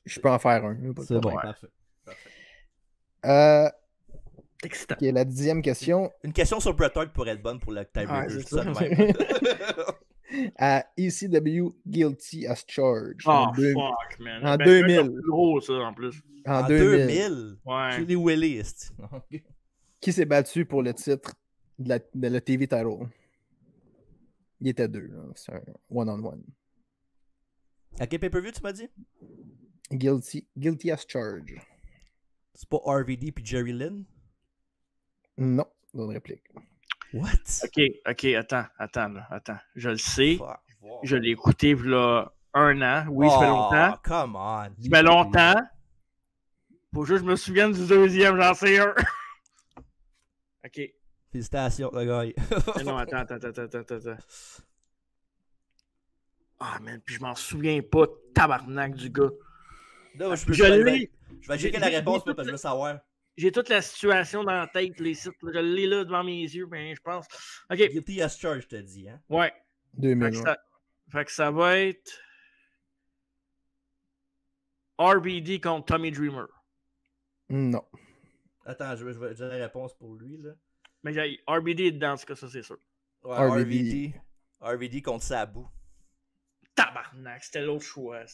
Je peux en faire un. C'est bon, Ouais. parfait. Excitant. Ok, la 10e question. Une question sur Bret Hart pourrait être bonne pour le tiebreaker. Ouais, c'est je dis ça de ça. même. À ECW Guilty as Charged. Oh, en fuck, man. en Ben, 2000. c'est plus gros, ça, en plus. En En 2000. 2000? Ouais. Chili Willy, est-ce Qui s'est battu pour le titre de le TV title? Il était deux. là. C'est un one-on-one. À quel pay-per-view tu m'as dit? Guilty as Charged. C'est pas RVD puis Jerry Lynn? Non, d'autres répliques. What? Ok, attends. Je le sais. Fuck, wow. Je l'ai écouté il y a 1 an. Oui, ça fait longtemps. Come on. Ça fait longtemps. Faut juste que je me souvienne du deuxième, j'en sais un. Ok. Félicitations, le gars. Mais non, attends. Ah, man, puis je m'en souviens pas, tabarnak du gars. Là, Je l'ai. Je vais checker la réponse parce que je veux savoir. J'ai toute la situation dans la tête, les sites. Je l'ai là devant mes yeux, ben je pense. Ok, Guilty as charged, je te dis. Hein? ouais. 2000. Fait que ça va être RBD contre Tommy Dreamer. Non. Attends, je vais donner la réponse pour lui. Là. Mais RBD est dedans, en tout cas, ça c'est sûr. Ouais, RVD. RVD contre Sabu. Tabarnak, c'était l'autre choix.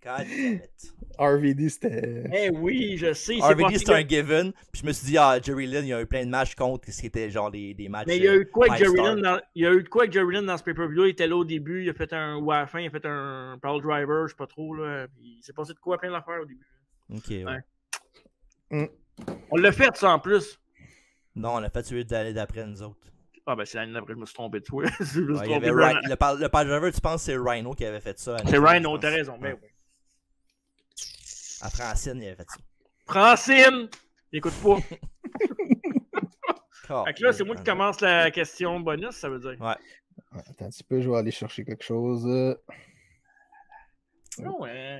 God damn it. RVD, c'était. Eh oui, je sais. RVD, c'était un given. Puis je me suis dit, Jerry Lynn, il y a eu plein de matchs contre. C'était genre des matchs. Mais il y a eu de quoi avec five Jerry star. Lynn dans... Il y a eu de quoi avec Jerry Lynn dans ce pay-per-view. Il était là au début, il a fait un. Ou à la fin, il a fait un Power Driver, je sais pas trop. Là. Puis il s'est passé de quoi plein d'affaires au début. Ok, ouais. Mm. On l'a fait, ça, en plus. Non, on a fait celui de l'année d'après, nous autres. Ah, ben, c'est l'année d'après, je me suis trompé de toi. Ouais, il y avait le Power Driver, tu penses que c'est Rhino qui avait fait ça? C'est Rhino, t'as raison. Mais oui. Après Francine, il avait fait ça. Francine! Écoute pas. Oh, Fait que là, c'est moi qui commence la question bonus, ça veut dire. Ouais. Attends un petit peu, je vais aller chercher quelque chose. Non, ouais.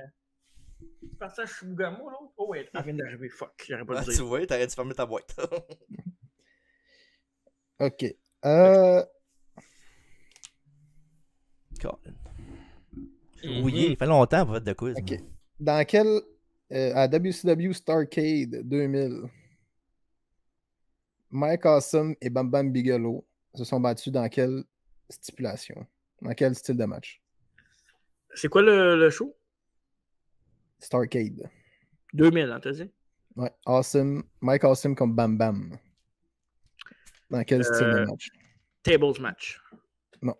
Tu pensais à Shugamo, là? Oh, ouais, elle vient d'arriver. Fuck, j'aurais pas Ah, dû tu dire. vois, t'aurais dû fermer ta boîte. Ok. Oui, il fait longtemps pour faire de quiz. Ok. Dans quel. À WCW Starrcade 2000, Mike Awesome et Bam Bam Bigelow se sont battus dans quelle stipulation? Dans quel style de match? C'est quoi le show? Starrcade. 2000, hein, t'as dit? Ouais. Awesome. Mike Awesome comme Bam Bam. Dans quel style de match? Tables match. Non.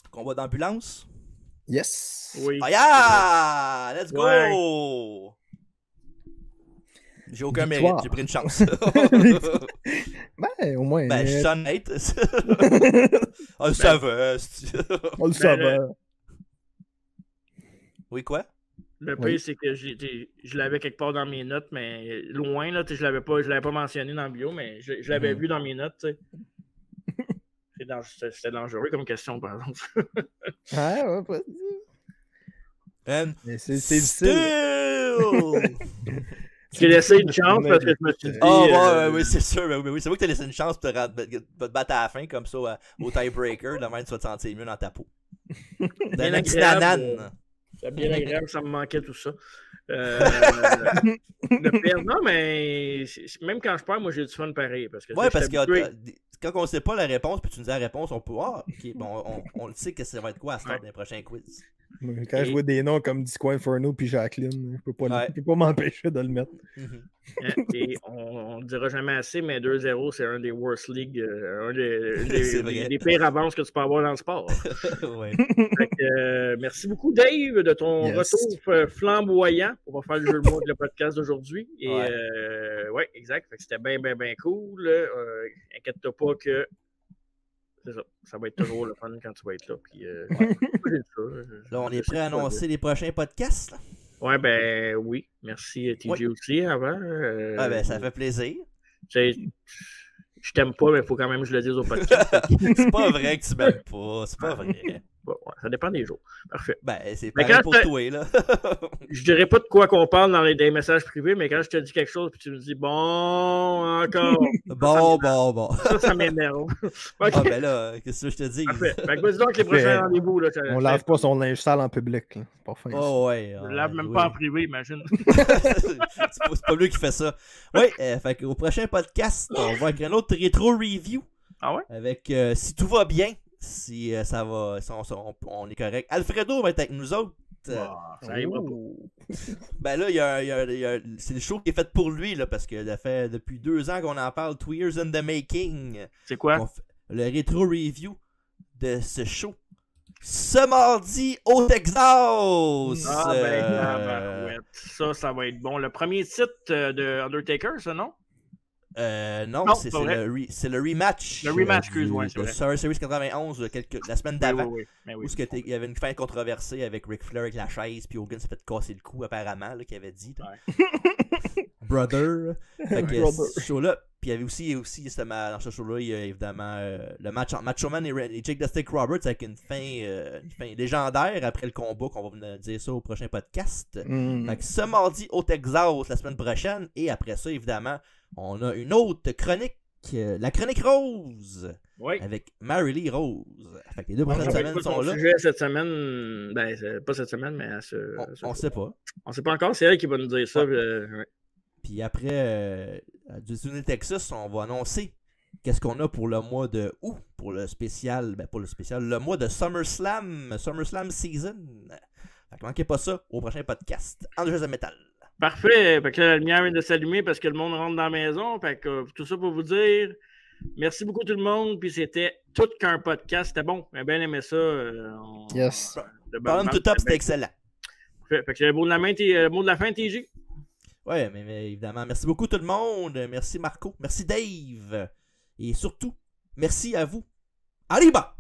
Combat d'ambulance? Yes. Oui. Ah yeah! Let's go! Ouais. J'ai aucun Victoire. mérite, j'ai pris une chance. Ben, au moins. Ben, je suis honnête. Ah, ça va. On le savait. Oui, quoi? Le pire, c'est que je l'avais quelque part dans mes notes, mais loin, là, je l'avais pas mentionné dans le bio, mais je l'avais vu dans mes notes, tu sais. C'était dangereux comme question, par exemple. Ouais, pas Mais c'est difficile. Still! J'ai laissé une chance parce que je me suis dit. Oui, c'est sûr. Oui, c'est vrai que t'as laissé une chance pour te battre à la fin, comme ça, au tiebreaker. De même, tu vas te sentir mieux dans ta peau. Bien un petit agréable. nanan. C'est bien agréable, ça me manquait tout ça. Le pire, non, mais même quand je perds, moi j'ai du fun pareil. Parce que, parce que quand on ne sait pas la réponse, puis tu nous dis la réponse, on peut. Ah, ok, bon, on le sait que ça va être quoi à start des prochains quiz. Quand je vois des noms comme Disco Inferno puis Jacqueline, je peux pas m'empêcher de le mettre. Et on ne dira jamais assez, mais 2-0, c'est un des worst leagues, des pires avances que tu peux avoir dans le sport. Ouais. Merci beaucoup, Dave, de ton retour flamboyant. On va faire le jeu de mots avec le podcast d'aujourd'hui. Et ouais, exact. Fait que c'était bien cool. Inquiète-toi pas que c'est ça. Ça va être toujours le fun quand tu vas être là. Puis, là, on est prêt à annoncer les prochains podcasts. Là. Ouais, ben oui. Merci TJ aussi avant. Ben ça fait plaisir. Je t'aime pas, mais il faut quand même que je le dise au podcast. C'est pas vrai que tu m'aimes pas. C'est pas vrai. Bon, ça dépend des jours. Parfait. Ben, c'est pareil pour toi, là. Je dirais pas de quoi qu'on parle dans des messages privés, mais quand je te dis quelque chose, puis tu me dis, bon, encore. Bon. Ça m'énerve. Okay. Ah, ben là, qu'est-ce que je te dis? Parfait. Fait que vas-y donc les prochains rendez-vous. Là, on lave pas son linge sale en public. Là. C'est pas fin. Oh, ouais. Je lave même pas en privé, imagine. C'est pas lui qui fait ça. Oui, fait qu'au prochain podcast, on va avec un autre rétro review. Ah ouais? Avec si tout va bien. Si ça va, on est correct. Alfredo va être avec nous autres. Ça ira pas. Ben là, c'est le show qui est fait pour lui, là, parce que ça fait depuis 2 ans qu'on en parle, 2 years in the making. C'est quoi? Le rétro review de ce show. Ce mardi au Texas! Ah ben, ça va être bon. Le premier titre de Undertaker, ça, non? Non, c'est le rematch. Le rematch, excuse-moi, c'est vrai. Survivor Series 91, la semaine d'avant. Oui. Où il y avait une fin controversée avec Ric Flair avec la chaise, puis Hogan s'est fait casser le cou, apparemment, là, qu'il avait dit. Brother. Fait que ce show-là. Puis il y avait aussi dans ce show-là, il y a évidemment le match entre Macho Man et Jake the Snake Roberts avec une fin légendaire après le combat, qu'on va venir dire ça au prochain podcast. Fait que ce mardi au Texas, la semaine prochaine. Et après ça, évidemment, on a une autre chronique, la chronique rose, avec Mary Lee Rose. Fait que les 2 prochaines semaines sont là. Sujet cette semaine, pas cette semaine, mais on sait pas. On sait pas encore, c'est elle qui va nous dire ça. Puis après, du Texas, on va annoncer qu'est-ce qu'on a pour le mois de août, pour le spécial, le mois de SummerSlam Season. Fait que manquez pas ça au prochain podcast en jeux de métal. Parfait. Fait que la lumière vient de s'allumer parce que le monde rentre dans la maison. Fait que tout ça pour vous dire, merci beaucoup tout le monde. Puis c'était tout qu'un podcast. C'était bon. J'ai bien aimé ça. Yes. Parlant de tout top, c'était excellent. Fait que le mot de la fin, TJ. Ouais, mais évidemment, merci beaucoup tout le monde. Merci Marco. Merci Dave. Et surtout, merci à vous. Arriba!